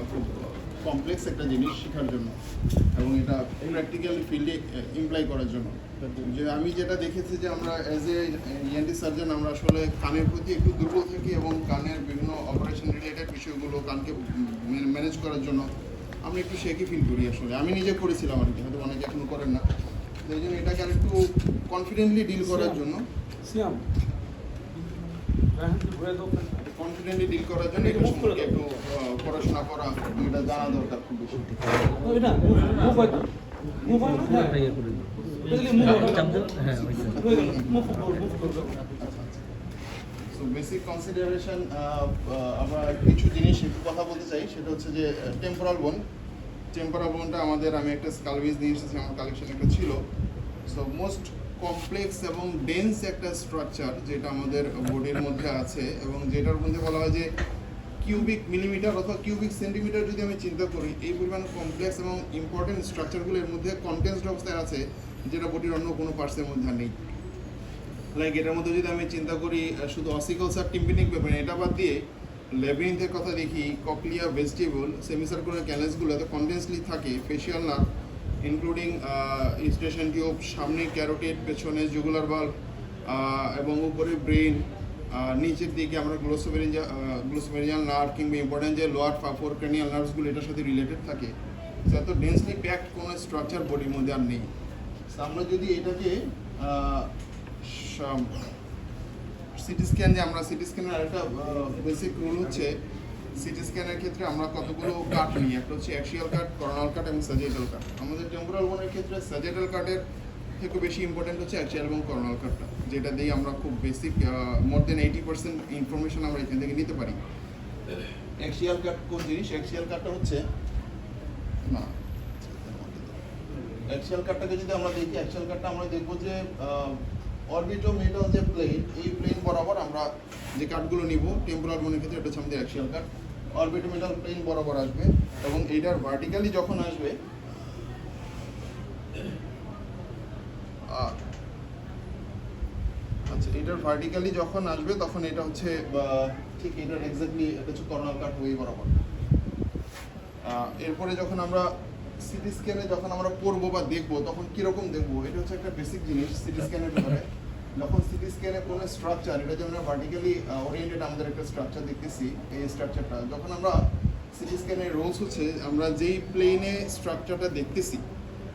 খুব কমপ্লেক্স একটা জিনিস শেখার জন্য এবং এটা প্র্যাকটিক্যাল ফিল্ডে ইমপ্লাই করার জন্য। যে আমি যেটা দেখেছি যে আমরা অ্যাজ এ ইএনটি সার্জন আমরা আসলে কানের প্রতি একটু দুর্বল থাকি এবং কানের বিভিন্ন অপারেশন রিলেটেড বিষয়গুলো কানকে ম্যানেজ করার জন্য আমি একটু শেখি ফিল করি। আসলে আমি নিজে করেছিলাম আর কি, হয়তো অনেকে এখনো করেন না। এই জন্য এটাকে আর একটু কনফিডেন্টলি ডিল করার জন্য এটা সম্পর্কে একটু পড়াশোনা করা, এটা জানা দরকার খুব বেশি। সো বেসিক কনসিডারেশন আমরা কিছু জিনিস একটু কথা বলতে চাই, সেটা হচ্ছে যে টেম্পোরাল বোন। টেম্পোরাল বোনটা আমি একটা স্কালবেজ নিয়ে এসেছি, আমার কালেকশন একটা ছিল। সো মোস্ট কমপ্লেক্স এবং ডেন্স একটা স্ট্রাকচার যেটা আমাদের বডির মধ্যে আছে এবং যেটার মধ্যে বলা হয় যে কিউবিক মিলিমিটার অথবা কিউবিক সেন্টিমিটার যদি আমি চিন্তা করি, এই পরিমাণ কমপ্লেক্স এবং ইম্পর্টেন্ট স্ট্রাকচারগুলো এর মধ্যে কন্টেন্সড অবস্থায় আছে যেটা বডির অন্য কোনো পার্টসের মধ্যে নেই। লাইক এটার মধ্যে যদি আমি চিন্তা করি শুধু অসিকলস আর টিম্পিনিক ব্যাপার, এটা বাদ দিয়ে ল্যাবিরিন্থের কথা দেখি, ককলিয়া, ভেস্টিবল, সেমিসার্কুলার ক্যানেলসগুলো এত কন্টেন্সলি থাকে, ফেশিয়াল নার্ভ ইনক্লুডিং ইনস্টেশন টিউব, সামনে ক্যারোটিড, পেছনে জুগুলার বাল্ব এবং উপরে ব্রেন, নিচের দিকে আমরা গ্লোসোফেরিঞ্জিয়াল নার্ভ কিংবা ইম্পর্টেন্ট যে লোয়ার ফোর ক্রেনিয়াল নার্ভসগুলো এটার সাথে রিলেটেড থাকে। এত ডেন্সলি প্যাকড কোনো স্ট্রাকচার বডির মধ্যে আর নেই। আমরা যদি এটাকে সিটি স্ক্যান, যে আমরা সিটি স্ক্যানের আরেকটা বেসিক রুল হচ্ছে সিটি স্ক্যানের ক্ষেত্রে আমরা কতগুলো কাট নিই, একটা হচ্ছে অ্যাক্সিয়াল কাট, করোনাল কাট এবং সাজেটাল কাট। আমাদের টেম্পোরাল বোনের ক্ষেত্রে সাজেটাল কাটের থেকে বেশি ইম্পর্টেন্ট হচ্ছে অ্যাক্সিয়াল এবং করোনাল কাটটা, যেটা দিয়ে আমরা খুব বেসিক মোর দেন 80% ইনফরমেশন আমরা এখান থেকে নিতে পারি। অ্যাক্সিয়াল কাট কোন জিনিস? অ্যাক্সিয়াল কাটটা হচ্ছে না, অ্যাক্সিয়াল কাটটাকে যদি আমরা দেখি, অ্যাক্সিয়াল কাটটা আমরা দেখবো যে অরবিটোমেটাল যে প্লেন, এই প্লেন বরাবর আমরা যে কাটগুলো নিব টেম্পোরাল বোনের ক্ষেত্রে, এটা হচ্ছে আমাদের অ্যাক্সিয়াল কাট। অরবিটোমেটাল প্লেন বরাবর আসবে এবং এইটার ভার্টিক্যালি যখন আসবে, আচ্ছা এটার ভার্টিক্যালি যখন আসবে তখন এটা হচ্ছে ঠিক এটার এক্স্যাক্টলি এটা হচ্ছে করোনাল কাট ওই বরাবর। এরপরে যখন আমরা সিটি স্ক্যানে যখন আমরা পড়বো বা দেখবো তখন কীরকম দেখবো, এটা হচ্ছে একটা বেসিক জিনিস সিটি স্ক্যানের ব্যাপারে। যখন সিটি স্ক্যানে কোনো স্ট্রাকচার, এটা যেমন ভার্টিক্যালি ওরিয়েন্টেড আমাদের একটা স্ট্রাকচার দেখতেছি, এই স্ট্রাকচারটা যখন আমরা সিটি স্ক্যানের রোলস হচ্ছে আমরা যেই প্লেনে স্ট্রাকচারটা দেখতেছি,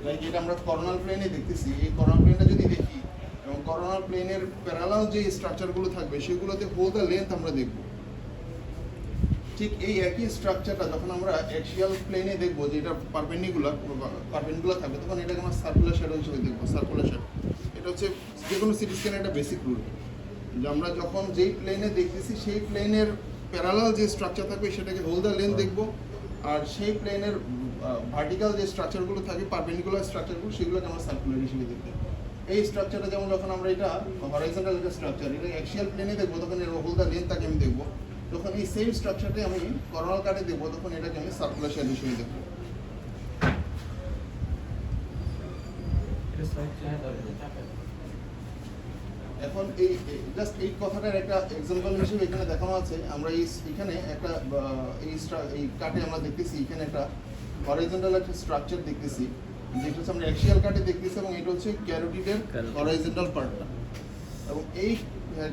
লাইক এটা আমরা করোনাল প্লেনে দেখতেছি, এই করোনাল প্লেনটা যদি দেখি এবং করোনাল প্লেনের প্যারালাল যে স্ট্রাকচারগুলো থাকবে সেগুলোতে হোল দ্য লেন্থ আমরা দেখব। ঠিক এই একই স্ট্রাকচারটা যখন আমরা অ্যাক্সিয়াল প্লেনে দেখবো, যে এটা পারপেন্ডিকুলার থাকবে, তখন এটাকে আমরা সার্কুলার শ্যাডো হিসেবে দেখবো। সার্কুলার শ্যাডো এটা হচ্ছে যে কোনো সিটি স্ক্যানের একটা বেসিক রুল, যে আমরা যখন যেই প্লেনে দেখতেছি সেই প্লেনের প্যারালাল যে স্ট্রাকচার থাকবে সেটাকে হোল দ্য লেন্থ দেখবো, আর সেই প্লেনের ভার্টিক্যাল যে স্ট্রাকচারগুলো থাকে, পারপেন্ডিকুলার স্ট্রাকচারগুলো, সেগুলোকে আমরা সার্কুলার হিসেবে দেখবো। এই স্ট্রাকচারটা যেমন যখন আমরা এটা হরাইজন্টাল একটা স্ট্রাকচার, এটা অ্যাক্সিয়াল প্লেনে দেখবো, তখন এর হোল দ্য লেন্থ তাকে আমি দেখবো। যখন এই সেম স্ট্রাকচারটাই আমি করোনাল কাটে দেখবো, তখন এটাকে আমি সার্কুলার শ্যাডো হিসেবে দেখবো। এখন এই জাস্ট এই কথাটার একটা এক্সাম্পল হিসেবে এখানে দেখানো আছে। আমরা এখানে একটা এই কাটে আমরা দেখতেছি এখানে একটা হরাইজন্টাল একটা স্ট্রাকচার দেখতেছি, যেটা হচ্ছে আমরা অ্যাক্সিয়াল কাটে দেখতেছি, এবং এটা হচ্ছে ক্যারোটিডের হরাইজন্টাল পার্টটা। এবং এই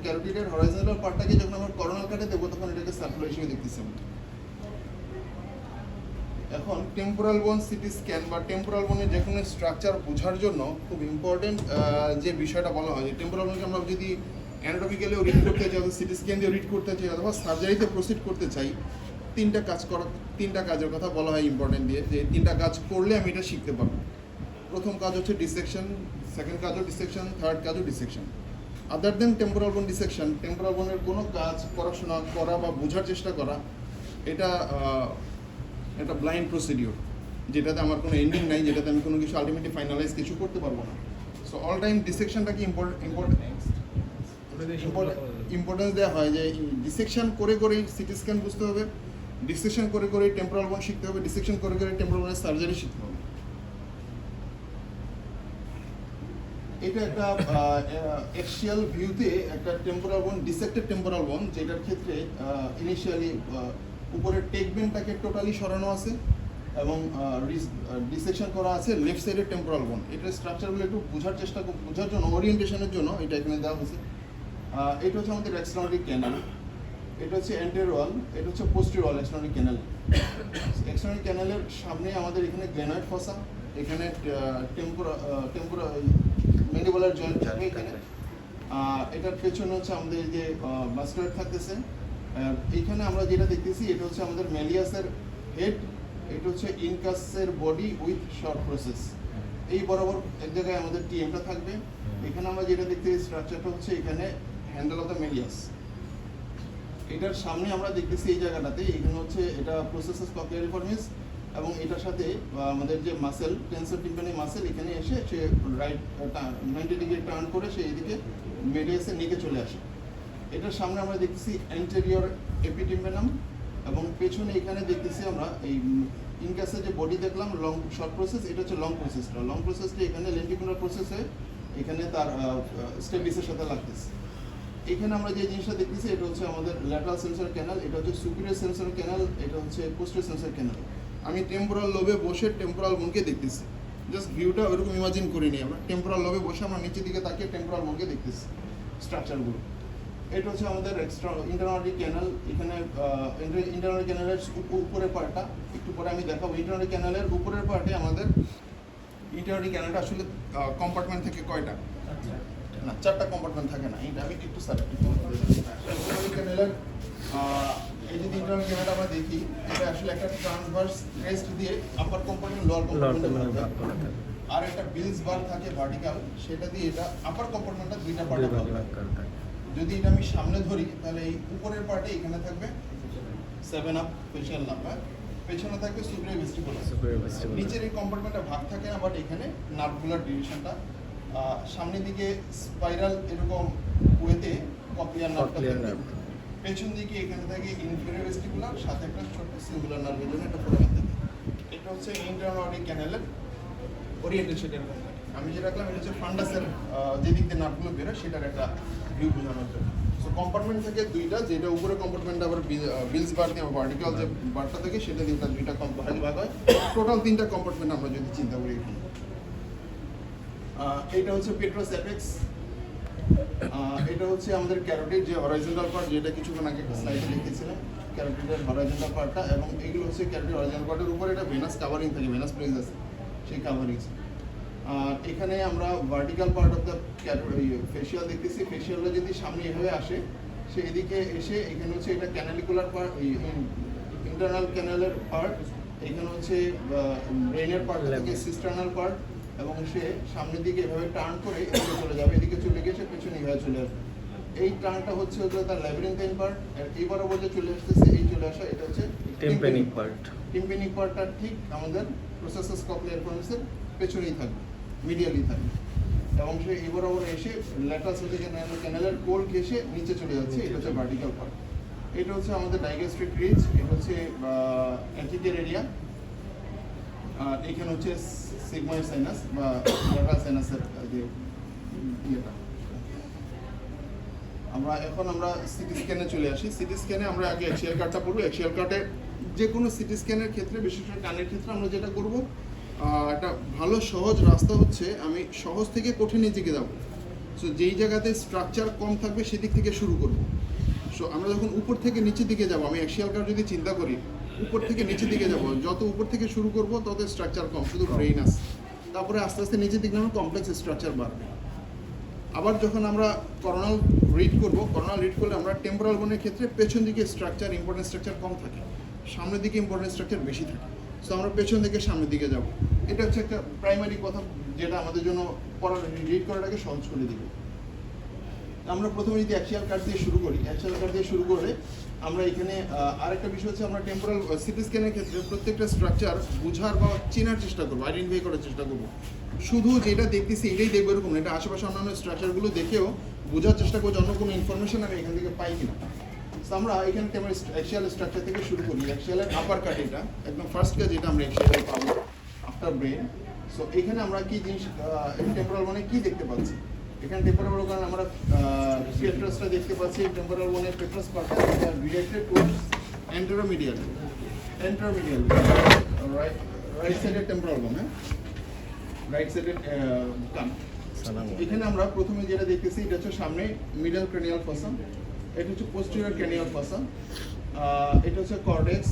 ক্যারোটিডের হরাইজন্টাল পার্টটাকে যখন আমরা করোনাল কাটে দেখবো, তখন এটাকে সার্কুলার হিসেবে দেখতেছি। এখন টেম্পোরাল বোন সিটি স্ক্যান বা টেম্পোরাল বোনের যে কোনো স্ট্রাকচার বোঝার জন্য খুব ইম্পর্টেন্ট যে বিষয়টা বলা হয়, যে টেম্পোরাল বোনকে আমরা যদি অ্যানাটমিক্যালিও রিড করতে চাই, অথবা সিটি স্ক্যান দিয়ে রিড করতে চাই, অথবা সার্জারিতে প্রসিড করতে চাই, তিনটা কাজের কথা বলা হয় ইম্পর্টেন্ট দিয়ে, যে তিনটা কাজ করলে আমি এটা শিখতে পারবো। প্রথম কাজ হচ্ছে ডিসেকশন, সেকেন্ড কাজও ডিসেকশন, থার্ড কাজও ডিসেকশন। আদার দেন টেম্পোরাল বোন ডিসেকশন, টেম্পোরাল বোনের কোনো কাজ পড়াশোনা করা বা বোঝার চেষ্টা করা, এটা একটা ব্লাইন্ড প্রসিডিওর, যেটাতে আমার কোনো এন্ডিং নাই, যেটাতে আমি কোনো কিছু আলটিমেটলি ফাইনালাইজ কিছু করতে পারবো না। সো অল টাইম ডিসেকশনটাকে ইম্পর্টেন্স দেওয়া হয়, যে ডিসেকশন করে করেই সিটি স্ক্যান বুঝতে হবে, ডিসেকশন করে করেই টেম্পোরাল বোন শিখতে হবে, ডিসেকশন করে করে টেম্পোরাল বোনের সার্জারি শিখতে হবে। এটা একটা অ্যাক্সিয়াল ভিউতে একটা টেম্পোরাল বোন, ডিসেক্টেড টেম্পোরাল বোন, যেটার ক্ষেত্রে ইনিশিয়ালি উপরের টেক বেনটাকে টোটালি সরানো আছে এবং ডিসেকশন করা আছে লেফট সাইডের টেম্পোরাল বোন। এটার স্ট্রাকচারগুলো একটু বোঝার জন্য ওরিয়েন্টেশনের জন্য এটা এখানে দেওয়া হয়েছে। এটা হচ্ছে আমাদের এক্সটার্নাল ক্যানেল, এটা হচ্ছে অ্যান্টেরিয়র ওয়াল, এটা হচ্ছে পোস্টেরিয়র ওয়াল এক্সটার্নাল ক্যানেল। এক্সটার্নাল ক্যানেলের সামনে আমাদের এখানে গ্রেনয়েড ফসা, এখানে টেম্পোরা ম্যান্ডিবুলার জয়েন্ট থাকবে এখানে। এটার পেছনে হচ্ছে আমাদের যে মাস্কুলার থাকতেছে। এইখানে আমরা যেটা দেখতেছি এটা হচ্ছে আমাদের ম্যালিয়াসের হেড, এটা হচ্ছে ইনকাসের বডি উইথ শর্ট প্রসেস। এই বরাবর এক জায়গায় আমাদের টিএমটা থাকবে। এখানে আমরা যেটা দেখতেছি স্ট্রাকচারটা হচ্ছে এখানে হ্যান্ডেল অফ দ্য ম্যালিয়াস। এটার সামনে আমরা দেখতেছি এই জায়গাটাতে এখানে হচ্ছে এটা প্রসেসেস কক্লিয়ারিফর্মিস এবং এটার সাথে আমাদের যে মাসেল টেন্সর টিম্পানি মাসেল এখানে এসে সে রাইট 90 ডিগ্রি টার্ন করে সে এইদিকে মেডিয়াসের নিচে চলে আসে। এটার সামনে আমরা দেখতেছি অ্যান্টেরিয়র এপিটিম্পানাম এবং পেছনে এখানে দেখতেছি আমরা এই ইনকাসের যে বডি দেখলাম লং শর্ট প্রসেস, এটা হচ্ছে লং প্রসেসটা এখানে লেন্টিকুলার প্রসেসে এখানে তার স্টেবিসের সাথে লাগতেছে। এখানে আমরা যে জিনিসটা দেখতেছি এটা হচ্ছে আমাদের ল্যাটারাল সেন্সর ক্যানাল, এটা হচ্ছে সুপিরিয়র সেন্সর ক্যানাল, এটা হচ্ছে পোস্টেরিয়র সেন্সর ক্যানাল। আমি টেম্পোরাল লোবে বসে টেম্পোরাল বোনকে দেখতেছি, জাস্ট ভিউটা ওইরকম ইমাজিন করিনি আমরা। টেম্পোরাল লোবে বসে আমরা নিচের দিকে তাকিয়ে টেম্পোরাল বোনকে দেখতেছি স্ট্রাকচারগুলো। এটা হচ্ছে আমাদের ইন্টারনাল ক্যানাল। এখানে ইন্টারনাল ক্যানালের উপরের পার্টটা একটু পরে আমি দেখাবো। ইন্টারনাল ক্যানালের উপরের পার্টে আমাদের ইন্টারনাল ক্যানালটা আসলে কম্পার্টমেন্ট থেকে কয়টা না 4টা কম্পার্টমেন্ট থাকে না। এটা আমি একটু স্যার ইন্টারনাল ক্যানালের এই যে ইন্টারনাল ক্যানালটা আমরা দেখি এটা আসলে একটা ট্রান্সভার্স ক্রেস্ট দিয়ে আপার কম্পার্টমেন্ট লোয়ার কম্পার্টমেন্ট আর একটা বিলস বার থাকে ভার্টিক্যাল, সেটা দিয়ে এটা আপার কম্পার্টমেন্টটা দুইটা পার্টে ভাগ থাকে। যদি এটা আমি সামনে ধরি তাহলে এই উপরের পার্টে এখানে থাকবে 7 আপ ফেশিয়াল নাম্বার, পেছনে থাকবে সুপিরিয়র ভেস্টিবুলার। নিচের এই কম্পার্টমেন্টটা ভাগ থাকে না, বাট এখানে নার্ভগুলার ডিভিশনটা সামনের দিকে স্পাইরাল এরকম ওয়েতে কক্লিয়ার নার্ভটা থাকে। পেছন দিকে এখানে থাকে ইনফেরিয়র ভেস্টিবুলার, সাথে একটা ছোট সিঙ্গুলার নার্ভের জন্য একটা ফোরাম থাকে। এটা হচ্ছে ইন্টারনাল ক্যানালের ওরিয়েন্টেশন। আমি যেটা রাখলাম এটা হচ্ছে ফান্ডাসের যেদিক দিয়ে নার্ভগুলো বেরোয় সেটার একটা ভিউ বোঝানোর জন্য। সো কম্পার্টমেন্ট থেকে দুইটা, যেটা উপরে কম্পার্টমেন্ট আবার বিলস বার দিয়ে ভার্টিক্যাল যে বারটা থাকে সেটা দিয়ে দুইটা ভাগে ভাগ হয়। টোটাল 3টা কম্পার্টমেন্ট আমরা যদি চিন্তা করি এখানে। এটা হচ্ছে পেট্রাস অ্যাপেক্স, এটা হচ্ছে আমাদের ক্যারোটিড যে হরাইজন্টাল পার্ট, যেটা কিছুক্ষণ আগে একটা স্লাইডে লিখেছিলাম ক্যারোটিডের হরাইজন্টাল পার্টটা, এবং এইগুলো হচ্ছে ক্যারোটিড হরাইজন্টাল পার্টের উপরে একটা ভেনাস কাভারিং থাকে, ভেনাস প্লেস আছে সেই কাভারিংস। আর এখানে আমরা vertical part of the facial দেখতেছি। ফেশিয়ালটা যদি সামনে এভাবে আসে সে এদিকে এসে এখানে হচ্ছে এটা ক্যানালিকুলার পার্ট, ইন্টারনাল ক্যানালের পার্ট, এখানে হচ্ছে ব্রেনের পার্ট থেকে সিস্টার্নাল পার্ট, এবং সে সামনের দিকে এভাবে টার্ন করে এদিকে চলে যাবে, এদিকে চলে গিয়ে সে পেছনে এভাবে চলে আসবে। এই টার্নটা হচ্ছে তার ল্যাবিরিনথাইন পার্ট। আর এই বরাবর যে চলে আসতেছে এই চলে আসা এটা হচ্ছে টিম্প্যানিক পার্ট। টিম্প্যানিক পার্টটা ঠিক আমাদের প্রসেসাস কক্লিয়ারিফর্মিসের পেছনেই থাকবে, মিডিয়ালি থাকবে, এবং সে এই বরাবর এসে ল্যাটারাল ক্যানালের কোল ঘেঁষে নিচে চলে যাচ্ছে। এটা হচ্ছে ভার্টিক্যাল পার্ট। এটা হচ্ছে আমাদের ডাইগ্যাস্ট্রিক রিজ, এটা হচ্ছে অ্যান্টিরিয়র এরিয়া, আর এখানে হচ্ছে সিগময়েড সাইনাস বা ল্যাটারাল সাইনাসের যে ইয়েটা। আমরা সিটি স্ক্যানে চলে আসি। সিটি স্ক্যানে আমরা আগে অ্যাক্সিয়াল কার্ডটা পড়বো। অ্যাক্সিয়াল কার্ডে যে কোনো সিটি স্ক্যানের ক্ষেত্রে, বিশেষ করে কানের ক্ষেত্রে আমরা যেটা করব, একটা ভালো সহজ রাস্তা হচ্ছে আমি সহজ থেকে কঠিনের দিকে যাব। সো যেই জায়গাতে স্ট্রাকচার কম থাকবে সেদিক থেকে শুরু করব। সো আমরা যখন উপর থেকে নিচের দিকে যাব, আমি অ্যাক্সিয়াল কার্ড যদি চিন্তা করি উপর থেকে নিচের দিকে যাব, যত উপর থেকে শুরু করব তত স্ট্রাকচার কম, শুধু ব্রেইন আছে। তারপরে আস্তে আস্তে নিচের দিকে আমরা কমপ্লেক্স স্ট্রাকচার বাড়বে। আবার যখন আমরা করোনাল রিড করব, করোনাল রিড করলে আমরা টেম্পোরাল বোনের ক্ষেত্রে পেছন দিকে স্ট্রাকচার, ইম্পর্টেন্ট স্ট্রাকচার কম থাকে, সামনের দিকে ইম্পর্টেন্ট স্ট্রাকচার বেশি থাকে। সো আমরা পেছন থেকে সামনের দিকে যাব। এটা হচ্ছে একটা প্রাইমারি কথা যেটা আমাদের জন্য পড়ার রিড করাটাকে সহজ করে দিবে। আমরা প্রথমে যদি অ্যাক্সিয়াল কার্ড দিয়ে শুরু করি, অ্যাক্সিয়াল কার্ড দিয়ে শুরু করে আমরা এখানে আরেকটা বিষয় হচ্ছে আমরা টেম্পোরাল সিটি স্ক্যানের ক্ষেত্রে প্রত্যেকটা স্ট্রাকচার বোঝার বা চেনার চেষ্টা করবো, আইডেন্টিফাই করার চেষ্টা করবো। শুধু যেটা দেখতেছি এটাই দেখবো এরকম না, এটা আশেপাশে অন্যান্য স্ট্রাকচারগুলো দেখেও বোঝার চেষ্টা করবো অন্য কোনো ইনফরমেশন আমি এখান থেকে পাই কিনা। তো আমরা এখানে অ্যাক্সিয়াল স্ট্রাকচার থেকে শুরু করি। অ্যাক্সিয়ালের আপার কাট, এটা একদম ফার্স্ট কাজ যেটা আমরা অ্যাক্সিয়ালে পাবো আফটার ব্রেন। সো এখানে আমরা কি জিনিস টেম্পোরাল মানে কি দেখতে পাচ্ছি, এখানে টেম্পোরাল কারণে আমরা পেট্রাসটা দেখতে পাচ্ছি। টেম্পোরাল বোনের পেট্রাস পার্টটা directed towards Anteromedial, right sided temporal bone, right sided কান। এখানে আমরা প্রথমে যেটা দেখতেছি এটা হচ্ছে সামনে মিডল ক্রেনিয়াল ফসা, এটা হচ্ছে পোস্টেরিয়র ক্রেনিয়াল ফসা, এটা হচ্ছে কর্টেক্স,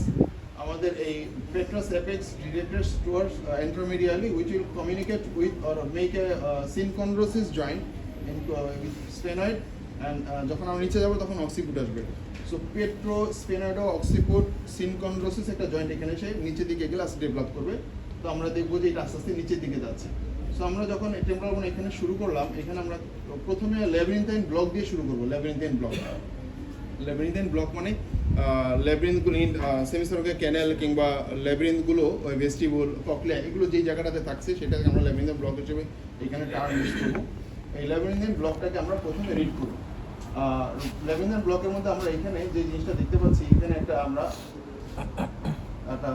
আমাদের এই petrous apex directed towards anteromedially which will communicate with or make a synchondrosis joint in with sphenoid and যখন আমরা নিচে যাব তখন অক্সিপুট আসবে। সো পেট্রো স্ফেনয়েড অক্সিপুট সিনকন্ড্রোসিস একটা জয়েন্ট এখানে এসে নিচের দিকে গেলে আস্তে ডেভেলপ করবে। তো আমরা দেখবো যে এটা আস্তে আস্তে নিচের দিকে যাচ্ছে। সো আমরা যখন টেম্পোরাল বোন এখানে শুরু করলাম, এখানে আমরা প্রথমে ল্যাবিরিনথাইন ব্লক দিয়ে শুরু করবো। ল্যাবিরিনথাইন ব্লক মানে ল্যাবিরিনথগুলো সেমিসার্কুলার ক্যানেল কিংবা ল্যাবিরিনথগুলো ওই ভেস্টিবুল ককলিয়া এগুলো যেই জায়গাটাতে থাকছে সেটাকে আমরা ল্যাবিরিনথাইন ব্লক হিসেবে এখানে টার্ম ইউজ করবো। এই ল্যাবিরিনথাইন ব্লকটাকে আমরা প্রথমে রিড করব। ল্যাবিরিনথাইন ব্লকের মধ্যে আমরা এখানে যে জিনিসটা দেখতে পাচ্ছি, এখানে একটা আমরা একটা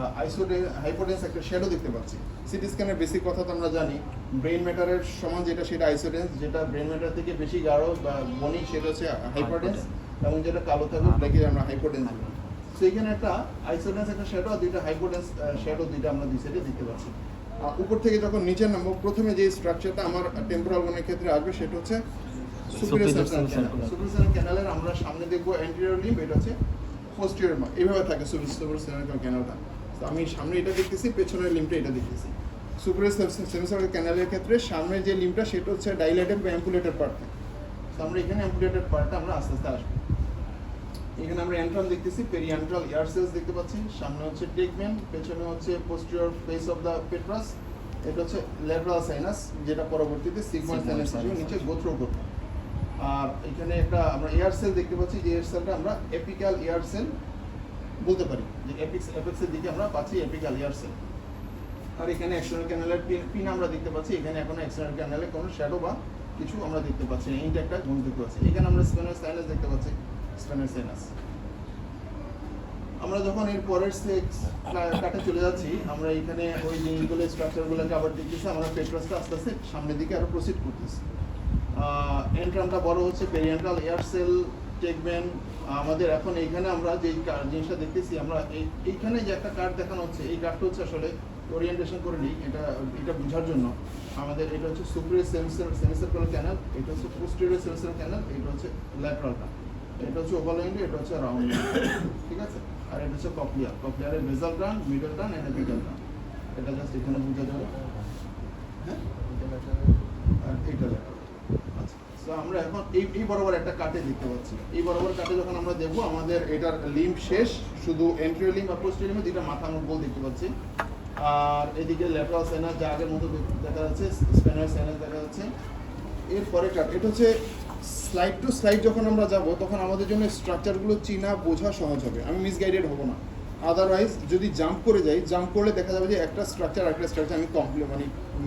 হাইপোটেন্স একটা শ্যাডো দেখতে পাচ্ছি। সিটি স্ক্যানের বেসিক কথা তো আমরা জানি, ব্রেন ম্যাটারের সমান যেটা সেটা আইসোডেন্স, যেটা ব্রেন ম্যাটার থেকে বেশি গাঢ় বা বনি সেটা হচ্ছে হাইপোটেন্স, এবং যেটা কালো থাকবে ওটাকে আমরা হাইপোটেন্স বলি। সো এখানে একটা আইসোডেন্স একটা শ্যাডো আর দুইটা হাইপোটেন্স শ্যাডো দুইটা আমরা দুই সাইডে দেখতে পাচ্ছি। উপর থেকে যখন নিচে নামবো প্রথমে যে স্ট্রাকচারটা আমার টেম্পোরাল বোনের ক্ষেত্রে আসবে সেটা হচ্ছে সুপিরিয়র সেন্ট্রাল ক্যানালের আমরা সামনে দেখবো অ্যান্টেরিয়র লিম্ব, এটা হচ্ছে পোস্টেরিয়র মা, এইভাবে থাকে সুপিরিয়র সেন্ট্রাল ক্যানালটা। তো আমি সামনে এটা দেখতেছি, পেছনের লিম্বটা এটা দেখতেছি। সুপিরিয়র সেন্ট্রাল ক্যানালের ক্ষেত্রে সামনে যে লিম্বটা সেটা হচ্ছে ডাইলেটেড বা অ্যাম্পুলেটেড পার্ট। তো আমরা এখানে অ্যাম্পুলেটেড পার্টটা আমরা আস্তে আস্তে আসবো। এখানে আমরা অ্যান্ট্রাম দেখতেছি, পেরিঅ্যান্ট্রাল এয়ার সেলস দেখতে পাচ্ছি, সামনে হচ্ছে টেগমেন, পেছনে হচ্ছে পোস্টেরিয়র ফেস অফ দ্য পেট্রাস, এটা হচ্ছে ল্যাটারাল সাইনাস যেটা পরবর্তীতে সিগময়েড সাইনাস হিসেবে নিচে গোথ্রো করবে। আর এখানে একটা আমরা এয়ার সেল দেখতে পাচ্ছি, যে এয়ার সেলটা আমরা এপিক্যাল এয়ার সেল বলতে পারি, যে এপিক্সের দিকে আমরা পাচ্ছি এপিক্যাল এয়ার সেল। আর এখানে এক্সটার্নাল ক্যানালের পিন আমরা দেখতে পাচ্ছি, এখানে এখনো এক্সটার্নাল ক্যানালে কোনো শ্যাডো বা কিছু আমরা দেখতে পাচ্ছি না, এইটা একটা গুণ দেখতে পাচ্ছি। এখানে আমরা স্পেনার সাইনাস দেখতে পাচ্ছি, স্পেনার সাইনাস। আমরা যখন এর পরের কাটে চলে যাচ্ছি, আমরা এখানে ওই জিনিসগুলো স্ট্রাকচারগুলোকে আবার দেখতেছি, আমরা পেট্রাসটা আস্তে আস্তে সামনের দিকে আরো প্রসিড করতেছি। এন্ট্রামটা বড় হচ্ছে, পেরিঅ্যান্ট্রাল এয়ার সেল, টেগমেন। আমাদের এখন এইখানে আমরা যে জিনিসটা দেখতেছি, আমরা এইখানে যে একটা কার্ড দেখানো হচ্ছে, এই কার্ডটা হচ্ছে আসলে ওরিয়েন্টেশন করে নিই এটা বোঝার জন্য। আমাদের এটা হচ্ছে সুপিরিয়র সেমিসার্কুলার ক্যানাল, এটা হচ্ছে পোস্টেরিয়র সেমিসার্কুলার ক্যানাল, এটা হচ্ছে ল্যাটারালটা, এটা হচ্ছে ওভালয়েন্ড, এটা হচ্ছে রাউন্ড, ঠিক আছে। আর এটা হচ্ছে ককলিয়ারের বেসাল গ্রান, মিডল গ্রান এন্ড এপিক্যাল গ্রান, এটা জাস্ট এখানে বোঝা যাবে। হ্যাঁ, আর এটা ল্যাটারাল। আচ্ছা, সো আমরা এখন এই বরাবর একটা কাটে দেখতে পাচ্ছি। এই বরাবর কাটে যখন আমরা দেখবো, আমাদের এটার লিম্ব শেষ, শুধু এন্টেরিয়র লিম্ব আর পোস্টেরিয়র লিম্বে দুইটা মাথা মুখ দেখতে পাচ্ছি। আর এদিকে ল্যাটারাল সাইনাস যা আগের মতো দেখা যাচ্ছে, স্পেনার সাইনাস দেখা যাচ্ছে। এরপরে এটা হচ্ছে স্লাইড টু স্লাইড যখন আমরা যাব তখন আমাদের জন্য স্ট্রাকচারগুলো চিনা বোঝা সহজ হবে, আমি মিসগাইডেড হব না। আদারওয়াইজ যদি জাম্প করে যাই, জাম্প করলে দেখা যাবে যে একটা স্ট্রাকচার একটা স্ট্রাকচার আমি মানে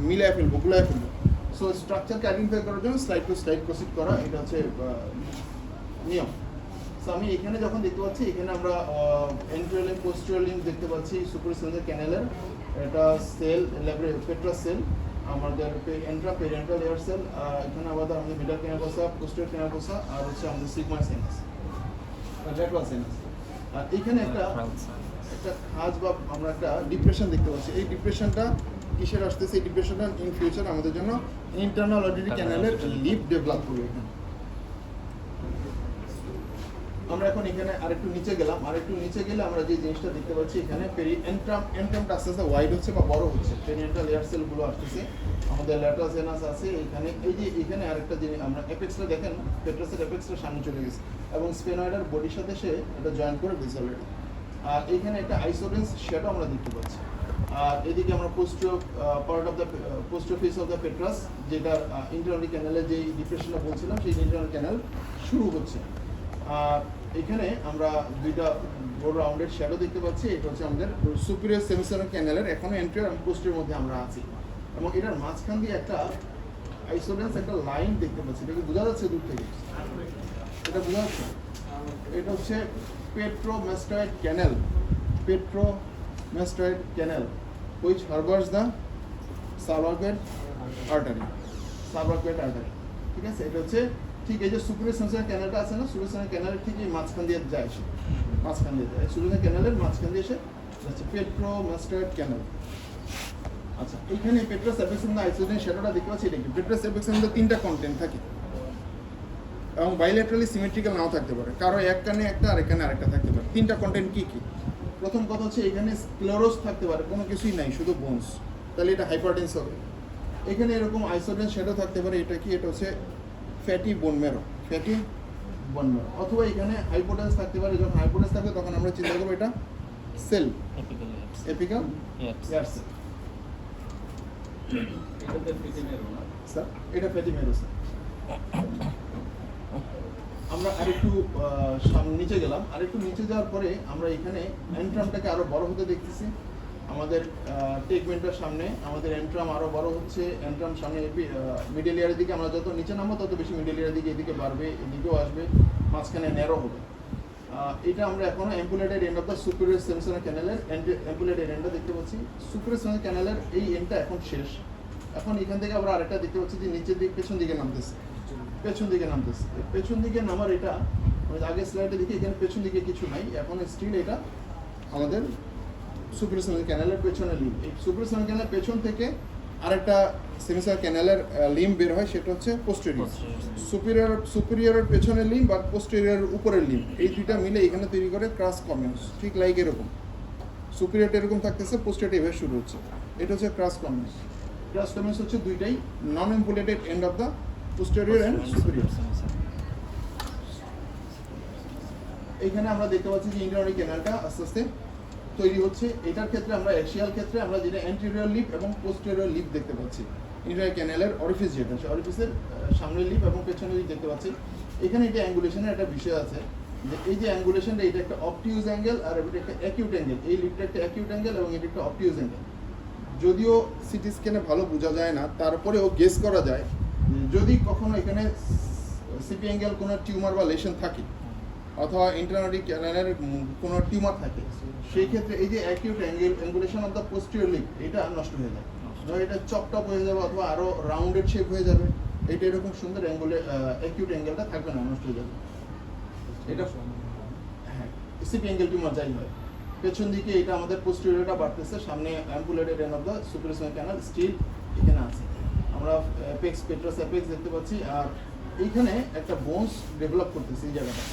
মিলায় ফেলবো, গুলায় ফেলবো। সো স্ট্রাকচারকে আইডেন্টিফাই করার জন্য স্লাইড টু স্লাইড প্রসিড করা, এটা হচ্ছে নিয়ম। সো আমি এখানে যখন দেখতে পাচ্ছি, এখানে আমরা এন্টেরিয়র লিম্ব, পোস্টেরিয়র লিম্ব দেখতে পাচ্ছি, সুপিরিয়র সেন্ট্রাল ক্যানালের এটা সেল, পেট্রাস সেল, আমাদের পেরিঅ্যান্ট্রাল এয়ার সেল, এখানে আবার আমাদের মিডল ক্যানাল ফসা, পোস্টেরিয়র ক্যানাল ফসা, আর হচ্ছে আমাদের সিগময়েড সাইনাস, ল্যাটারাল সাইনাস। আর এখানে একটা খাজ বা আমরা একটা ডিপ্রেশন দেখতে পাচ্ছি। এই ডিপ্রেশনটা কিসের আসতেছে? এই ডিপ্রেশনটা ইন ফিউচার আমাদের জন্য ইন্টারনাল অডিটরি ক্যানালের লিপ ডেভেলপ করবে। এখানে আমরা এখন এখানে আরেকটু নিচে গেলাম, আরেকটু নিচে গেলে আমরা যে জিনিসটা দেখতে পাচ্ছি, এখানে এন্ট্রামটা আস্তে আস্তে ওয়াইড হচ্ছে বা বড় হচ্ছে, পেরিঅ্যান্ট্রাল এয়ার সেলগুলো আসতেছে, আমাদের ল্যাটারাল সাইনাস আছে এখানে। এই যে এখানে আরেকটা জিনিস আমরা এপেক্সটা দেখেন, পেট্রাসের এপেক্সটা সামনে চলে গেছে এবং স্পেনয়েডার বডির সাথে সে এটা জয়েন করে দিয়েছে অলরেডি। আর এখানে একটা আইসোডেন্স সেটা আমরা দেখতে পাচ্ছি। আর এদিকে আমরা posterior part of the posterior face of the petrous, যেটা ইন্টারনাল ক্যানালে যে ডিপ্রেশনটা বলছিলাম, সেই ইন্টারনাল ক্যানাল শুরু হচ্ছে। আর এখানে আমরা দুইটা বড় রাউন্ডের শ্যাডো দেখতে পাচ্ছি, এটা হচ্ছে আমাদের সুপিরিয়র সেমিসার্কুলার ক্যানালের এখনো এন্টেরিয়র এবং পোস্টেরিয়র মধ্যে আমরা আছি, এবং এটার মাঝখান দিয়ে একটা আইসোডেন্স একটা লাইন দেখতে পাচ্ছি। এটা কি বোঝা যাচ্ছে দূর থেকে? এটা বোঝা যাচ্ছে? এটা হচ্ছে পেট্রোমাস্টয়েড ক্যানেল, পেট্রোমাস্টয়েড ক্যানেল which harbors the subarachnoid artery, ঠিক আছে। এটা হচ্ছে ঠিক এই যে সুপিরিয়র সেমিসার্কুলার ক্যানালটা আছে না, সুপিরিয়র সেমিসার্কুলার ক্যানালের ঠিক এই মাঝখান দিয়ে যায়। মাঝখান দিয়ে যায় এক্সক্লুশন ক্যানেলের মাঝখান দিয়ে এসে যাচ্ছে পেট্রোমাস্টার্ড ক্যানেল। আচ্ছা, এখানে পেট্রাস অ্যাপেক্স এন্ড আইসোডেন শ্যাডোটা দেখতে পাচ্ছি, এটা কি পেট্রাস অ্যাপেক্স এর মধ্যে 3টা কন্টেন্ট থাকে এবং বাইল্যাটারালি সিমেট্রিক্যাল নাও থাকতে পারে, কারো এক কানে একটা আর এক কানে আরেকটা থাকতে পারে। 3টা কন্টেন্ট কি কি? প্রথম কথা হচ্ছে এখানে স্ক্লেরোস থাকতে পারে, কোনো কিছুই নাই, শুধু বোনস, তাহলে এটা হাইপারটেন্স হবে। এখানে এরকম আইসোডেন শ্যাডো থাকতে পারে, এটা কি? এটা হচ্ছে fatty bone marrow, fatty bone marrow. অথবা এখানে হাইপোটেন্স থাকতে পারে, যখন হাইপোটেন্স থাকবে তখন আমরা চিন্তা করবো এটা cell, apical air cell. Sir এটা ফ্যাটি ম্যারো স্যার। আমরা আরেকটু নিচে গেলাম, আরেকটু নিচে যাওয়ার পরে আমরা এখানে এন্ট্রামটাকে আরো বড় হতে দেখতেছি। আমাদের টেগমেন্টের সামনে আমাদের এন্ট্রাম আরো বড় হচ্ছে, এন্ট্রাম সামনে মিডল ইয়ারের দিকে আমরা যত নিচে নামবো তত বেশি মিডল ইয়ারের দিকে এদিকে বাড়বে, এদিকেও আসবে, মাঝখানে ন্যারো হবে। এটা আমরা এখনো অ্যাম্পুলেটেড এন্ড অফ দ্য সুপিরিয়র সেমিসোনাল ক্যানেলের অ্যাম্পুলেটেড এন্ডটা দেখতে পাচ্ছি। সুপিরিয়র সেমিসোনাল ক্যানেলের এই এন্ডটা এখন শেষ। এখন এখান থেকে আমরা আরেকটা দেখতে পাচ্ছি যে নিচের দিকে পেছন দিকে নামতেছে, পেছন দিকে নামতেছে। পেছন দিকে নামার এটা আগের স্লাইডে দেখি, এখানে পেছন দিকে কিছু নাই, এখন স্টিল এটা আমাদের সুপিরিয়র সেমিসোনাল ক্যানেলের পেছনের লিম্ব। এই সুপিরিয়র সেমিসোনাল ক্যানেলের পেছন থেকে আরেকটা সেমিসোনাল ক্যানেলের লিম্ব বের হয়, সেটা হচ্ছে পোস্টেরিয়র। সুপিরিয়রের পেছনের লিম্ব আর পোস্টেরিয়রের উপরের লিম্ব, এই দুইটা মিলে এখানে তৈরি করে ক্রাস কমিউনস। ঠিক লাইক এরকম সুপিরিয়রটা এরকম থাকতেছে, পোস্টেরিয়র এভাবে শুরু হচ্ছে, এটা হচ্ছে ক্রাস কমিউনস। ক্রাস কমিউনস হচ্ছে দুইটাই non ampullated end of the posterior and superior. এখানে আমরা দেখতে পাচ্ছি যে ইন্টারনাল ক্যানেলটা আস্তে আস্তে তৈরি হচ্ছে। এটার ক্ষেত্রে আমরা অ্যাক্সিয়াল ক্ষেত্রে আমরা যেটা অ্যান্টেরিয়র লিপ এবং পোস্টেরিয়র লিপ দেখতে পাচ্ছি। ইন্টারনাল ক্যানেলের অরিফিস যেটা, সেই অরিফিসের সামনের লিপ এবং পেছনের লিপ দেখতে পাচ্ছি। এখানে এটা অ্যাঙ্গুলেশনের একটা বিষয় আছে, যে এই যে অ্যাঙ্গুলেশনটা, এটা একটা অবটিউজ অ্যাঙ্গেল আর এটা একটা অ্যাকিউট অ্যাঙ্গেল। এই লিপটা একটা অ্যাকিউট অ্যাঙ্গেল এবং এটা একটা অবটিউজ অ্যাঙ্গেল। যদিও সিটি স্ক্যানে ভালো বোঝা যায় না, তারপরেও গেস করা যায় যদি কখনো এখানে সিপি অ্যাঙ্গেল কোনো টিউমার বা লেশন থাকে অথবা ইন্টারনাল ক্যানেলের কোনো টিউমার থাকে, সেই ক্ষেত্রে এই যে acute angulation of the posterior lip এটা নষ্ট হয়ে যায়, ধরো এটা চপটপ হয়ে যাবে অথবা আরো রাউন্ডেড শেপ হয়ে যাবে। এটা এরকম সুন্দর অ্যাকিউট অ্যাঙ্গেলটা থাকবে না, নষ্ট হয়ে যাবে। এটা হ্যাঁ সিপি অ্যাঙ্গেল টিউমার যাই হয়। পেছন দিকে এটা আমাদের পোস্টেরিয়রটা বাড়তেছে, সামনে ampullated end of the superior semicircular canal still এখানে আছে। আমরা অ্যাপেক্স, পেট্রাস অ্যাপেক্স দেখতে পাচ্ছি, আর এইখানে একটা বোনস ডেভেলপ করতেছে, এই জায়গাটা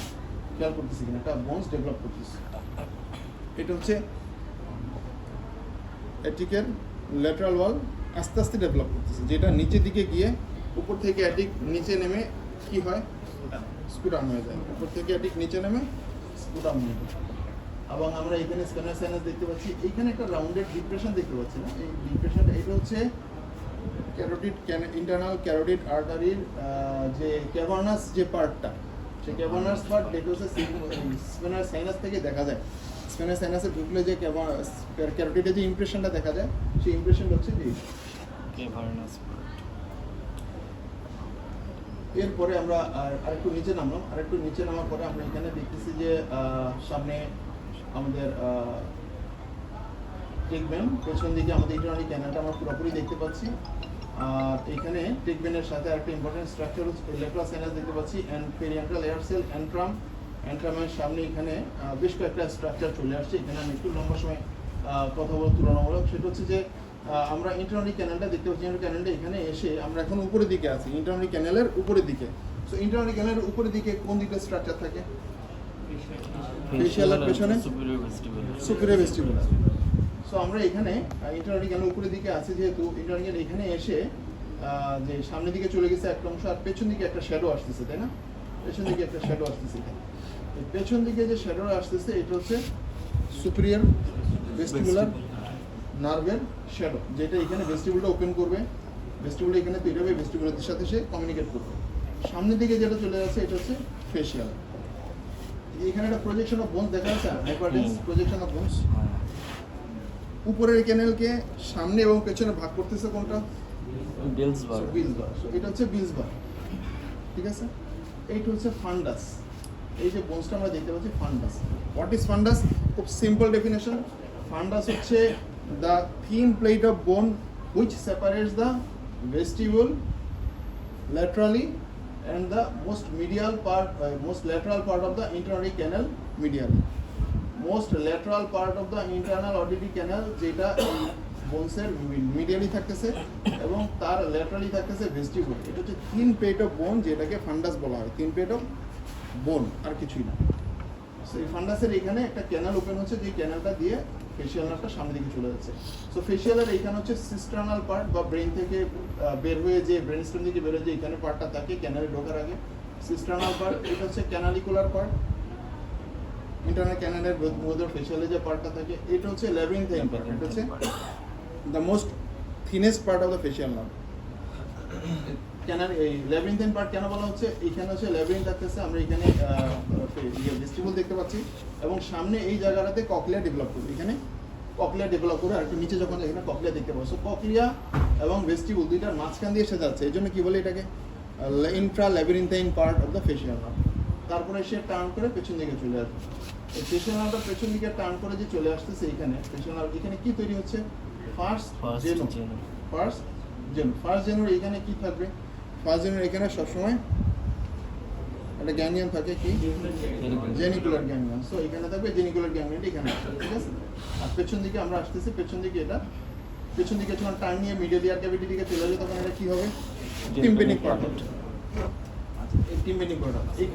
খেয়াল করতেছি কিনা, একটা বোনস ডেভেলপ করতেছে। এটা হচ্ছে অ্যাটিকের ল্যাটারাল ওয়াল আস্তে আস্তে ডেভেলপ করতেছে, যেটা নিচের দিকে গিয়ে উপর থেকে অ্যাটিক নিচে নেমে কি হয়, স্কুটাম হয়ে যায়। উপর থেকে অ্যাটিক নিচে নেমে স্কুটাম হয়ে যায়। এবং আমরা এখানে স্প্যানার সাইনাস দেখতে পাচ্ছি, এইখানে একটা রাউন্ডেড ডিপ্রেশন দেখতে পাচ্ছি না, এই ডিপ্রেশনটা এটা হচ্ছে ক্যারোটিড ইন্টারনাল ক্যারোটিড আর্টারির যে ক্যাভার্নাস যে পার্টটা, সেই ক্যাভার্নাস পার্ট দেখে হচ্ছে স্প্যানার সাইনাস থেকে দেখা যায়। স্প্যানার সাইনাসে ঢুকলে যে ক্যারোটিডের যে ইমপ্রেশনটা দেখা যায়, সেই ইমপ্রেশনটা হচ্ছে এই ক্যাভার্নাস পার্ট। এরপরে আমরা আরেকটু নিচে নামলাম, আরেকটু নিচে নামার পরে আমরা এখানে দেখতেছি যে সামনে আমাদের টেকবেন, পেছন দিকে আমাদের ইন্টারনাল ক্যানেলটা আমরা পুরোপুরি দেখতে পাচ্ছি। আর এখানে টেকবেনের সাথে আরেকটা ইম্পর্টেন্ট স্ট্রাকচার লেটরাল সাইনাস দেখতে পাচ্ছি, এন্ড পেরিয়ান্টাল এয়ার সেল, এন্ট্রামের সামনে এখানে বেশ কয়েকটা স্ট্রাকচার চলে আসছে। এখানে আমি একটু লম্বা সময় কথা বলবো তুলনামূলক, সেটা হচ্ছে যে আমরা ইন্টারনাল ক্যানেলটা দেখতে পাচ্ছি। ইন্টারনাল ক্যানেলটা এখানে এসে আমরা এখন উপরের দিকে আছি, ইন্টারনাল ক্যানেলের উপরের দিকে। সো ইন্টারনাল ক্যানেলের উপরের দিকে কোন দিকটা স্ট্রাকচার থাকে? ফেশিয়াল আর পেছনে সুপিরিয়র ভেস্টিবুলার। সো আমরা এখানে ইন্টারনাল ক্যানেল উপরের দিকে আছি, যেহেতু ইন্টারনাল ক্যানেল এখানে এসে যে সামনের দিকে চলে গেছে একটা অংশ, আর পেছন দিকে একটা শ্যাডো আসতেছে, তাই না? পেছন দিকে একটা শ্যাডো আসতেছে। এখানে পেছন দিকে যে শ্যাডো আসতেছে এটা হচ্ছে সুপিরিয়র ভেস্টিবুলার নার্ভের শ্যাডো, যেটা এখানে ভেস্টিবুলটা ওপেন করবে, ভেস্টিবুলটা এখানে তৈরি হবে, ভেস্টিবুলারদের সাথে সে কমিউনিকেট করবে। সামনের দিকে যেটা চলে যাচ্ছে এটা হচ্ছে ফেশিয়াল। এখানে একটা প্রজেকশন অফ বোনস দেখা যাচ্ছে, হাইপারটেন্স প্রজেকশন অফ বোনস। উপরের ক্যানেলকে সামনে এবং পেছনে ভাগ করতেছে কোনটা? বিলস বার। এটা হচ্ছে বিলস বার, ঠিক আছে? এইটা হচ্ছে ফান্ডাস। এই যে বোনসটা আমরা দেখতে পাচ্ছি ফান্ডাস। What is ফান্ডাস? খুব সিম্পল ডেফিনেশন। ফান্ডাস হচ্ছে the thin plate of bone which separates the vestibule laterally and the most lateral part of the internal canal medially. Most lateral part of the internal auditory canal, যেটা বোনসের medially থাকতেছে এবং তার laterally থাকতেছে vestibule. এটা হচ্ছে thin pet of বোন, যেটাকে ফান্ডাস বলা হয়। থিন পেট অফ বোন, আর কিছুই না। সো এই ফান্ডাসের এখানে একটা ক্যানাল ওপেন হচ্ছে, যে ক্যানালটা দিয়ে ফেশিয়াল নার্ভটা সামনের দিকে চলে যাচ্ছে। সো ফেশিয়ালের এইখানে হচ্ছে সিস্টার্নাল পার্ট, বা ব্রেন থেকে বের হয়ে যে ব্রেন স্টেম থেকে বের হয়ে যে এখানে পার্টটা থাকে ক্যানালে ঢোকার আগে, সিস্টার্নাল পার্ট। এটা হচ্ছে ক্যানালিকুলার পার্ট, ইন্টারনাল ক্যানালের মধ্যে ফেশিয়ালে যে পার্টটা থাকে। এটা হচ্ছে ল্যাবিরিনথাইন পার্ট, এটা হচ্ছে the most thinnest part of the facial nerve. এই ল্যাবিরিনথাইন পার্ট কেন বলা হচ্ছে? এখানে হচ্ছে ল্যাবিরিন থাকতেছে, আমরা এখানে ভেস্টিবুল দেখতে পাচ্ছি, এবং সামনে এই জায়গাটাতে ককলিয়া ডেভেলপ করবে। এখানে ককলিয়া ডেভেলপ করে, আর একটু নিচে যখন এখানে ককলিয়া দেখতে পাবো। সো ককলিয়া এবং ভেস্টিবুল দুইটার মাঝখান দিয়ে এসে যাচ্ছে, এই জন্য কি বলে এটাকে intra labyrinthine part of the facial nerve. তারপরে সে টার্ন করে পেছন দিকে চলে আসবে। এই ফেশিয়াল নার্ভটা পেছন দিকে টার্ন করে যে চলে আসতেছে এখানে ফেশিয়াল নার্ভ, এখানে কি তৈরি হচ্ছে? ফার্স্ট জেনো। ফার্স্ট জেনোর এখানে কি থাকবে? ফার্স্ট জেনোর এখানে সবসময় একটা গ্যাংলিয়ন থাকে, কি? জেনিকুলার গ্যাংলিয়ন। সো এখানে থাকবে জেনিকুলার গ্যাংলিয়ন, এখানে আসবে, ঠিক আছে? আর পেছন দিকে আমরা আসতেছি, পেছন দিকে এটা পেছন দিকে যখন টার্ন নিয়ে মিডল ইয়ার ক্যাভিটি দিকে চলে যাবে, তখন এটা কি হবে? Tympanic part. আচ্ছা, এই টিম্পেনিক পার্ট এই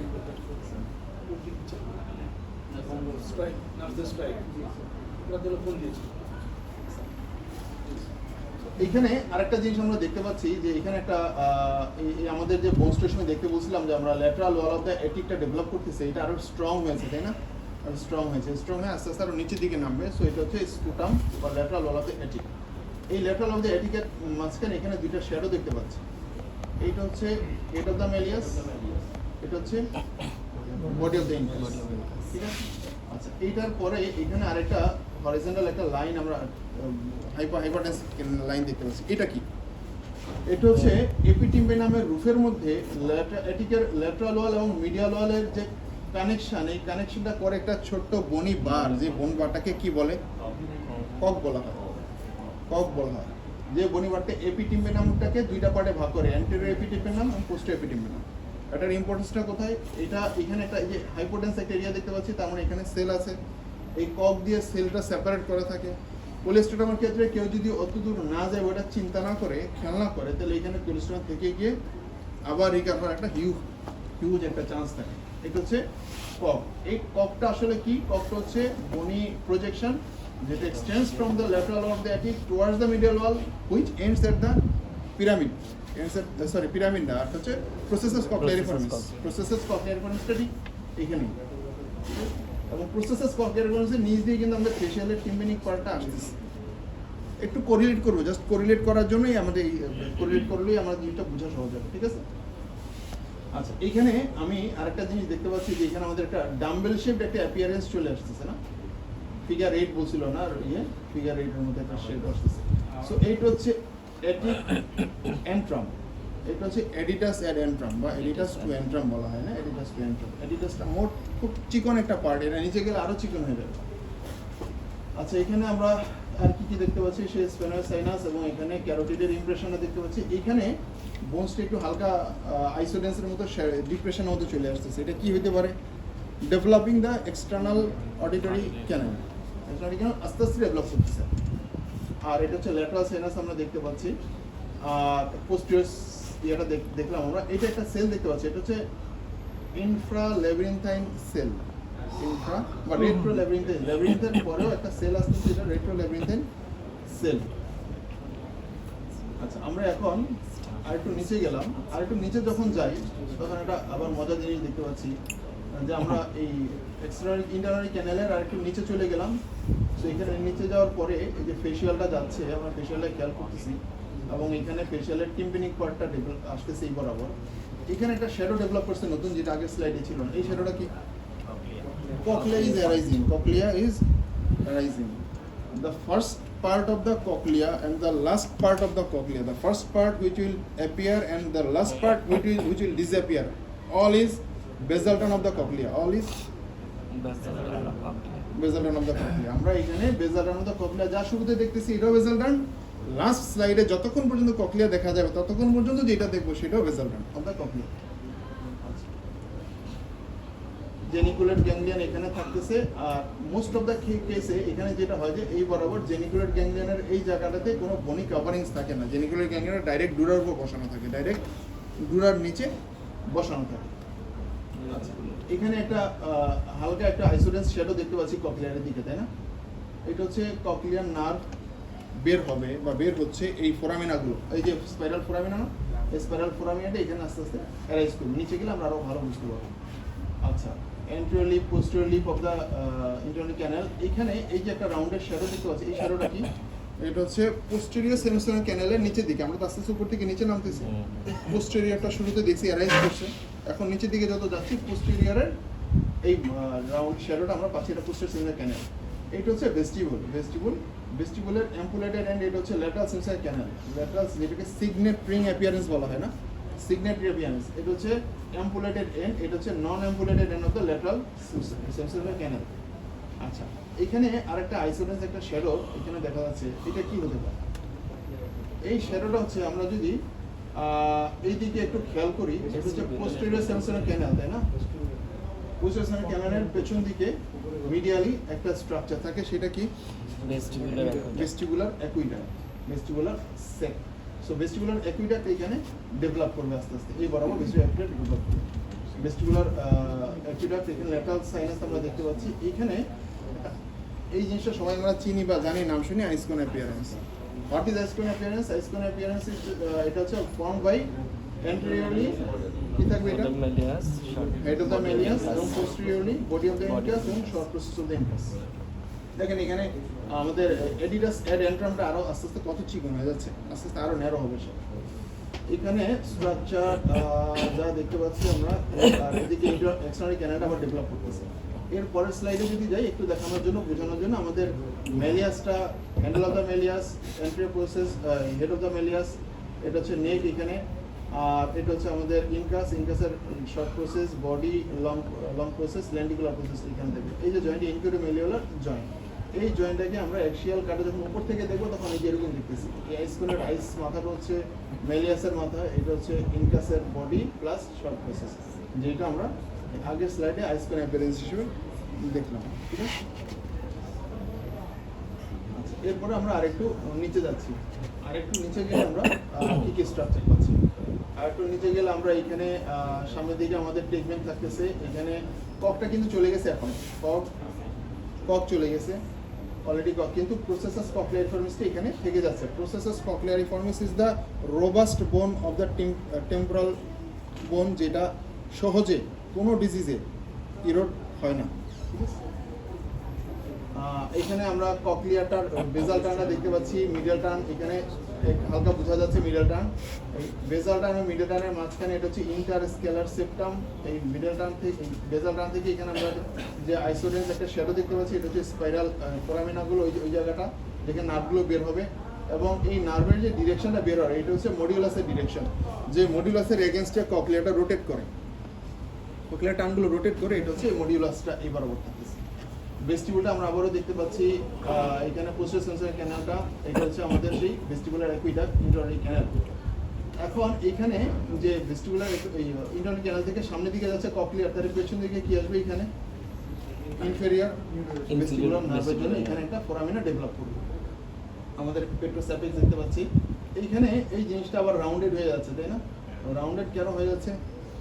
এখানে আরেকটা জিনিস আমরা দেখতে পাচ্ছি, যে এখানে একটা আমাদের যে বোন স্টেশনে দেখতে বলছিলাম যে আমরা ল্যাটারাল ওয়াল অফ দ্য এটিকটা ডেভেলপ করতেছি, এটা আরো স্ট্রং হয়েছে, তাই না? আরো স্ট্রং হয়েছে, স্ট্রং হয়ে আস্তে আস্তে আরো নিচের দিকে নামবে। সো এটা হচ্ছে স্পুটাম বা ল্যাটারাল ওয়াল অফ দ্য এটিক। এই ল্যাটারাল অফ দ্য এটিকের মাঝখানে এখানে দুইটা শ্যাডো দেখতে পাচ্ছি। এইটা হচ্ছে হেড অফ দ্য মেলিয়াস, এটা হচ্ছে বডি অফ দ্য ইনফাস, ঠিক আছে? আচ্ছা, এইটার পরে এখানে আরেকটা হরিজন্টাল একটা লাইন আমরা হাইপোটেন্স লাইন দেখতে পাচ্ছি। এটা কি? এটা হচ্ছে এপিটিম্পেনামের রুফের মধ্যে এটিকের ল্যাটারাল ওয়াল এবং মিডিয়াল ওয়ালের যে কানেকশন, এই কানেকশনটা করে একটা ছোট্ট বনি বার, যে বন বারটাকে কি বলে? কক বলা হয়, কক বলা হয়। যে বনি বারটা এপিটিম্পেনামটাকে দুইটা পার্টে ভাগ করে, অ্যান্টেরিয়র এপিটিম্পেনাম এবং পোস্টেরিয়র এপিটিম্পেনাম। এটার ইম্পর্টেন্সটা কোথায়? এটা এখানে একটা এই যে হাইপোটেন্স একটা এরিয়া দেখতে পাচ্ছি, তার মানে এখানে সেল আছে, এই কক দিয়ে সেলটা সেপারেট করা থাকে। কোলেস্টেটমের ক্ষেত্রে কেউ যদি অত দূর না যায়, ওটা চিন্তা না করে, খেয়াল না করে, তাহলে এখানে কোলেস্টেটম থেকে গিয়ে আবার রিকভার একটা হিউজ একটা চান্স থাকে। এটা হচ্ছে কক। এই ককটা আসলে কি? ককটা হচ্ছে বনি প্রজেকশন, যেটা extends from the lateral of the attic towards the medial wall, which ends at the pyramid. Pyramid না, আর হচ্ছে প্রসেসাস ককলিয়ারিফর্মিস। প্রসেসাস ককলিয়ারিফর্মিসটা ঠিক এখানেই, এবং প্রসেসাস ককলিয়ারিফর্মিসের নিচ দিয়ে কিন্তু আমাদের ফেশিয়ালের টিম্পেনিক পার্টটা আসতেছে। একটু কোরিলেট করবো, জাস্ট কোরিলেট করার জন্যই আমাদের কোরিলেট করলেই আমরা জিনিসটা বোঝা সহজ হবে, ঠিক আছে? আচ্ছা, এইখানে আমি আরেকটা জিনিস দেখতে পাচ্ছি, যে এখানে আমাদের একটা ডাম্বেল শেপড একটা অ্যাপিয়ারেন্স চলে আসতেছে না? ফিগার 8 বলছিল না, আর ফিগার 8 এর মধ্যে একটা শেপ আসতেছে। সো এইটা হচ্ছে এটিক অ্যান্ট্রাম, এটা হচ্ছে এডিটাস অ্যাডেন্ট্রাম বা এডিটাস টু অ্যান্ট্রাম বলা হয় না? এডিটাস টু অ্যান্ট্রাম। এডিটাসটা মোট খুব চিকন একটা পার্ট, এটা নিচে গেলে আরো চিকন হয়ে যাবে। আচ্ছা, এখানে আমরা আর কি দেখতে পাচ্ছি? সে স্পেনার সাইনাস, এবং এখানে ক্যারোটিডের ইমপ্রেশনটা দেখতে পাচ্ছি। এখানে বোনসটা একটু হালকা আইসোডেন্সের মতো ডিপ্রেশনের মতো চলে আসতেছে। এটা কি হতে পারে? Developing the external auditory canal. External canal আস্তে আস্তে ডেভেলপ করতেছে। আর এটা হচ্ছে ল্যাটারাল সাইনাস আমরা দেখতে পাচ্ছি। আর পোস্টিরিয়র ইয়েটা দেখলাম আমরা। এটা একটা সেল দেখতে পাচ্ছি, এটা হচ্ছে ইনফ্রা ল্যাবিরিনথাইন সেল। ইনফ্রা বা রেট্রো ল্যাবিরিনথাইন, ল্যাবিরিনথের পরেও একটা সেল আসতেছে, এটা রেট্রো ল্যাবিরিনথাইন সেল। আচ্ছা, আমরা এখন আরেকটু নিচে গেলাম। আরেকটু নিচে যখন যাই, তখন একটা আবার মজার জিনিস দেখতে পাচ্ছি, যে আমরা এই এক্সটার্নাল ইন্টারনাল ক্যানেলের আরেকটু নিচে চলে গেলাম। তো এখানে নিচে যাওয়ার পরে এই যে ফেশিয়ালটা যাচ্ছে, আমরা ফেশিয়ালটা খেয়াল করতেছি, এবং এখানে ফেশিয়ালের টিম্পেনিক পার্টটা আসতেছে এই বরাবর। এখানে একটা শ্যাডো ডেভেলপ করছে নতুন, যেটা আগের স্লাইডে ছিল না। এই শ্যাডোটা কি? Cochlea is arising. Cochlea is arising. The first part of the cochlea and the last part of the cochlea. The first part which will appear and the last part which will disappear. All is basal tone of the cochlea. All is basal tone of the cochlea. আমরা এখানে basal tone of the cochlea যা শুরুতে দেখতেছি, এটাও basal tone। Last স্লাইডে যতক্ষণ পর্যন্ত cochlea দেখা যাবে, ততক্ষণ পর্যন্ত যেটা দেখবো সেটাও basal tone of the cochlea. Geniculate ganglion এখানে থাকতেছে। আর মোস্ট অফ দ্য কেসে এখানে যেটা হয় যে এই বরাবর জেনিকুলেট গ্যাংলিয়নের এই জায়গাটাতে কোনো বনি কাভারিংস থাকে না, জেনিকুলেট গ্যাংলিয়ন ডাইরেক্ট ডুরার উপর বসানো থাকে, ডাইরেক্ট ডুরার নিচে বসানো থাকে। আচ্ছা, এখানে একটা হালকা একটা আইসোডেন্স শ্যাডো দেখতে পাচ্ছি ককলিয়ারের দিকে, তাই না? এটা হচ্ছে ককলিয়ার নার্ভ বের হবে বা বের হচ্ছে এই ফোরামিনাগুলো, এই যে স্পাইরাল ফোরামিনা না, এই স্পাইরাল ফোরামিনাটা এখানে আস্তে আস্তে অ্যারাইজ করবে, নিচে গেলে আমরা আরও ভালো বুঝতে পারবো। আচ্ছা, anterior lip posterior lip of the internal canal, এখানে এই যে একটা রাউন্ডের শ্যাডো দেখতে পাচ্ছি, এই শ্যাডোটা কি? এটা হচ্ছে পোস্টেরিয়র সেমিসোনাল ক্যানেলের নিচের দিকে, আমরা তো আস্তে আস্তে উপর থেকে নিচে নামতেছি। পোস্টেরিয়রটা শুরুতে দেখছি অ্যারাইজ করছে, এখন নিচের দিকে যত যাচ্ছি পোস্টেরিয়রের এই রাউন্ড শ্যাডোটা আমরা পাচ্ছি, এটা পোস্টেরিয়র সেমিসোনাল ক্যানেল। এইটা হচ্ছে ভেস্টিবুলের অ্যাম্পুলেটেড এন্ড, এটা হচ্ছে ল্যাটারাল সেমিসোনাল ক্যানেল, ল্যাটারাল যেটাকে সিগনেট রিং অ্যাপিয়ারেন্স বলা হয় না, সিগনেট অ্যাপিয়ারেন্স। এটা হচ্ছে অ্যাম্পুলেটেড এন্ড, এটা হচ্ছে নন ampullated end of the lateral সেমিসোনাল ক্যানেল। আচ্ছা, এখানে আরেকটা আইসোডেন্স একটা শ্যাডো এখানে দেখা যাচ্ছে, এটা কি হতে পারে? এই শ্যাডোটা হচ্ছে আমরা যদি এই দিকে একটু খেয়াল করি, এটা হচ্ছে পোস্টেরিয়র সেমিসোনাল ক্যানেল, তাই না? পোস্টেরিয়র সেমিসোনাল ক্যানেলের পেছন দিকে মিডিয়ালি একটা স্ট্রাকচার থাকে, সেটা কি? ভেস্টিবুলার অ্যাকুইডাক্ট, ভেস্টিবুলার সেক। সো ভেস্টিবুলার অ্যাকুইডাক্ট এখানে ডেভেলপ করবে আস্তে আস্তে, এই বরাবর ভেস্টিবুলার অ্যাকুইডাক্ট ডেভেলপ করবে। ভেস্টিবুলার অ্যাকুইডাক্ট এখানে ল্যাটারাল সাইনাস আমরা দেখতে পাচ্ছি। এখানে এই জিনিসটা সবাই আমরা চিনি বা জানি, নাম শুনি ice cone appearance. What is ice cone appearance? Ice cone appearance is এটা হচ্ছে ফর্ম বাই anteriorly কি থাকবে এটা? হেড অফ দ্য মেলিয়াস এবং posteriorly body of the incus এবং short process of the incus. দেখেন এখানে আমাদের এডিডাস অ্যাড এন্ট্রামটা আরো আস্তে আস্তে কত চিকন হয়ে যাচ্ছে, আস্তে আস্তে আরো ন্যারো হবে সব। এখানে স্ট্রাকচার যা দেখতে পাচ্ছি আমরা, আর এদিকে এক্সটার্নাল ক্যানালটা আবার ডেভেলপ করতেছে। এর পরের স্লাইডে যদি যাই একটু দেখানোর জন্য, বোঝানোর জন্য, আমাদের মেলিয়াসটা, handle of the malleus, anterior process, head of the malleus, এটা হচ্ছে নেক এখানে, আর এটা হচ্ছে আমাদের ইনকাসের short process, body long process, lenticular process এখান থেকে। এই যে জয়েন্ট ইনকিউটোমেলিওলার জয়েন্ট, এই জয়েন্টটাকে আমরা অ্যাক্সিয়াল কাটে যখন উপর থেকে দেখবো তখন এই যে এরকম দেখতেছি। এই আইসকনের আইস মাথাটা হচ্ছে মেলিয়াসের মাথা, এটা হচ্ছে ইনকাসের বডি প্লাস শর্ট প্রসেস, যেটা আমরা আগের স্লাইডে আইসকন অ্যাপিয়ারেন্স হিসেবে দেখলাম, ঠিক আছে? আচ্ছা, এরপরে আমরা আরেকটু নিচে যাচ্ছি, আরেকটু নিচে গেলে আমরা কি কি স্ট্রাকচার পাচ্ছি। আরেকটু নিচে গেলে আমরা এখানে সামনের দিকে আমাদের টেগমেন্ট থাকতেছে, এখানে ককটা কিন্তু চলে গেছে, এখন কক চলে গেছে অলরেডি কক, কিন্তু প্রসেসাস ককলিয়ারিফর্মিসটা এখানে থেকে যাচ্ছে। Processus cochleariformis is the robust bone of the temporal bone, যেটা সহজে কোনো ডিজিজে ইরোড হয় না, ঠিক আছে? এখানে আমরা ককলিয়াটার বেজাল টার্নটা দেখতে পাচ্ছি, মিডল টার্ন এখানে হালকা বোঝা যাচ্ছে, মিডল টার্ন, এই বেজাল টার্ন এবং মিডল টার্নের মাঝখানে এটা হচ্ছে ইন্টারস্কেলার সেপ্টাম। এই মিডল টার্ন থেকে, বেজাল টার্ন থেকে এখানে আমরা যে আইসোডেন্স একটা শ্যাডো দেখতে পাচ্ছি, এটা হচ্ছে স্পাইরাল ফোরামিনাগুলো, ওই জায়গাটা যেখানে নার্ভগুলো বের হবে, এবং এই নার্ভের যে ডিরেকশনটা বের হয় এটা হচ্ছে মডিউলাসের ডিরেকশন, যে মডিউলাসের এগেনস্টে ককলিয়াটা রোটেট করে, ককলিয়ার টার্নগুলো রোটেট করে, এটা হচ্ছে মডিউলাসটা এই বরাবর থাকতেছে। ভেস্টিবুলটা আমরা আবারও দেখতে পাচ্ছি, এখানে পোস্টেরিয়র সেমিসোনাল ক্যানালটা, এটা হচ্ছে আমাদের সেই ভেস্টিবুলার অ্যাকুইডাক্ট, ইন্টারনাল ক্যানাল। এখন এখানে যে ভেস্টিবুলার ইন্টারনাল ক্যানাল থেকে সামনের দিকে যাচ্ছে ককলিয়ার, তার পেছন দিকে কি আসবে? এখানে ইনফেরিয়র ভেস্টিবুলার নার্ভের জন্য এখানে একটা ফোরামিনা ডেভেলপ করবে। আমাদের পেট্রোস্যাপিক্স দেখতে পাচ্ছি, এইখানে এই জিনিসটা আবার রাউন্ডেড হয়ে যাচ্ছে, তাই না? রাউন্ডেড কেন হয়ে যাচ্ছে?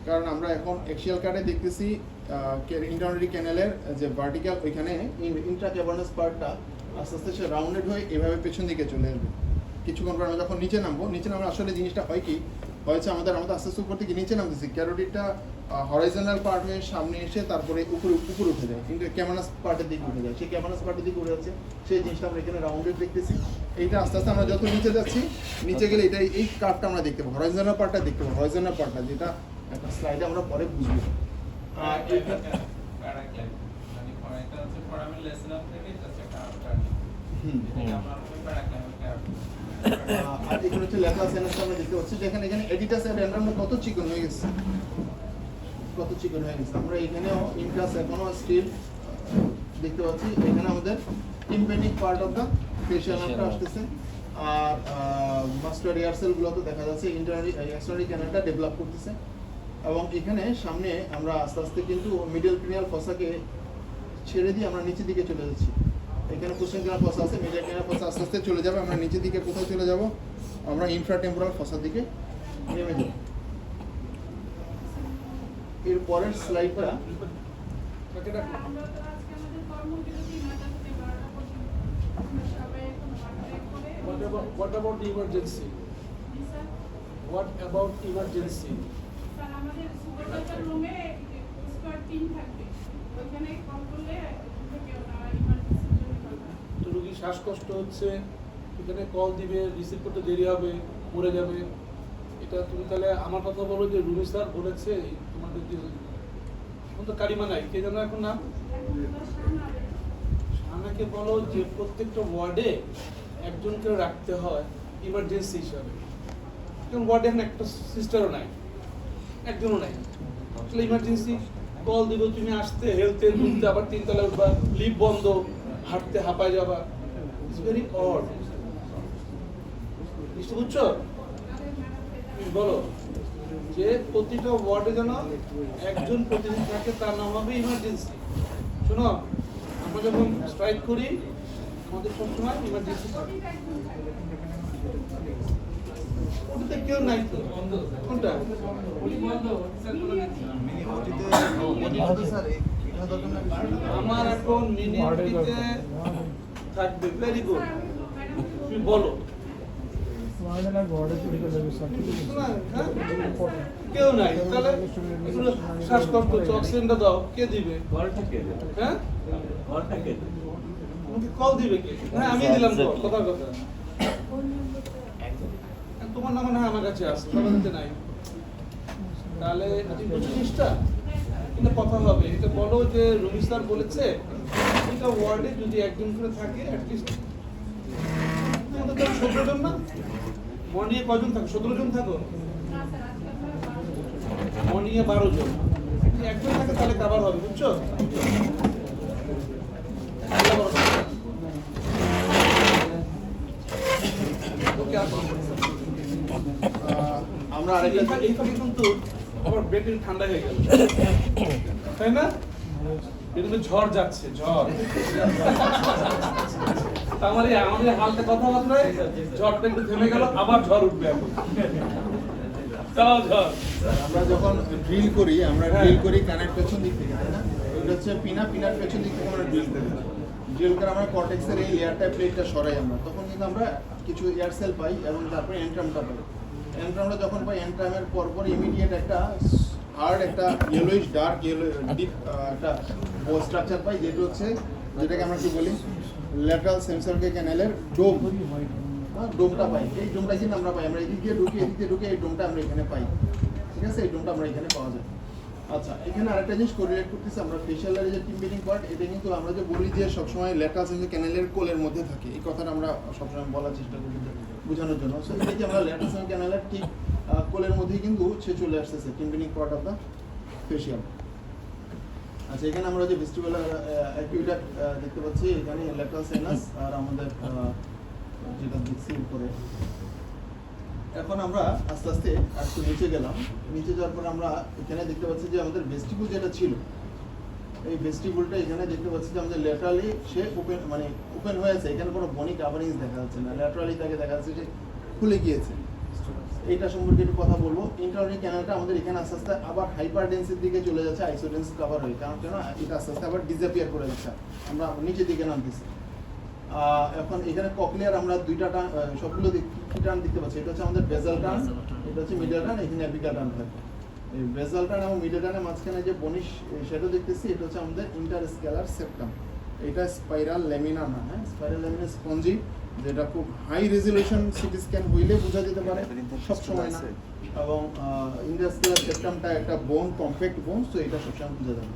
কারণ আমরা এখন অ্যাক্সিয়াল কাটে দেখতেছি ইন্টারনারি ক্যানেলের যে ভার্টিক্যাল, ওইখানে ইন্ট্রাক্যাভার্নাস পার্টটা আস্তে আস্তে সে রাউন্ডেড হয়ে এভাবে পেছন দিকে চলে আসবে। কিছুক্ষণ পর আমরা যখন নিচে নামবো, আসলে জিনিসটা হয় কি হয়েছে, আমাদের আস্তে আস্তে উপর থেকে নিচে নামতেছি, ক্যারোটিডটা হরাইজনাল পার্ট হয়ে সামনে এসে তারপরে উপরে উঠে যায়, কিন্তু ক্যাভার্নাস পার্টের দিকে উঠে যায়, সেই ক্যাভার্নাস পার্টের দিকে উঠে যাচ্ছে, সেই জিনিসটা আমরা এখানে রাউন্ডেড দেখতেছি। এইটা আস্তে আস্তে আমরা যত নিচে যাচ্ছি, নিচে গেলে এটা এই কার্ভটা আমরা দেখতে পাবো, হরাইজনাল পার্টটা দেখতে পাবো, হরাইজনাল পার্টটা যেটা একটা স্লাইডে আমরা পরে বুঝবো। আর এখানে হচ্ছে ল্যাটারাল সাইনাসটা আমরা দেখতে পাচ্ছি, যেখানে এখানে এডিটাস এর এন্ড্রামটা কত চিকন হয়ে গেছে, আমরা এখানেও ইনকাস এখনো স্টিল দেখতে পাচ্ছি। এখানে আমাদের tympanic part of the facial নার্ভটা আসতেছে, আর মাস্টার এয়ার সেলগুলো তো দেখা যাচ্ছে ইন্টারনালি এক্সটার্নালি ক্যানালটা ডেভেলপ করতেছে। এবং এখানে সামনে আমরা আস্তে আস্তে কিন্তু মিডল ক্রিনিয়াল ফসাকে ছেড়ে দিয়ে আমরা নিচের দিকে চলে যাচ্ছি। এখানে পোস্টেরিয়র ক্রিনিয়াল ফসা আছে, মিডল ক্রিনিয়াল ফসা আস্তে আস্তে চলে যাবে, আমরা নিচের দিকে কোথায় চলে যাব, আমরা ইনফ্রাটেম্পোরাল ফসার দিকে নেমে যাব। এর পরের স্লাইডটা What about emergency? What about emergency? Sir আমাদের সুপারভাইজার রুমে স্কোয়াড টিম থাকবে, ওইখানে কল করলে কেউ না ইমার্জেন্সির জন্য বলবে। তো রোগী শ্বাসকষ্ট হচ্ছে, এখানে কল দিবে, রিসিভ করতে দেরি হবে, মরে যাবে। এটা তুমি তাহলে আমার কথা বলো যে রুমি স্যার বলেছে তোমাদের যে তো কারিমা নাই, কে জানো এখন নাম? আমাকে বলো যে প্রত্যেকটা ওয়ার্ডে একজন করে রাখতে হয় ইমার্জেন্সি হিসাবে। কারণ ওয়ার্ডে এখন একটা সিস্টারও নাই, একজনও নাই। আসলে ইমার্জেন্সি কল দিব, তুমি আসতে হেলথের ঘুরতে, আবার তিনতলা উঠবা, লিফট বন্ধ, হাঁটতে হাঁপায় যাবা। It's very odd. বুঝতে বুঝছো? তুমি বলো যে প্রতিটা ওয়ার্ডে যেন একজন প্রতিদিন থাকে, তার নাম হবে ইমার্জেন্সি। শোনো, আমরা যখন স্ট্রাইক করি আমাদের সবসময় ইমার্জেন্সি থাকে। ওটাতে কেউ নাই তো, কোনটা? আমার এখন মিনিটিতে থাকবে। ভেরি গুড, তুমি বলো। কেউ নাই তাহলে শ্বাসকষ্ট হচ্ছে, অক্সিজেনটা দাও, কে দিবে? হ্যাঁ, তোমাকে কল দিবে কে? হ্যাঁ আমি দিলাম তো, কথা কথা। তোমার নাম না আমার কাছে আছে, সবার কাছে নাই। তাহলে তুমি বুঝছো জিনিসটা, কিন্তু কথা হবে। এটা বলো যে রবি স্যার বলেছে এটা ওয়ার্ডে যদি একজন করে থাকে অ্যাটলিস্ট তোমাদের তো 17 জন না, মর্নিংয়ে কয়জন থাকো? 17 জন থাকো, মর্নিংয়ে 12 জন। যদি একজন থাকে তাহলে কাভার হবে, বুঝছো? আমরা আরেকটা এইখানে কিন্তু আবার ব্রেকের ঠান্ডা হয়ে গেল, তাই না? এটা ঝড় যাচ্ছে, ঝড়। তার মানে আমাদের হালকা কথাবার্তায় ঝড়টা একটু থেমে গেল, আবার ঝড় উঠবে এখন। চালাও ঝড়। আমরা যখন ড্রিল করি, আমরা ড্রিল করি কানের পেছন দিক থেকে, তাই না? এটা হচ্ছে পিনার পেছন দিক থেকে আমরা ড্রিল করি। ড্রিল করে আমরা কর্টেক্সের এই লেয়ারটা প্লেটটা সরাই আমরা, তখন কিন্তু আমরা কিছু এয়ার সেল পাই এবং তারপরে এন্ট্রামটা পাই। এন্ট্রামটা যখন পাই, এন্ট্রামের পরপর ইমিডিয়েট একটা হার্ড একটা ইয়েলোইশ ডার্ক ইয়েলো ডিপ একটা স্ট্রাকচার পাই, যেটাকে আমরা কি বলি ল্যাটারাল সেন্সরকে ক্যানেলের ডোম, ডোমটা পাই। এই ডোমটা কিন্তু আমরা পাই, আমরা এদিক দিয়ে ঢুকে এই ডোমটা আমরা এখানে পাই। ঠিক আছে, এই ডোমটা আমরা এখানে পাওয়া যায়। আচ্ছা, এখানে আরেকটা জিনিস কোরিলেট করতেছি আমরা, ফেশিয়ালের যে টিম্বেটিং পার্ট, এটা কিন্তু আমরা যে বলি যে সবসময় ল্যাটারাল সেন্সর ক্যানেলের কোলের মধ্যে থাকে, এই কথাটা আমরা সবসময় বলার চেষ্টা করি বোঝানোর জন্য। সো এই যে আমরা ল্যাটারাল সেন্সর ক্যানেলের ঠিক কোলের মধ্যেই কিন্তু সে চলে আসতেছে টিম্বেটিং পার্ট অফ দ্য ফেশিয়াল। আচ্ছা, এখানে আমরা যে ভেস্টিবুলার অ্যাকুইডাক্ট দেখতে পাচ্ছি, এখানে ল্যাটারাল সাইনাস আর আমাদের যেটা দেখছি উপরে। এখন আমরা আস্তে আস্তে একটু নিচে গেলাম, নিচে যাওয়ার পর আমরা এখানে দেখতে পাচ্ছি যে আমাদের ভেস্টিবুল যেটা ছিল, এই ভেস্টিবুলটা এখানে দেখতে পাচ্ছি যে আমাদের ল্যাটারালি সে ওপেন হয়েছে, এখানে কোনো বনি কাভারিংস দেখা যাচ্ছে না, ল্যাটারালি তাকে দেখা যাচ্ছে যে খুলে গিয়েছে। এইটা সম্পর্কে একটু কথা বলবো। ইন্টারনাল ক্যানেলটা আমাদের এখানে আস্তে আস্তে আবার হাইপারডেন্সির দিকে চলে যাচ্ছে, আইসোডেন্স কাভার হয়ে, কারণ কেন এটা আস্তে আস্তে আবার ডিসঅ্যাপিয়ার করে যাচ্ছে, আমরা নিচের দিকে নামতেছি। এখন এখানে ককলিয়ার আমরা দুইটা টান, সবগুলো কি টান দেখতে পাচ্ছি, এটা হচ্ছে আমাদের বেজাল টান, এটা হচ্ছে মিডল টান, এখানে অ্যাপিকাল টান থাকে। এই বেজাল টান এবং মিডল টানের মাঝখানে যে বনিশ সেটা দেখতেছি, এটা হচ্ছে আমাদের ইন্টারস্কেলার সেপ্টাম। এটা স্পাইরাল ল্যামিনা না, হ্যাঁ, স্পাইরাল ল্যামিনা স্পঞ্জি, যেটা খুব হাই রেজলিউশন সিটি স্ক্যান হইলে বোঝা যেতে পারে, সব সময় না। এবং ইন্টারস্কেলার সেপ্টামটা একটা বোন, কমপ্যাক্ট বোন, তো এটা সবসময় বোঝা যাবে।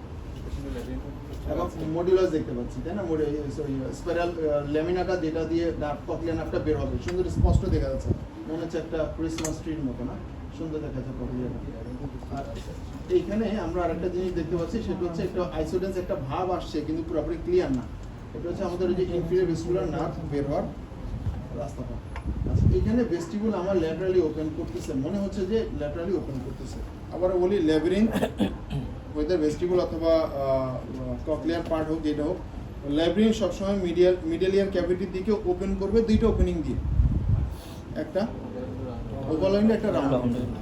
এবং মডিউলাস দেখতে পাচ্ছি, তাই না? স্পাইরাল ল্যামিনাটা যেটা দিয়ে ককলিয়ার নার্ভটা বের হবে, সুন্দর স্পষ্ট দেখা যাচ্ছে, মনে হচ্ছে একটা ক্রিসমাস ট্রির মতো, না? সুন্দর দেখা যাচ্ছে ককলিয়ারটা। আর এইখানে আমরা আরেকটা জিনিস দেখতে পাচ্ছি, সেটা হচ্ছে একটা আইসোডেন্স একটা ভাব আসছে, কিন্তু পুরোপুরি ক্লিয়ার না। এটা হচ্ছে আমাদের ওই যে ইনফিরিয়র ভেস্টিবুলার নার্ভ বের হওয়ার রাস্তাটা। আচ্ছা, এখানে ভেস্টিবুল আমার ল্যাটারালি ওপেন করতেছে, মনে হচ্ছে যে ল্যাটারালি ওপেন করতেছে। আবার বলি ল্যাবিরিন্থ ওদের ভেস্টিবুল অথবা ককলিয়ার পার্ট হোক যেটা হোক, ল্যাবিরিন্থ সবসময় মিডল ইয়ার ক্যাভিটির দিকে ওপেন করবে দুইটা ওপেনিং দিয়ে, একটা ওভাল উইন্ডো একটা রাউন্ড উইন্ডো।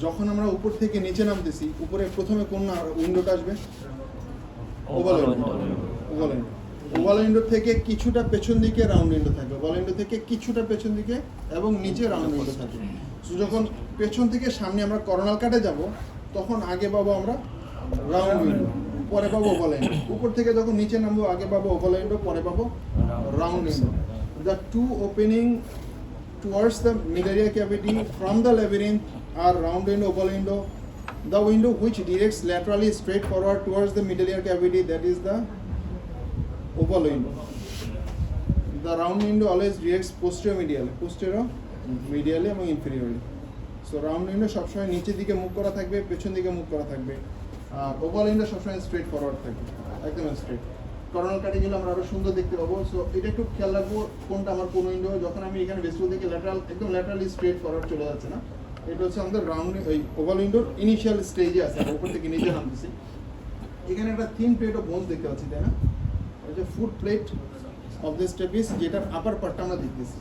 যখন আমরা উপর থেকে নিচে নামতেছি উপরে প্রথমে কোন উইন্ডোটা আসবে? Oval window. Oval window, oval window থেকে কিছুটা পেছন দিকে রাউন্ড উইন্ডো থাকবে, ওভাল উইন্ডো থেকে কিছুটা পেছন দিকে এবং নিচে রাউন্ড উইন্ডো থাকবে। সো যখন পেছন থেকে সামনে আমরা করোনাল কাটে যাব তখন আগে পাবো আমরা রাউন্ড উইন্ডো, পরে পাবো ওভাল উইন্ডো। উপর থেকে যখন নিচে নামবো আগে পাবো ওভাল উইন্ডো, পরে পাবো round window. The two opening towards the middle ear cavity from the labyrinth are round window, oval window. The window which directs laterally straight forward towards the middle ear cavity, that is the oval window. The round window always directs posterior medially এবং inferiorly. So round window সবসময় নিচের দিকে মুখ করা থাকবে, পেছন দিকে মুখ করা থাকবে। আর ওভাল উইন্ডো সবসময় স্ট্রেট ফরওয়ার্ড থাকবে, একদম স্ট্রেট। করোনাল কাটে গেলে আমরা আরো সুন্দর দেখতে পাবো। সো এটা একটু খেয়াল রাখবো কোনটা আমার কোন উইন্ডো। যখন আমি এখানে ভেস্টিবুল থেকে ল্যাটারাল একদম ল্যাটারালি স্ট্রেট ফরওয়ার্ড চলে যাচ্ছে না, এটা হচ্ছে আমাদের রাউন্ড ওই ওভাল উইন্ডোর ইনিশিয়াল স্টেজে আছে, উপর থেকে নিচে নামতেছি। এখানে একটা থিন প্লেট অফ বোনস দেখতে পাচ্ছি, তাই না? এটা foot plate of the stapes, যেটার আপার পার্টটা আমরা দেখতেছি।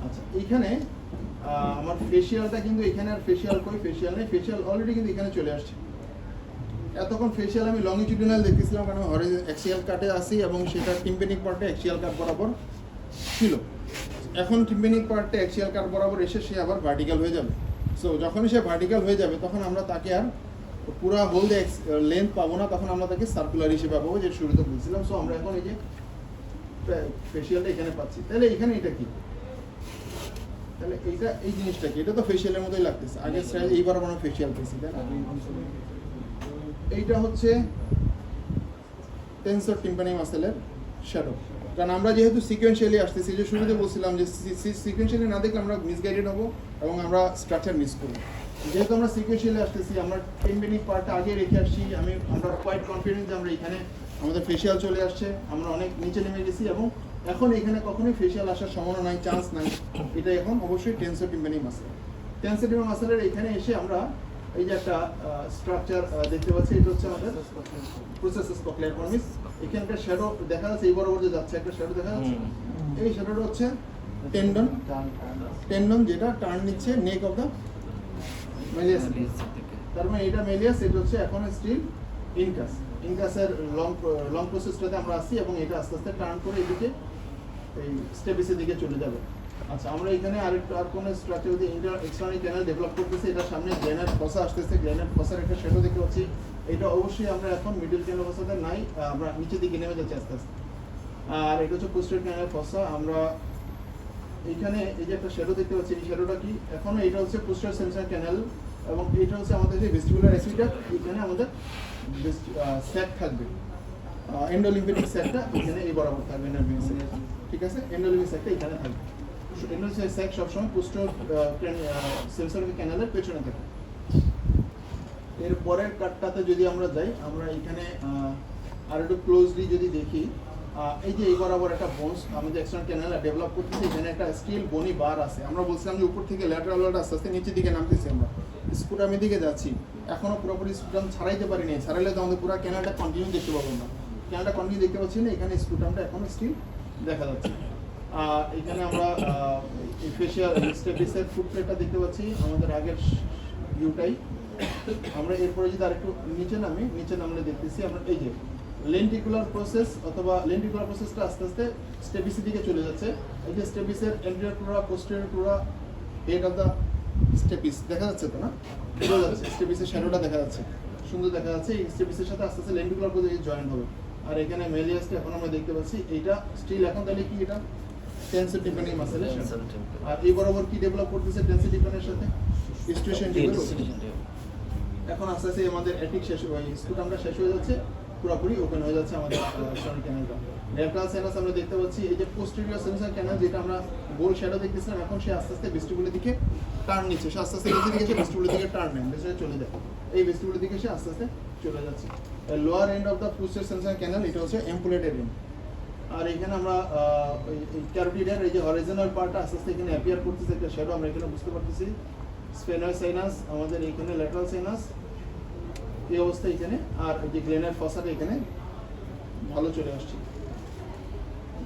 আচ্ছা, এইখানে আমার ফেশিয়ালটা কিন্তু এখানে আর ফেশিয়াল নেই, ফেশিয়াল অলরেডি কিন্তু এখানে চলে আসছে। এতক্ষণ ফেশিয়াল আমি লংজিটিউডিনাল দেখতেছিলাম কারণ অ্যাক্সিয়াল কাটে আসি এবং সেটা টিম্পেনিক পার্টে অ্যাক্সিয়াল কাট বরাবর ছিল। এখন টিম্পেনিক পার্টে অ্যাক্সিয়াল কাট বরাবর এসে সে আবার ভার্টিক্যাল হয়ে যাবে। সো যখনই সে ভার্টিক্যাল হয়ে যাবে তখন আমরা তাকে আর পুরা হোল লেন্থ পাবো না, তখন আমরা তাকে সার্কুলার হিসেবে পাবো, যে শুরুতে বলছিলাম। সো আমরা এখন এই যে ফেশিয়ালটা এখানে পাচ্ছি, তাহলে এখানে এটা কি? তাহলে এইটা এই জিনিসটা কি? এটা তো ফেশিয়ালের মতোই লাগতেছে। আগের স্টাইল এইবার আমরা ফেশিয়াল পেয়েছি, তাই না? এইটা হচ্ছে টেন্সর টিম্পানি মাসেলের শ্যাডো। কারণ আমরা যেহেতু সিকোয়েন্সিয়ালি আসতেছি, যে শুরুতে বলছিলাম যে সিকোয়েন্সিয়ালি না দেখলে আমরা মিসগাইডেড হবো এবং আমরা স্ট্রাকচার মিস করবো। যেহেতু আমরা সিকোয়েন্সিয়ালি আসতেছি, আমরা টিম্পানিক পার্টটা আগে রেখে আসছি, আমরা কোয়াইট কনফিডেন্ট যে আমরা এখানে আমাদের ফেশিয়াল চলে আসছে, আমরা অনেক নিচে নেমে গেছি এবং এখন এখানে কখনোই ফেশিয়াল আসার সম্ভাবনা নাই, চান্স নাই। এটা এখন অবশ্যই টেন্সর টিম্পানি মাসেল। টেন্সর টিম্পানি মাসেলের এখানে এসে আমরা এই যে একটা স্ট্রাকচার দেখতে পাচ্ছি, এটা হচ্ছে আমাদের প্রসেসেস ককলিয়ার কর্নিস। এখানে একটা শ্যাডো দেখা যাচ্ছে, এই বরাবর যে যাচ্ছে একটা শ্যাডো দেখা যাচ্ছে। এই শ্যাডোটা হচ্ছে টেন্ডন যেটা টার্ন নিচ্ছে নেক অফ দ্য মেলিয়াস। তার মানে এটা মেলিয়াস, এটা হচ্ছে এখন স্টিল ইনকাসের লং প্রসেসটাতে আমরা আসছি এবং এটা আস্তে আস্তে টার্ন করে এদিকে এই স্টেপিসের দিকে চলে যাবে। আচ্ছা, আমরা এখানে আর কোনো স্ট্রাকচার যদি এক্সটার্নাল ক্যানাল ডেভেলপ করতেছি, এটা সামনে গ্রেনাইট ফসা আসতেছে, গ্রেনাইট ফসার একটা শ্যাডো দেখতে পাচ্ছি। এটা অবশ্যই আমরা এখন মিডল ক্যানাল ফসাতে নাই, আমরা নিচের দিকে নেমে যাচ্ছি আস্তে আস্তে। আর এটা হচ্ছে পোস্টেরিয়র ক্যানাল ফসা। আমরা এখানে এই যে একটা শ্যাডো দেখতে পাচ্ছি, এই শ্যাডোটা কি? এখনো এটা হচ্ছে পোস্টেরিয়র সেন্সার ক্যানাল এবং এটা হচ্ছে আমাদের যে ভেস্টিবুলার অ্যাসিটা। এখানে আমাদের স্যাক থাকবে, এন্ডোলিম্ফেটিক স্যাকটা এখানে এই বরাবর থাকবে, এন্ডোলিম্ফেটিক স্যাক, ঠিক আছে? এন্ডোলিম্ফেটিক স্যাকটা এখানে থাকবে। এন্ডোলিম্ফেটিক স্যাক সবসময় পোস্টেরিয়র সেন্সর ক্যানালের পেছনে থাকে। এর পরের কাটটাতে যদি আমরা যাই, আমরা এখানে আর একটু ক্লোজলি যদি দেখি, এই যে এই বরাবর একটা বোনস আমাদের এক্সটার্নাল ক্যানাল ডেভেলপ করতেছে, এখানে একটা স্টিল বনি বার আছে। আমরা বলছিলাম যে উপর থেকে ল্যাটারাল ওয়ালটা আস্তে আস্তে নিচের দিকে নামতেছি, আমরা স্কুটামের দিকে যাচ্ছি। এখনো পুরোপুরি স্কুটাম ছাড়াইতে পারিনি, ছাড়াইলে তো আমাদের পুরো ক্যানালটা কন্টিনিউ দেখতে পাবো না। ক্যানালটা কন্টিনিউ দেখতে পাচ্ছি না, এখানে স্কুটামটা এখনো স্টিল দেখা যাচ্ছে। এখানে আমরা ফেশিয়াল স্টেপিসের ফুটপ্লেটটা দেখতে পাচ্ছি, আমাদের আগের ভিউটাই। আমরা এরপরে যদি আরেকটু নিচে নামলে দেখতেছি আমরা এই যে লেন্টিকুলার প্রসেস অথবা লেন্টিকুলার প্রসেসটা আস্তে আস্তে স্টেপিসের দিকে চলে যাচ্ছে। এই যে স্টেপিসের anterior crura, posterior crura, head of the stapes দেখা যাচ্ছে তো না? বোঝা যাচ্ছে, স্টেপিসের শ্যাডোটা দেখা যাচ্ছে, সুন্দর দেখা যাচ্ছে। এই স্টেপিসের সাথে আস্তে আস্তে লেন্টিকুলার প্রসেস জয়েন হবে। আর এখানে মেলিয়াসটা এখন আমরা দেখতে পাচ্ছি, এইটা স্টিল এখন তাহলে কি এটা টেন্সর টিম্পানি মাসেলের সাথে। আর এই বরাবর কি ডেভেলপ করতেছে টেন্সর টিম্পানির সাথে? স্ট্রেশন ডেভেলপ। এখন আস্তে আস্তে আমাদের অ্যাটিক শেষ হয়ে স্কুটামটা শেষ হয়ে যাচ্ছে, পুরোপুরি ওপেন হয়ে যাচ্ছে আমাদের এক্সটার্নাল ক্যানালটা। ল্যাটারাল সাইনাস আমরা দেখতে পাচ্ছি, এই যে পোস্টেরিয়র সেন্সার ক্যানাল যেটা আমরা গোল শ্যাডো দেখতেছিলাম, এখন সে আস্তে আস্তে ভেস্টিবুলের দিকে টার্ন নিচ্ছে, সে আস্তে আস্তে নিচে দিকে ভেস্টিবুলের দিকে টার্ন নেয়, ভেতরে চলে যায়। এই ভেস্টিবুলের দিকে সে আস্তে আস্তে চলে যাচ্ছে। Lower end of the posterior sensor canal, এটা হচ্ছে এম্পুলেটেড এন্ড। আর এখানে আমরা এই ক্যারোটিডের এই যে হরিজোনাল পার্টটা আস্তে আস্তে এখানে অ্যাপিয়ার করতেছে একটা শ্যাডো, আমরা এখানে বুঝতে পারতেছি। স্ফেনার সাইনাস আমাদের এখানে ল্যাটারাল সাইনাস এই অবস্থা এখানে, আর যে গ্লেনার ফসাটা এখানে ভালো চলে আসছে।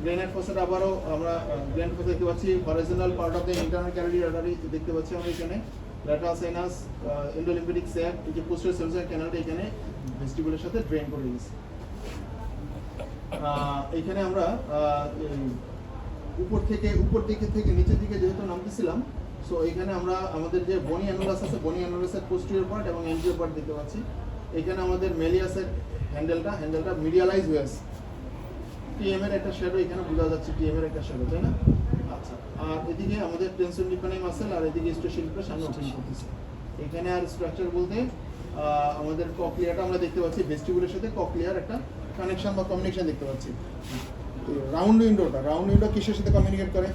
গ্লেনার ফসাটা আবারও আমরা গ্লেনার ফসা দেখতে পাচ্ছি, horizontal part of the internal cavity artery দেখতে পাচ্ছি আমরা এখানে, ল্যাটারাল সাইনাস, এন্ডোলিম্ফেটিক স্যাক, এই যে পোস্টেরিয়র সেলুলার ক্যানালটা এখানে ভেস্টিবুলের সাথে ড্রেন করে গেছে। এখানে আমরা উপর দিকে থেকে নিচের দিকে যেহেতু নামতেছিলাম, সো এখানে আমরা আমাদের যে বনি অ্যানুলাস আছে, বনি অ্যানুলাসের পোস্টেরিয়র পার্ট এবং অ্যান্টেরিয়র পার্ট দেখতে পাচ্ছি। এখানে আমাদের মেলিয়াসের হ্যান্ডেলটা মিডিয়ালাইজ হয়ে আছে। টিএম এর একটা শ্যাডো এখানে বোঝা যাচ্ছে, টিএম এর একটা শ্যাডো, তাই না? আচ্ছা, আর এদিকে আমাদের টেনসন ডিপেন্ডিং মাসেল আর এদিকে স্টেশনটা সামনে ওপেন করতেছে। এখানে আর স্ট্রাকচার বলতে আমাদের কক্লিয়াটা আমরা দেখতে পাচ্ছি, ভেস্টিবুলের সাথে কক্লিয়ার একটা কানেকশন বা কমিউনিকেশন দেখতে পাচ্ছি। রাউন্ড উইন্ডো কিসের সাথে কমিউনিকেট করে?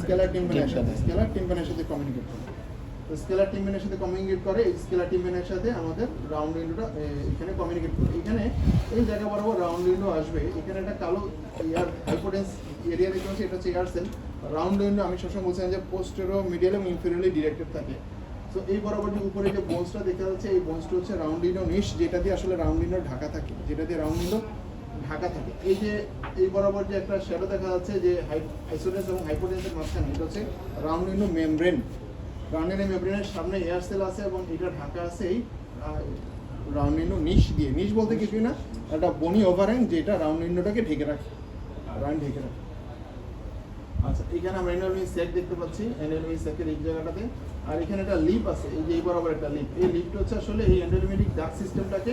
স্কেলার টিম্পানের সাথে কমিউনিকেট করে। তো স্কেলার টিম্পানের সাথে কমিউনিকেট করে, এই স্কেলার টিম্পানের সাথে আমাদের রাউন্ড উইন্ডোটা এখানে কমিউনিকেট করে। এখানে এই জায়গা বরাবর রাউন্ড উইন্ডো আসবে, এখানে একটা কালো এয়ার হাইপোটেন্স এরিয়া দেখতে পাচ্ছি, এটা হচ্ছে এয়ার সেল। রাউন্ড উইন্ডো আমি সবসময় বলছিলাম যে পোস্টেরো মিডিয়াল এবং ইনফেরিয়রলি ডিরেক্টেড থাকে। তো এই বরাবর যে উপরে যে বোনসটা দেখা যাচ্ছে, এই বোনসটা হচ্ছে রাউন্ড উইন্ডো নিশ, যেটা দিয়ে আসলে রাউন্ড উইন্ডো ঢাকা থাকে, এই যে এই বরাবর যে একটা শ্যাডো দেখা যাচ্ছে যে আইসোলেন্স এবং হাইপোটেন্সের মাঝখানে, এটা হচ্ছে round window membrane. Round window মেমব্রেনের সামনে এয়ার সেল আছে এবং এটা ঢাকা আছে এই রাউন্ড উইন্ডো নিশ দিয়ে। নিশ বলতে কিছুই না, একটা বনি ওভারহ্যাং যেটা রাউন্ড উইন্ডোটাকে ঢেকে রাখে। আচ্ছা, এখানে আমরা এন্ডোলমি স্যাক দেখতে পাচ্ছি, এন্ডোলমি স্যাকের এই জায়গাটাতে। আর এখানে একটা লিপ আছে, এই যে এই বরাবর একটা লিপ। এই লিপটা হচ্ছে আসলে এই এন্ডোলিমেটিক ডাক্ট সিস্টেমটাকে,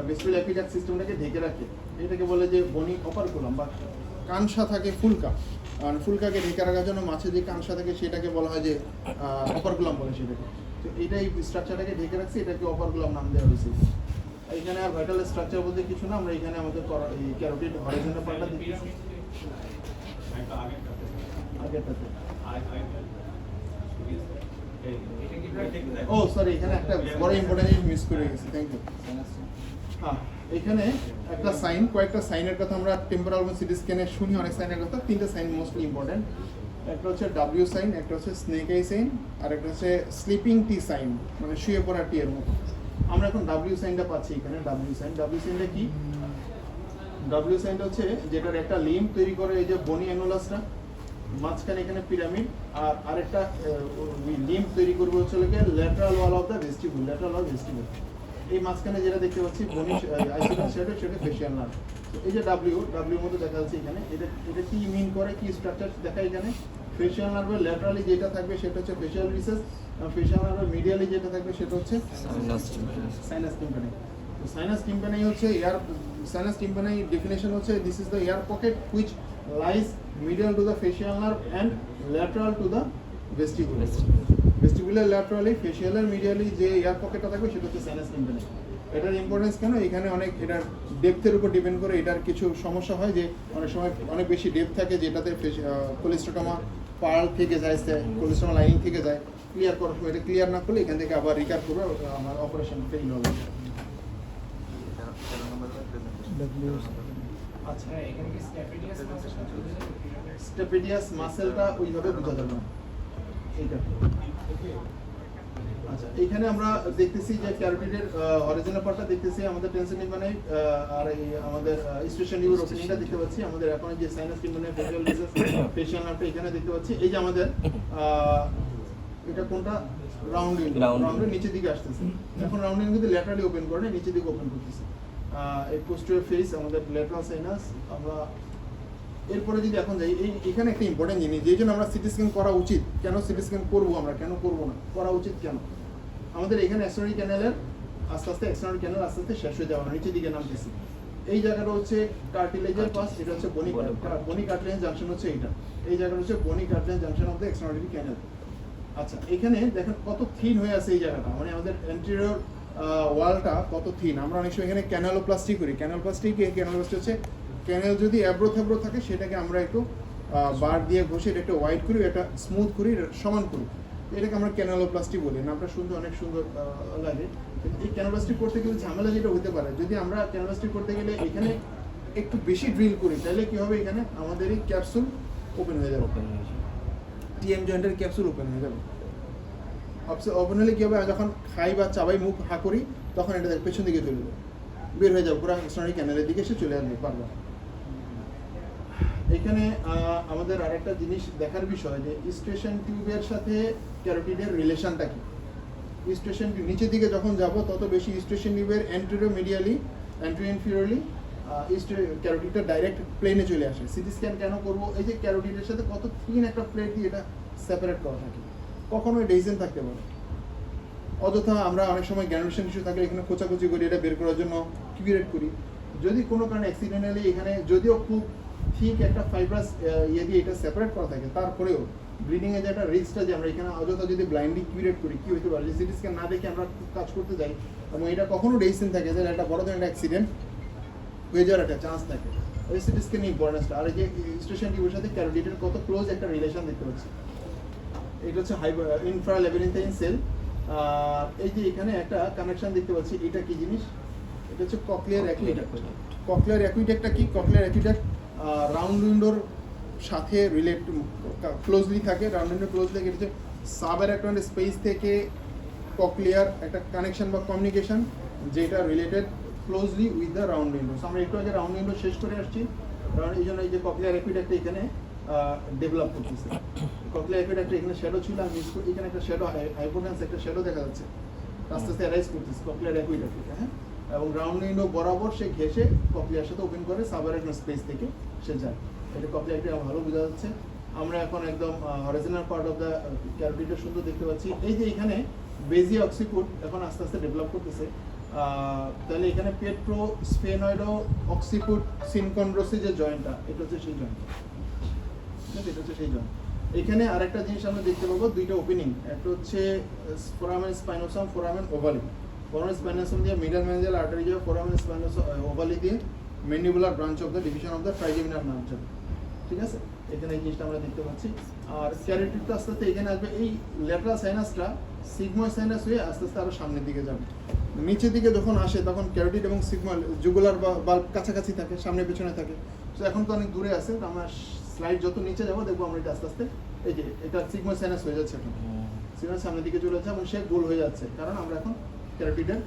ভেস্টিবুলার অ্যাকুইডাক্ট সিস্টেমটাকে ঢেকে রাখে। এটাকে বলে যে বনি অপারকুলাম বা কানসা থাকে ফুলকা। আর ফুলকাকে ঢেকে রাখার জন্য মাছের যে কানসা থাকে সেটাকে বলা হয় যে অপারকুলাম বলে সেটাকে। তো এইটা এই স্ট্রাকচারটাকে ঢেকে রাখছে, এটাকে অপারকুলাম নাম দেওয়া হয়েছে। এখানে আর ভাইটাল স্ট্রাকচার বলতে কিছু না, আমরা এখানে আমাদের এই ক্যারোটিড হরিজন্টাল পার্টটা দেখতেছি। ও সরি, এখানে একটা বড় ইম্পর্টেন্ট জিনিস মিস করে গেছি, থ্যাংক ইউ। হ্যাঁ, এখানে একটা সাইন, কয়েকটা সাইনের কথা আমরা টেম্পোরাল এবং সিটি স্ক্যানে শুনি, অনেক সাইনের কথা। তিনটা সাইন মোস্টলি ইম্পর্টেন্ট। একটা হচ্ছে ডাব্লিউ সাইন, একটা হচ্ছে স্নেক আই সাইন, আর একটা হচ্ছে স্লিপিং টি সাইন, মানে শুয়ে পড়া টি এর মতো। আমরা এখন ডাব্লিউ সাইনটা পাচ্ছি এখানে। ডাব্লিউ সাইনটা কি? ডাব্লিউ সাইনটা হচ্ছে যেটার একটা লিম্ব তৈরি করে এই যে বনি অ্যানুলাসটা, মাঝখানে এখানে পিরামিড, আর আরেকটা লিম্ব তৈরি করবে হচ্ছে lateral wall of the vestibule, এই মাঝখানে যেটা দেখতে পাচ্ছি বনি আইসোলেন্স শ্যাডো, সেটা ফেশিয়াল নার্ভ। তো এই যে ডাব্লিউ মতো দেখা যাচ্ছে এখানে, এটা কি মিন করে, কি স্ট্রাকচার দেখায় এখানে? ফেশিয়াল নার্ভের ল্যাটারালি যেটা থাকবে সেটা হচ্ছে ফেশিয়াল রিসেস, আর ফেশিয়াল নার্ভের মিডিয়ালি যেটা থাকবে সেটা হচ্ছে সাইনাস টিম্পানি। তো সাইনাস টিম্পানি হচ্ছে সাইনাস টিম্পানি ডেফিনেশন হচ্ছে this is the air pocket which lies medial to the facial nerve and lateral to the vestibule. Vestibular laterally, ফেশিয়ালের মিডিয়ালি যে এয়ার পকেটটা থাকবে সেটা হচ্ছে সাইনাস টিম্পানি। এটার ইম্পর্টেন্স কেন? এখানে অনেক এটার ডেপথের উপর ডিপেন্ড করে এটার কিছু সমস্যা হয়, যে অনেক সময় অনেক বেশি ডেপথ থাকে যেটাতে কোলেস্টোটোমা পার্ল থেকে যায়, কোলেস্টোমা লাইনিং থেকে যায়। ক্লিয়ার করার সময় এটা ক্লিয়ার না করলে এখান থেকে আবার রিকার করবে, আমার অপারেশন ফেল হবে। আচ্ছা, স্টেপিডিয়াস মাসেলটা ওইভাবে বোঝা যাবে না এইটা। আচ্ছা, এখানে আমরা দেখতেছি যে ক্যারোটিডের অরিজিনাল পার্টটা দেখতেছি, আমাদের টেনশন টিম্পানি আর এই আমাদের স্টেশন নিউরো ওপেনিংটা দেখতে পাচ্ছি। আমাদের এখন যে সাইনাস টিম্পানি ফেশিয়াল রিসেস, ফেশিয়াল নার্ভটা এখানে দেখতে পাচ্ছি। এই যে আমাদের এটা কোনটা? রাউন্ড উইন্ডো নিচের দিকে আসতেছে। এখন রাউন্ড উইন্ডো কিন্তু ল্যাটারালি ওপেন করে না, নিচের দিকে ওপেন করতেছে। এই পোস্টেরিয়র ফেস আমাদের ল্যাটারাল সাইনাস। আমরা এরপরে যদি এখন যাই, এখানে একটা ইম্পর্টেন্ট জিনিস, যেই জন্য আমরা সিটি স্ক্যান করা উচিত। কেন সিটি স্ক্যান করবো আমরা, কেন করবো না, করা উচিত কেন? আমাদের এখানে এক্সটার্নাল ক্যানেলের আস্তে আস্তে শেষ হয়ে যাওয়া, নিচের দিকে নামতেছি। এই জায়গাটা হচ্ছে কার্টিলেজের পাস, এটা হচ্ছে বনি কার্টিলেজ জাংশন হচ্ছে এইটা। এই জায়গাটা হচ্ছে bony cartilage junction of the external canal. আচ্ছা, এখানে দেখেন কত থিন হয়ে আছে এই জায়গাটা, মানে আমাদের অ্যান্টেরিয়র ওয়ালটা কত থিন। আমরা অনেক সময় এখানে ক্যানালোপ্লাস্টি করি। ক্যানালোপ্লাস্টি হচ্ছে ক্যানেল যদি অ্যাব্রো থ্যাব্রো থাকে সেটাকে আমরা একটু বার দিয়ে ঘষে এটা একটু হোয়াইট করি, এটা স্মুথ করি, সমান করি, এটাকে আমরা ক্যানালোপ্লাস্টি বলি। নামটা শুনতে অনেক সুন্দর লাগে। এই ক্যানালোপ্লাস্টি করতে গেলে ঝামেলা যেটা হতে পারে, যদি আমরা ক্যানালোপ্লাস্টি করতে গেলে এখানে একটু বেশি ড্রিল করি, তাহলে কি হবে, এখানে আমাদের এই ক্যাপসুল ওপেন হয়ে যাবে, ওপেন হয়েছে। টিএম জয়েন্টের ক্যাপসুল ওপেন হয়ে যাবে। ওপেন হলে কী হবে, যখন খাই বা চাবাই মুখ হা করি তখন এটা পেছন দিকে চলে যাবে, বের হয়ে যাবে পুরো এক্সটার্নাল ক্যানেলের দিকে সে চলে আসবে পারবে। এখানে আমাদের আরেকটা জিনিস দেখার বিষয় যে স্টেশন টিউবের সাথে ক্যারোটিডের রিলেশনটা কি। স্টেশন টিউব নিচের দিকে যখন যাব তত বেশি স্টেশন টিউবের অ্যান্টেরিয়র মিডিয়ালি অ্যান্টেরিয়র ইনফিরিয়রলি ক্যারোটিডটা ডাইরেক্ট প্লেনে চলে আসে। সিটি স্ক্যান কেন করব, এই যে ক্যারোটিডের সাথে কত থিন একটা প্লেট দিয়ে এটা সেপারেট করা থাকে, কখনো ডিজাইন থাকতে পারে। অযথা আমরা অনেক সময় গ্যানুলেশন ইস্যু থাকলে এখানে খোঁচাখুচি করি এটা বের করার জন্য কিউরেট করি। যদি কোনো কারণে অ্যাক্সিডেন্টালি এখানে যদিও খুব ঠিক একটা ফাইব্রাস ইয়ে দিয়ে এটা সেপারেট করা থাকে, তারপরেও ব্লিডিংয়ের যে একটা রিস্কটা যে আমরা এখানে অযথা যদি ব্লাইন্ডলি কিউরেট করি কী হতে পারে, যে সিটি স্ক্যান না দেখে আমরা কাজ করতে যাই এবং এটা কখনো ডিসিশন থাকে যে একটা বড় ধরনের অ্যাক্সিডেন্ট হয়ে যাওয়ার একটা চান্স থাকে। ওই সিটি স্ক্যান ইম্পর্টেন্সটা। আর এই যে স্টেশন টিউবের সাথে ক্যারোটিডের কত ক্লোজ একটা রিলেশন দেখতে পাচ্ছি। এটা হচ্ছে ইনফ্রাল্যাবিরিনথাইন সেল। এই যে এখানে একটা কানেকশন দেখতে পাচ্ছি, এটা কি জিনিস, এটা হচ্ছে ককলিয়ার অ্যাকুইডাক্ট। ককলিয়ার অ্যাকুইডাক্টটা কি, ককলিয়ার অ্যাকুইডাক্ট রাউন্ড উইন্ডোর সাথে রিলেট ক্লোজলি থাকে। রাউন্ড উইন্ডো ক্লোজলি থাকে, এটা হচ্ছে সাবঅ্যারাকনয়েড স্পেস থেকে ককলিয়ার একটা কানেকশন বা কমিউনিকেশন যেটা related closely with the round window. আমরা একটু আগে রাউন্ড উইন্ডো শেষ করে আসছি, কারণ এই জন্য এই যে ককলিয়ার অ্যাকুইডাক্টটা এখানে ডেভেলপ করতেছে। ককলিয়ার অ্যাকুইডাক্টটা এখানে শ্যাডো ছিল, আমি এখানে একটা শ্যাডো হাইপোটেন্স একটা শ্যাডো দেখা যাচ্ছে, আস্তে আস্তে অ্যারাইজ করতেছে ককলিয়ার অ্যাকুইডাক্ট, হ্যাঁ। এবং রাউন্ড উইন্ডো বরাবর সে ঘেসে ককলিয়ার সাথে ওপেন করে সাবঅ্যারাকনয়েড স্পেস থেকে সে যায়। এটা ককলিয়ারটা ভালো বোঝা যাচ্ছে। আমরা এখন একদম অরিজিনাল পার্ট অফ দ্য ক্যারোটিডটা সুন্দর দেখতে পাচ্ছি। এই যে এখানে বেজি অক্সিপুট এখন আস্তে আস্তে ডেভেলপ করতেছে। তাহলে এখানে পেট্রো স্ফেনয়েডো অক্সিপুট সিনকন্ড্রোসি যে জয়েন্টটা, এটা হচ্ছে সেই জয়েন্ট, এটা হচ্ছে সেই জয়েন্ট। এখানে আরেকটা জিনিস আমরা দেখতে পাবো, দুইটা ওপেনিং, একটা হচ্ছে ফোরামেন স্পাইনোসাম, ফোরামেন ওভালি। ফোরামেন স্পাইনোসাম দিয়ে মিডল মেনজিয়াল আর্টারি যাবে, ফোরামেন স্পাইনোসাম ওভালি দিয়ে mandibular branch of the division of the trigeminal nerve যাবে, ঠিক আছে। এখানে এই জিনিসটা আমরা দেখতে পাচ্ছি। আর ক্যারোটিডটা আস্তে আস্তে এখানে আসবে, এই ল্যাটারাল সাইনাসটা সিগময়েড সাইনাস হয়ে আস্তে আস্তে আরো সামনের দিকে যাবে। নিচের দিকে যখন আসে তখন ক্যারোটিড এবং সিগময়েড জুগুলার বা কাছাকাছি থাকে, সামনে পেছনে থাকে। তো এখন তো অনেক দূরে আছে, তো আমরা স্লাইড যত নিচে যাবো দেখবো আমরা এটা আস্তে আস্তে এই যে এটা সিগময়েড সাইনাস হয়ে যাচ্ছে, এখন সিগময়েড সামনের দিকে চলে যাচ্ছে এবং সে গোল হয়ে যাচ্ছে, কারণ আমরা এখন ক্যারোটিডের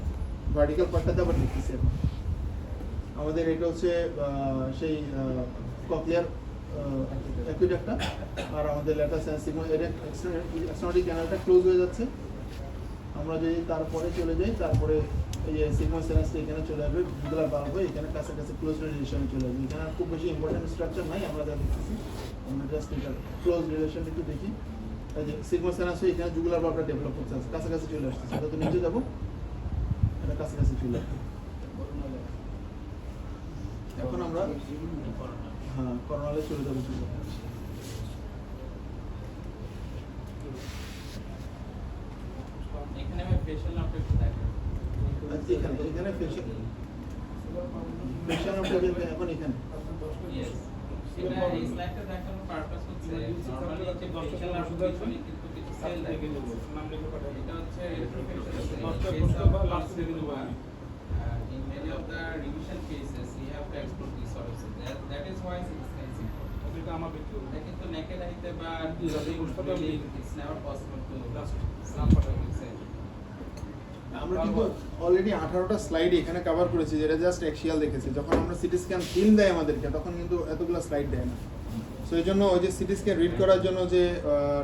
ভার্টিক্যাল পার্টটাতে আবার দেখতেছি। এখন আমাদের এটা হচ্ছে সেই ককলিয়ার অ্যাকুইডাক্টটা, আর আমাদের ল্যাটারাল সাইনাস সিগময়েড এক্সটার্নাল ক্যানালটা ক্লোজ হয়ে যাচ্ছে। আমরা যদি তারপরে চলে যাই, তারপরে এই যে সিগময়েড সাইনাসটা এখানে চলে আসবে, জুগুলার বাল্ব হয়ে এখানে কাছাকাছি ক্লোজ রিলেশনে চলে আসবে। এখানে খুব বেশি ইম্পর্টেন্ট স্ট্রাকচার নাই, আমরা যা দেখতেছি আমরা জাস্ট এটা ক্লোজ রিলেশন একটু দেখি। এই যে সিগময়েড সাইনাস হয়ে এখানে জুগুলার বাল্বটা ডেভেলপ করতে আসছে, কাছাকাছি চলে আসছে। সেটা তো নিচে যাবো, এটা কাছাকাছি চলে আসবে। এখন আমরা হ্যাঁ করোনালে চলে যাবো। এখানে আমি ফেশিয়াল নামটা একটু দেখাই। এখানে ফেশিয়াল নামটা এখন এখানে ইয়েস, এটা এই স্লাইডটা দেখানোর পারপাস হচ্ছে নরমালি যে ফেশিয়াল নাম পিছনে কিন্তু কিছু সেল থাকে, এটা হচ্ছে in many of the revision cases you have to explore this sort of thing. That is why it's expensive. এটা কিন্তু naked আইতে বা it's never possible to আমরা কিন্তু অলরেডি 18টা স্লাইড এখানে কভার করেছি, যেটা জাস্ট অ্যাক্সিয়াল দেখেছি। যখন আমরা সিটি স্ক্যান ফিল্ম দেয় আমাদেরকে, তখন কিন্তু এতগুলো স্লাইড দেয় না। সো এই জন্য ওই যে সিটি স্ক্যান রিড করার জন্য যে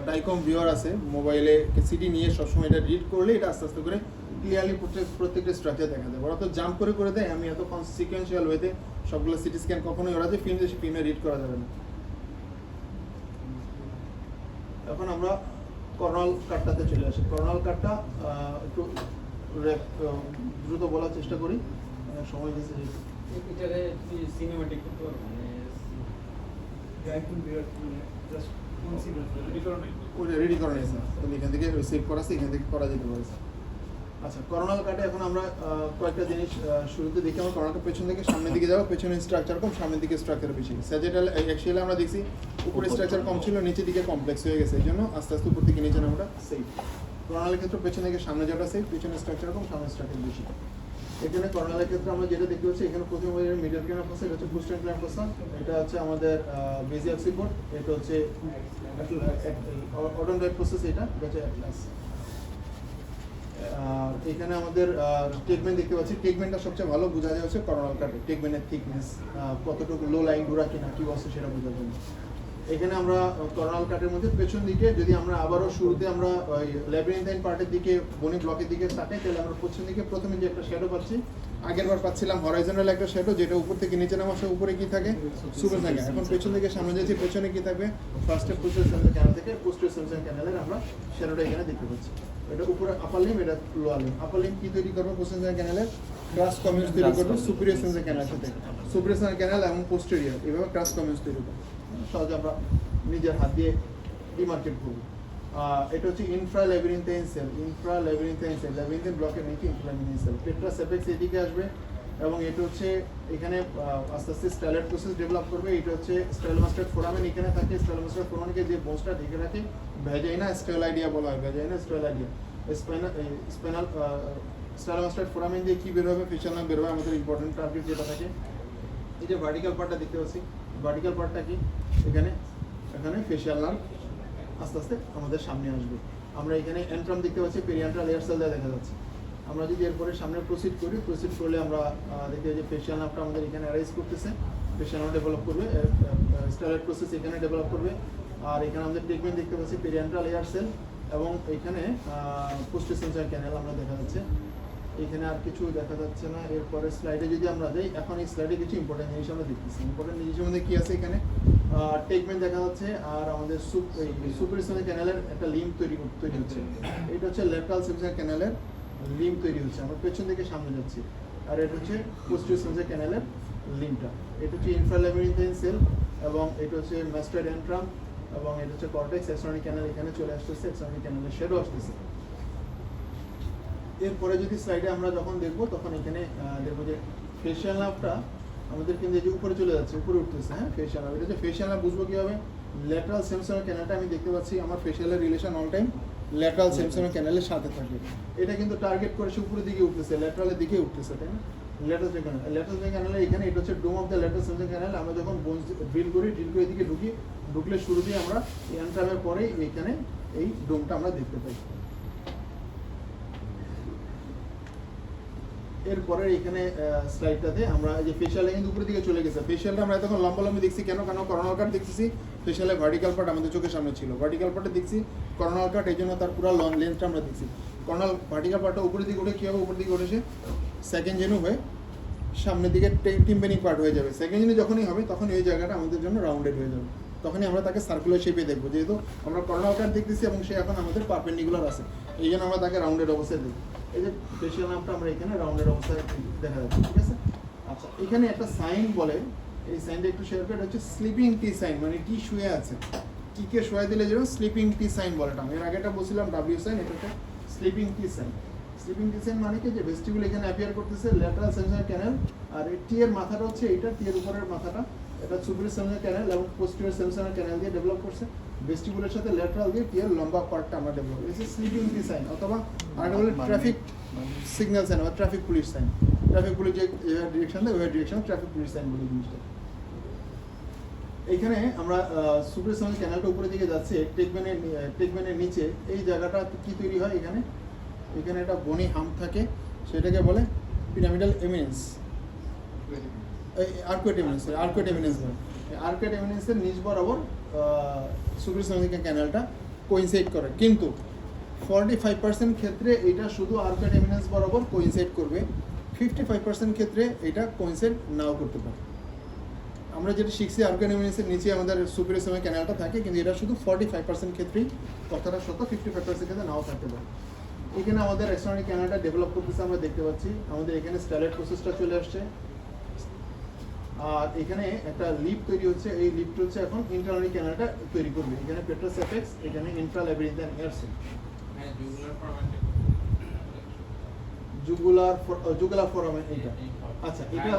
ডাইকম ভিউয়ার আছে মোবাইলে, সিটি নিয়ে সবসময় এটা রিড করলে এটা আস্তে আস্তে করে ক্লিয়ারলি প্রত্যেকটা স্ট্রাকচার দেখা যায়। ওরা তো জাম্প করে করে দেয়, আমি এত সিকোয়েন্সিয়াল ওয়েতে সবগুলো সিটি স্ক্যান কখনোই ওরা যে ফিল্ম দেশে ফিল্মে রিড করা যাবে না। এখন আমরা করোনাল কাটটাতে চলে আসি। করোনাল কাটটা একটু দ্রুত বলার চেষ্টা করি, সময় গেছে। এটারে সিনেমাটিক করতে পারবো, মানে ওটা রেডি করা নিয়েছে, তাহলে এখান থেকে সেভ করা আছে, এখান থেকে করা যেতে পারে। আচ্ছা, করোনাল কাটে এখন আমরা কয়েকটা জিনিস শুরুতে দেখি। আমরা করোনাটা পেছন থেকে সামনের দিকে যাবো, পেছনের স্ট্রাকচার কম, সামনের দিকে স্ট্রাকচার বেশি। স্যাজেটাল অ্যাক্সিয়ালে আমরা দেখছি উপরে স্ট্রাকচার কম ছিল, নিচের দিকে কমপ্লেক্স হয়ে গেছে, এই জন্য আস্তে আস্তে উপর থেকে নিচে নামাটা সেফ। করোনালের ক্ষেত্রে পেছন থেকে সামনে যাওয়াটা সেফ, পেছনের স্ট্রাকচার কম, সামনের স্ট্রাকচার বেশি। এখানে করোনালের ক্ষেত্রে আমরা যেটা দেখতে পাচ্ছি এখানে প্রথমে মিডল ক্যানাল ফসা, এটা হচ্ছে পোস্টার ক্যানাল ফসা, এটা হচ্ছে আমাদের বেজিয়াল সিপোর্ট, এটা হচ্ছে অডনডয়েড প্রসেস, এটা হচ্ছে অ্যাটলাস। এখানে আমাদের টেকমেন্ট দেখতে পাচ্ছি, টেকমেন্টটা সবচেয়ে ভালো বোঝা যায় হচ্ছে করোনাল কাটে, টেকমেন্টের থিকনেস কতটুকু লো লাইন ডোরা কিনা কি বলছে সেটা বোঝার জন্য। এখানে আমরা করোনাল কাটের মধ্যে পেছন দিকে যদি আমরা আবারও শুরুতে আমরা ওই ল্যাবিরিনথাইন পার্টের দিকে বনি ব্লকের দিকে তাকাই, তাহলে আমরা পেছন দিকে প্রথমে যে একটা শ্যাডো পাচ্ছি, আগের বার পাচ্ছিলাম হরাইজনাল একটা শ্যাডো, যেটা উপর থেকে নিচে নামা আসে, উপরে কি থাকে সুপার থাকে। এখন পেছন থেকে সামনে যাচ্ছি, পেছনে কি থাকবে ফার্স্টে পোস্টার সেন্সার ক্যানাল থেকে পোস্টার সেন্সার ক্যানালের আমরা শ্যাডোটা এখানে দেখতে পাচ্ছি। এটা উপরে আপার লিম, এটা লোয়ার লিম। আপার লিম কি তৈরি করবে পোস্টার সেন্সার ক্যানালের ক্রাস কমিউনিস তৈরি করবে সুপিরিয়র সেন্সার ক্যানালের সাথে, সুপিরিয়র সেন্সার ক্যানাল এবং পোস্টেরিয়র এভাবে ক্রাস কমিউনিস তৈরি করবে। সহজে আমরা নিজের হাত দিয়ে ডিমার্কেট করবো। এটা হচ্ছে ইনফ্রা ল্যাবিরিনথাইন সেল, ইনফ্রা ল্যাবিরিনথাইন সেল, ল্যাবিরিনথাইন ব্লকের নিচে ইনফ্রা ল্যাবিরিনথাইন সেল, পেট্রাস অ্যাপেক্স এদিকে আসবে এবং এটা হচ্ছে এখানে আস্তে আস্তে স্টাইলেট প্রসেস ডেভেলপ করবে। এটা হচ্ছে স্টাইলোমাস্টার ফোরামেন এখানে থাকে, স্টাইলোমাস্টার ফোরামেনকে যে বোনসটা ঢেকে রাখে ভ্যাজাইনা স্টেরোলাইডিয়া বলা হয়, ভ্যাজাইনা স্টেরোলাইডিয়া। স্পাইনাল স্টাইলোমাস্টার ফোরামেন দিয়ে কি বের হবে, ফেশিয়াল নার্ভ বের হবে, আমাদের ইম্পর্টেন্ট টার্গেট যেটা থাকে। এই যে ভার্টিক্যাল পার্টটা দেখতে পাচ্ছি, ভার্টিক্যাল পার্টটা কি এখানে ফেশিয়াল নার্ভ আস্তে আস্তে আমাদের সামনে আসবে। আমরা এখানে এন্ট্রাম দেখতে পাচ্ছি, পেরিয়ান্ট্রাল এয়ার সেল দেখা যাচ্ছে। আমরা যদি এরপরে সামনে প্রসিড করলে আমরা দেখতে পাই যে ফেশিয়াল নার্ভটা আমাদের এখানে অ্যারাইজ করতেছে, ফেশিয়াল নার্ভ ডেভেলপ করবে, স্টেরয়েড প্রসেস এখানে ডেভেলপ করবে। আর এখানে আমাদের ট্রিটমেন্ট দেখতে পাচ্ছি পেরিয়ান্ট্রাল এয়ার সেল এবং এখানে পোস্টার সেন্সার ক্যানাল আমরা দেখা যাচ্ছে। এখানে আর কিছু দেখা যাচ্ছে না। এরপরে স্লাইডে যদি আমরা যাই, এখন এই স্লাইডে কিছু ইম্পর্টেন্ট জিনিস আমরা দেখতেছি। ইম্পর্টেন্ট জিনিসের মধ্যে কি আছে, এখানে টেকমেন্ট দেখা যাচ্ছে আর আমাদের সুপারসোনিক ক্যানালের একটা লিম্ব তৈরি হচ্ছে। এটা হচ্ছে ল্যাটারাল সেন্সার ক্যানালের লিম্ব তৈরি হচ্ছে, আমরা পেছন থেকে সামনে যাচ্ছি। আর এটা হচ্ছে পোস্টেরিয়র সেন্সার ক্যানালের লিম্বটা। এটা হচ্ছে ইনফ্রাল্যাবিরিনথাইন সেল এবং এটা হচ্ছে ম্যাস্টয়েড এন্ট্রাম এবং এটা হচ্ছে কর্টেক্স এক্সটর্নাল ক্যানাল, এখানে চলে আসতেছে, এক্সটর্নাল ক্যানালের শ্যাডো আসতেছে। এরপরে যদি স্লাইডে আমরা যখন দেখবো তখন এখানে দেখবো যে ফেশিয়াল নার্ভটা আমাদের কিন্তু এই যে উপরে চলে যাচ্ছে, উপরে উঠতেছে। হ্যাঁ, ফেশিয়াল নার্ভ, এটা যে ফেশিয়াল নার্ভ বুঝবো কীভাবে, ল্যাটারাল সেন্সর ক্যানালটা আমি দেখতে পাচ্ছি আমার ফেশিয়ালের relation all time lateral semicircular ক্যানালের সাথে থাকে। এটা কিন্তু টার্গেট করে সে উপরের দিকে উঠতেছে, ল্যাটারালের দিকে উঠতেছে, তাই না? ল্যাটারাল ক্যানালে এখানে এটা হচ্ছে dome of the lateral semicircular canal. আমরা যখন বোনস ড্রিল করি, এদিকে ঢুকলে শুরু দিয়ে আমরা এন্ট্রামের পরেই এখানে এই ডোমটা আমরা দেখতে পাই। এরপরে এখানে স্লাইডটাতে আমরা যে ফেশিয়াল কিন্তু উপরের দিকে চলে গেছে, ফেশিয়ালটা আমরা এতক্ষণ লম্বা দেখছি কেন করোনাল কাট দেখতেছি, ফেশিয়ালের ভার্টিক্যাল পার্ট আমাদের চোখের সামনে ছিল, ভার্টিক্যাল পার্টে দেখছি করোনাল কাট, এই জন্য তার পুরো লং লেন্থটা আমরা দেখছি। করোনাল ভার্টিক্যাল পার্টটা উপরের দিকে উঠে কী হবে, উপরের দিকে উঠেছে সেকেন্ড জেনু হয়ে সামনের দিকে টিম্পেনিক পার্ট হয়ে যাবে। সেকেন্ড জেনু যখনই হবে তখন এই জায়গাটা আমাদের জন্য রাউন্ডেড হয়ে যাবে, তখনই আমরা তাকে সার্কুলার শেপে দেখবো, যেহেতু আমরা করোনাল কাট দেখতেছি এবং সে এখন আমাদের পারপেন্ডিকুলার আছে, এই জন্য আমরা তাকে রাউন্ডেড অবস্থায় দেখব। এই যে ফেশিয়াল নার্ভটা আমরা এখানে রাউন্ডেড অবস্থায় দেখা যাচ্ছে, ঠিক আছে? আচ্ছা, এখানে একটা সাইন বলে, এই সাইনটা একটু শেয়ার করে, হচ্ছে স্লিপিং টি সাইন, মানে টি শুয়ে আছে, টিকে শুয়ে দিলে যেন স্লিপিং টি সাইন বলে। এর আগেটা বলছিলাম ডাব্লিউ সাইন, এটা হচ্ছে স্লিপিং টি সাইন। স্লিপিং টি সাইন মানে কি, যে ভেস্টিবুল এখানে অ্যাপিয়ার করতেছে, ল্যাটারাল সেন্সর ক্যানাল, আর এই টি এর মাথাটা হচ্ছে এইটা, টি এর উপরের মাথাটা এটা সুপিরিয়র সেন্সর ক্যানাল এবং পোস্টেরিয়র সেন্সর ক্যানাল দিয়ে ডেভেলপ করছে, ভেস্টিবুলের সাথে ল্যাটারাল দিয়ে টি এর লম্বা পার্টটা আমরা ডেভেলপ করেছি। স্লিপিং টি সাইন অথবা আরেকটা বলে ট্রাফিক সিগন্যাল সাইন বা traffic police sign. Traffic police যে ডিরেকশন দেয় ওই ডিরেকশন ট্রাফিক পুলিশ সাইন বলে জিনিসটা। এইখানে আমরা সুপিরিয়র সেন্সর ক্যানালটা উপরের দিকে যাচ্ছে, টেকম্যানের নিচে এই জায়গাটা কি তৈরি হয়, এখানে একটা বনি হাম্প থাকে, সেটাকে বলে পিরামিডাল এমিনেন্স, আর্কুয়েট এমিনেন্স বলে। আর্কুয়েট এমিনেন্সের নিচ বরাবর সুপিরিয়র সেন্সর ক্যানালটা কোইনসাইড করে, কিন্তু 45% ক্ষেত্রে এটা শুধু আর্কুয়েট এমিনেন্স বরাবর কোইনসাইড করবে, 55% ক্ষেত্রে এটা কোইনসাইড নাও করতে পারে। আমরা যেটা শিখছি আর্কুয়েট এমিনেন্সের নিচে আমাদের সুপিরিয়র সেন্সর ক্যানালটা থাকে, কিন্তু এটা শুধু 45% ক্ষেত্রেই কথাটা সত্য, 55% ক্ষেত্রে নাও থাকতে পারে। এখানে আমাদের এক্সটার্নাল ক্যানালটা ডেভেলপ করতেছে, আমরা দেখতে পাচ্ছি আমাদের এখানে স্টাইলেট প্রসেসটা চলে আসছে, আর এখানে একটা লিপ তৈরি হচ্ছে, এই লিপটা হচ্ছে এখন ইন্টারনাল ক্যানালটা তৈরি করবে। এখানে পেট্রাস অ্যাপেক্স, এখানে ইনফ্রাল্যাবিরিনথাইন এয়ার সেল, জুগুলার ফোরামেন এইটা। আচ্ছা, এটা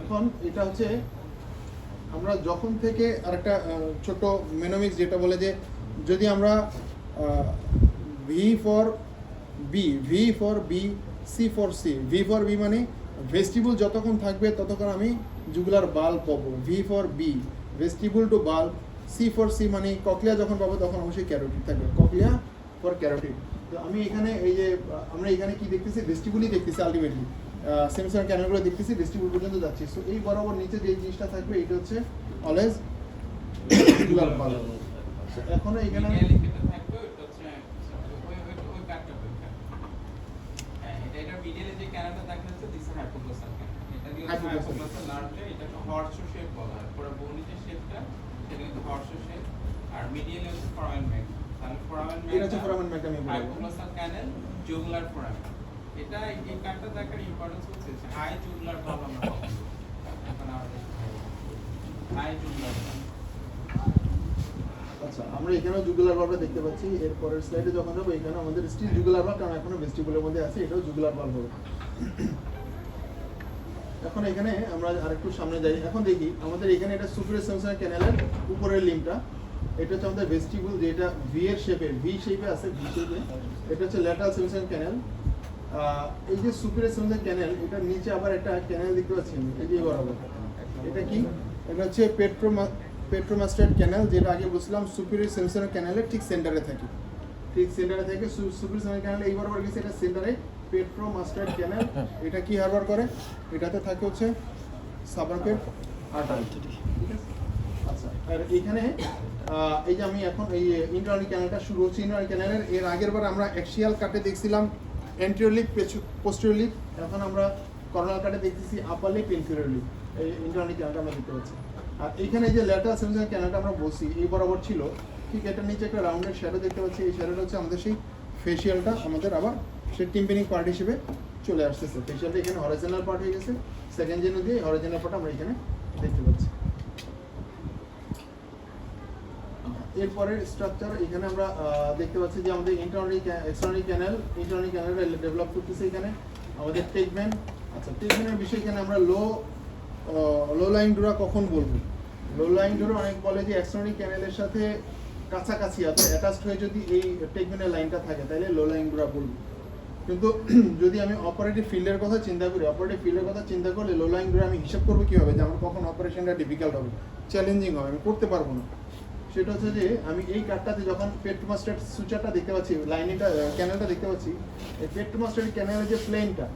এখন এটা হচ্ছে আমরা যখন থেকে আরেকটা ছোট মেনোমিক্স যেটা বলে যে যদি আমরা V for B, V for B, C for C. V for B মানে ভেস্টিবুল যতক্ষণ থাকবে ততক্ষণ আমি জুগুলার বাল্ব পাবো। V for B, vestibule to bulb. C for C মানে ককলিয়া যখন পাবো তখন অবশ্যই ক্যারোটিড থাকবে। Cochlea for carotid. তো আমি এখানে এই যে আমরা এখানে কি দেখতেছি, ভেস্টিবুলই দেখতেছি আলটিমেটলি। সেমিসার ক্যানেলগুলো দেখতেছি, ভেস্টিবুল পর্যন্ত যাচ্ছি। সো এই বরাবর নিচে যে জিনিসটা থাকবে এটা হচ্ছে অলওয়েজ জুগুলার বাল্ব। এখন এখানে Medially যেটা থাকবে ওটা হচ্ছে ওই কাটটা ওইটা। হ্যাঁ, এটা medially যে ক্যানালটা দেখা যাচ্ছে দিস হাইপোগ্লোসাল ক্যানাল। এটা দিয়ে Hypoglossal. হাইপোগ্লোসাল নার্ভে এটা একটা হর্সশু শেপ বলা হয়। পুরো বনি যে শেপটা সেটা কিন্তু হর্সশু শেপ। আর মিডিয়ালি হচ্ছে ফোরামেন ম্যাগনা। তাহলে ফোরামেন ম্যাগনা এটা হচ্ছে foramen magnum আমি বলবো। Hypoglossal canal, jugular foramen. এটা এই কাটটা দেখার ইম্পর্টেন্স হচ্ছে হাই জুগুলার বাল্ব আমরা পাবো। এখন আমাদের হাই জুগুলার আচ্ছা, আমরা এখানেও জুগুলার বাল্বটা দেখতে পাচ্ছি। এর পরের স্লাইডে যখন যাবো এখানে আমাদের স্টিল জুগুলার বাল্ব, কারণ এখনো ভেস্টিবুলের মধ্যে আছে, এটাও জুগুলার বাল্ব হবে। এখন এখানে আমরা আরেকটু সামনে যাই। এখন দেখি আমাদের এখানে এটা সুপিরিয়র সেমিসার ক্যানেলের উপরের লিম্বটা। এটা হচ্ছে আমাদের ভেস্টিবুল, যেটা ভি এর শেপে, ভি শেপে আছে, ভি শেপে। এটা হচ্ছে ল্যাটারাল সেমিসার ক্যানেল। এই যে সুপিরিয়র সেমিসার ক্যানেল, এটার নিচে আবার একটা ক্যানেল দেখতে পাচ্ছি আমি, এই যে বরাবর। এটা কি? এটা হচ্ছে পেট্রোমাস্টার্ড ক্যানেল, যেটা আগে বলছিলাম সুপিরিয়র সেমিসার ক্যানেলের ঠিক সেন্টারে থাকে। ঠিক সেন্টারে থাকে সুপিরিয়র সেমিসার ক্যানেল। এই বরাবর গেছে, এটা সেন্টারে পেট্রোমাস্টার্ড ক্যানেল। এটা কি হারবার করে? এটাতে থাকে হচ্ছে সাবারকেট আর্টারি। ঠিক আছে? আচ্ছা, আর এখানে এই যে আমি এখন এই ইন্টারনাল ক্যানেলটা শুরু হচ্ছে। ইন্টারনাল ক্যানেলের এর আগের বার আমরা অ্যাক্সিয়াল কাটে দেখছিলাম অ্যান্টেরিয়র লিপ, পোস্টেরিয়র লিপ। এখন আমরা কর্নাল কাটে দেখতেছি আপার লিপ, ইনফেরিয়র লিপ। এই ইন্টারনাল ক্যানেলটা আমরা দেখতে পাচ্ছি। আর এখানে যে ল্যাটারাল সেমিসার ক্যানেলটা আমরা বলছি এই বরাবর ছিল, ঠিক এটার নিচে একটা রাউন্ডের শ্যাডো দেখতে পাচ্ছি। এই শ্যাডোটা হচ্ছে আমাদের সেই ফেশিয়ালটা আমাদের আবার সে টিম্পেনিক পার্ট হিসেবে চলে আসতেছে। ফেশিয়ালটা এখানে হরিজন্টাল পার্ট হয়ে গেছে, সেকেন্ড জেনে দিয়ে হরিজন্টাল পার্ট আমরা এখানে দেখতে পাচ্ছি। এরপরের স্ট্রাকচার এখানে আমরা দেখতে পাচ্ছি যে আমাদের এক্সটার্নাল ক্যানেল ডেভেলপ করতেছে। এখানে আমাদের টেকম্যান। আচ্ছা, টেকম্যানের বিষয় এখানে আমরা লো লাইন ডোরা কখন বলবো? লো লাইন ডোরা অনেক বলে যে এক্সটার্নাল ক্যানেলের সাথে কাছাকাছি আছে, অ্যাটাচড হয়ে যদি এই টেকম্যানের লাইনটা থাকে তাহলে লো লাইন ডোরা বলবো। কিন্তু যদি আমি অপারেটিভ ফিল্ডের কথা চিন্তা করি, অপারেটিভ ফিল্ডের কথা চিন্তা করলে লো লাইন ডোরা আমি হিসাব করবো কীভাবে যে আমার কখন অপারেশনটা ডিফিকাল্ট হবে, চ্যালেঞ্জিং হবে, আমি করতে পারবো না। সেটা হচ্ছে যে আমি এই কার্ডটাতে যখন পেট্রোমাস্টার সুচারটা দেখতে পাচ্ছি, লাইনটা ক্যানেলটা দেখতে পাচ্ছি, এই পেট্রোমাস্টার ক্যানেলের যে প্লেনটা,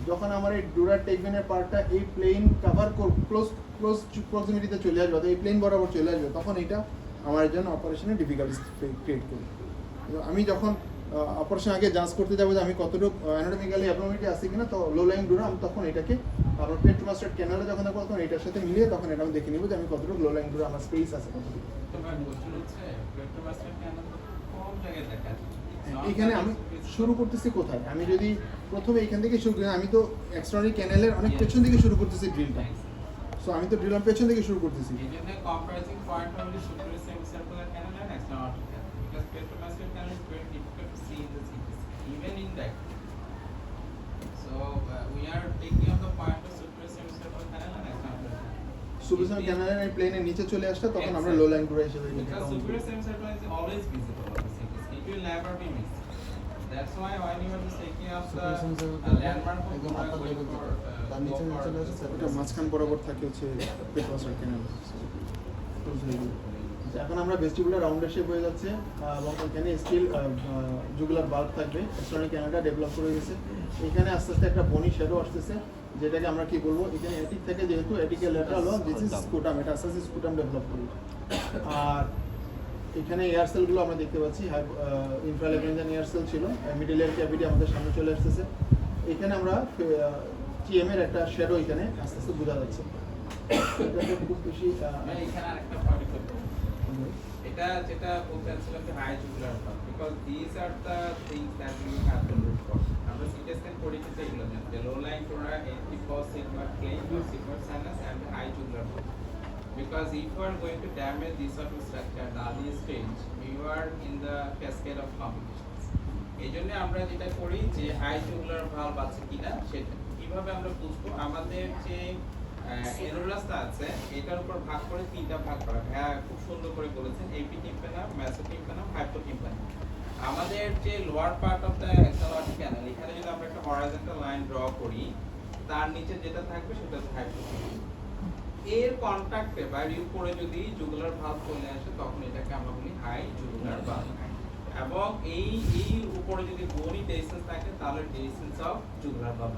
যখন আমার এই ডোরার টেকম্যানের পার্টটা এই প্লেন কাভার ক্লোজ প্রক্সিমিটিতে চলে আসবে, অর্থাৎ এই প্লেন বরাবর চলে আসবে, তখন এটা আমার জন্য অপারেশনে ডিফিকাল্টিস ক্রিয়েট করবে। আমি যখন অপারেশন আগে যাঞ্চ করতে যাবো যে আমি কতটুকু অ্যানাটমিক্যালি অ্যাবনর্মালিটি আছে কিনা, তো লো লাইন ডোরা আমি তখন এটাকে আমার পেট্রোমাস্টার ক্যানেলে যখন দেখবো তখন এটার সাথে মিলিয়ে তখন এটা আমি দেখে নিব যে আমি কতটুকু লো লাইন ডোরা আমার স্পেস আছে কতটুকু। এখানে আমি শুরু করতেছি কোথায়? আমি যদি প্রথমে এখান থেকে শুরু করি, আমি তো এক্সটার্নাল ক্যানেলের অনেক পেছন থেকে শুরু করতেছি ড্রিলটা। সো আমি তো ড্রিল পেছন থেকে শুরু করতেছি। এজন্য কম্পারেটিভ পয়েন্ট হলো superior semicircular canal and external canal, because petromaster canal is very difficult to see in the CT, even in that. So we are taking up the point of superior semicircular canal and external canal. Superior ক্যানেলের এই প্লেনের নিচে চলে আসলে তখন আমরা লো line ডোরা হিসেবে Because superior semicircular is always visible on the CT, it will never be missed. That's why when you are just taking up the landmark of the তার নিচে চলে আসে, এটা মাঝখান বরাবর থাকে হচ্ছে পেট্রোমাস্টার ক্যানেল। এখন আমরা ভেস্টিবুলার রাউন্ডের শেপ হয়ে যাচ্ছে এবং এখানে স্টিল জুগুলার বাল্ব থাকবে। এক্সটার্নাল ক্যানেলটা ডেভেলপ করে গেছে। এখানে আস্তে আস্তে একটা বনি শ্যাডো আসতেছে, যেটাকে আমরা কি বলবো, এখানে এটিক থেকে যেহেতু এটিকে ল্যাটারাল হল, দিস ইজ স্কুটাম, এটা আস্তে আস্তে স্কুটাম ডেভেলপ করবে। আর এখানে এয়ার সেলগুলো আমরা দেখতে পাচ্ছি, ইনফ্রাল্যাগ্রেঞ্জান এয়ার সেল ছিল, মিডল এয়ার ক্যাভিটি আমাদের সামনে চলে আসতেছে। এখানে আমরা টিএম এর একটা শ্যাডো এখানে আস্তে আস্তে বোঝা যাচ্ছে। এটাতে খুব বেশি এখানে আরেকটা পয়েন্ট করতে, এটা যেটা বলতে চাচ্ছিলাম যে high jugular part, because this are the things that we have to look for. আমরা সিটি স্ক্যান করি কিন্তু এগুলো জানি যে লো লাইন টোরা, এন্টিফস sigma plane, sigma sinus and high jugular part. Because if you are going to damage this sort of structure at the early stage, you are in the cascade of complications. এই জন্য আমরা যেটা করি যে high jugular valve আছে কিনা সেটা কিভাবে আমরা বুঝবো, আমাদের যে এরোলাসটা আছে এটার উপর ভাগ করে তিনটা ভাগ করা। হ্যাঁ, খুব সুন্দর করে বলেছেন, এপি টিম্প্যানাম, মেসোটিম্প্যানাম, হাইপোটিম্প্যানাম। আমাদের যে লোয়ার পার্ট অফ দ্য অ্যাক্সেলরেটিক ক্যানাল, এখানে যদি আমরা একটা হরাইজন্টাল লাইন ড্র করি, তার নিচে যেটা থাকবে সেটা হচ্ছে হাইপোথিসিস। এর কন্টাক্টে বা রিউ করে যদি জুগুলার ভালভ চলে আসে, তখন এটাকে আমরা বলি হাই জুগুলার ভালভ। এবং এই উপরে যদি বোনই ডেসেন্স থাকে, তাহলে ডেসেন্স অফ জুগুলার ভালভ।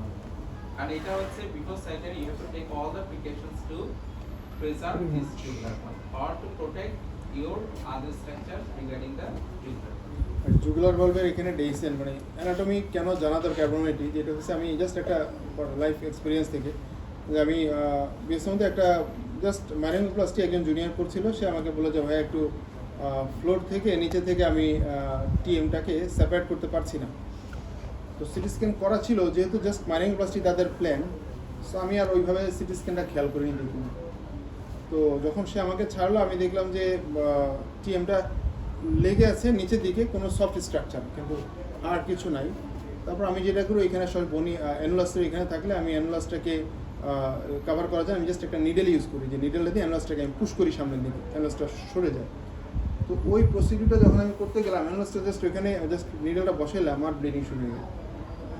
আর এটা হচ্ছে before surgery you have to take all the precautions to preserve this jugular valve or to protect your other structures regarding the jugular valve. Jugular ভালভের এখানে ডেইসেন মানে anatomy কেন জানা দরকার abnormality, যেটা হচ্ছে আমি জাস্ট একটা লাইফ এক্সপিরিয়েন্স থেকে যে আমি বিএসএমতে একটা জাস্ট ম্যারিনোপ্লাস্টি একজন জুনিয়র করছিল, সে আমাকে বলে যে ভাই একটু ফ্লোর থেকে নিচে থেকে আমি টিএমটাকে সেপারেট করতে পারছি না। তো সিটি স্ক্যান করা ছিল, যেহেতু জাস্ট ম্যারিনোপ্লাস্টি তাদের প্ল্যান, সো আমি আর ওইভাবে সিটি স্ক্যানটা খেয়াল করিনি দেখুন। তো যখন সে আমাকে ছাড়লো, আমি দেখলাম যে টিএমটা লেগে আছে নিচের দিকে, কোনো সফট স্ট্রাকচার কিন্তু আর কিছু নাই। তারপর আমি যেটা করি, এখানে সব বনি অ্যানুলাসের এখানে থাকলে আমি অ্যানুলাসটাকে কভার করা যায়, আমি জাস্ট একটা নিডেল ইউজ করি, যে নিডেলটা দিয়ে অ্যানুলাসটাকে আমি পুশ করি সামনের দিকে, অ্যানুলাসটা সরে যায়। তো ওই প্রসিডিউরটা যখন আমি করতে গেলাম, অ্যানুলাসটা জাস্ট ওইখানে জাস্ট নিডেলটা বসাইলাম, আমার ব্লিডিং শুরু হয়ে গেল।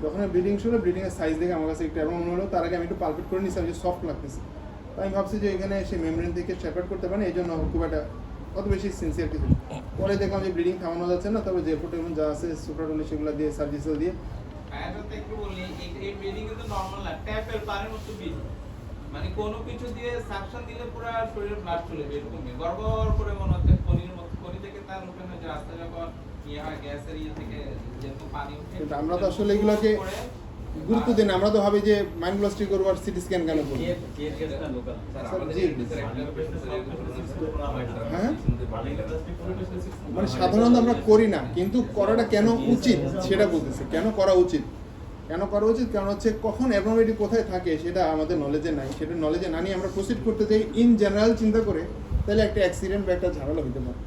যখন ব্লিডিং শুরু, ব্লিডিংয়ের সাইজ দেখে আমার কাছে একটু এমন মনে হলো, তার আগে আমি একটু পালপেট করে নিয়েছিলাম যে সফট লাগতেছে। আমি ভাবছি যে এখানে সে মেমব্রেন থেকে সেপারেট করতে পারে, এই জন্য খুব একটা অত বেশি সিনসিয়ার কিছু। পরে দেখলাম যে ব্লিডিং থামানো যাচ্ছে না, তবে যে প্রোটেকশন যা আছে সুপ্রাটোলি সেগুলো দিয়ে সার্জিক্যাল দিয়ে আয়াততে একটু বলি, এই ব্লিডিং কিন্তু নরমাল না, ট্যাপের পানির মতো ব্লিডিং। মানে কোনো কিছু দিয়ে সাকশন দিলে পুরো শরীরে ব্লাড চলে যাবে, এরকম গড়গড় করে মনে হচ্ছে খনির মতো, খনি থেকে তার ওখানে যে রাস্তা যখন ইয়ে হয়, গ্যাসের ইয়ে থেকে যেহেতু পানি উঠে, কিন্তু আমরা তো আসলে এগুলোকে গুরুত্ব দিই না। আমরা তো ভাবি যে মাইন্ডব্লাস্টি করবো আর সিটি স্ক্যান কেন করবো। হ্যাঁ, মানে সাধারণত আমরা করি না, কিন্তু করাটা কেন উচিত সেটা বলতেছে। কেন করা উচিত, কারণ হচ্ছে কখন অ্যাবনর্মালিটি কোথায় থাকে সেটা আমাদের নলেজে নাই। সেটা নলেজে না নিয়ে আমরা প্রসিড করতে যাই ইন জেনারেল চিন্তা করে, তাহলে একটা অ্যাক্সিডেন্ট বা একটা ঝামেলা হতে পারে।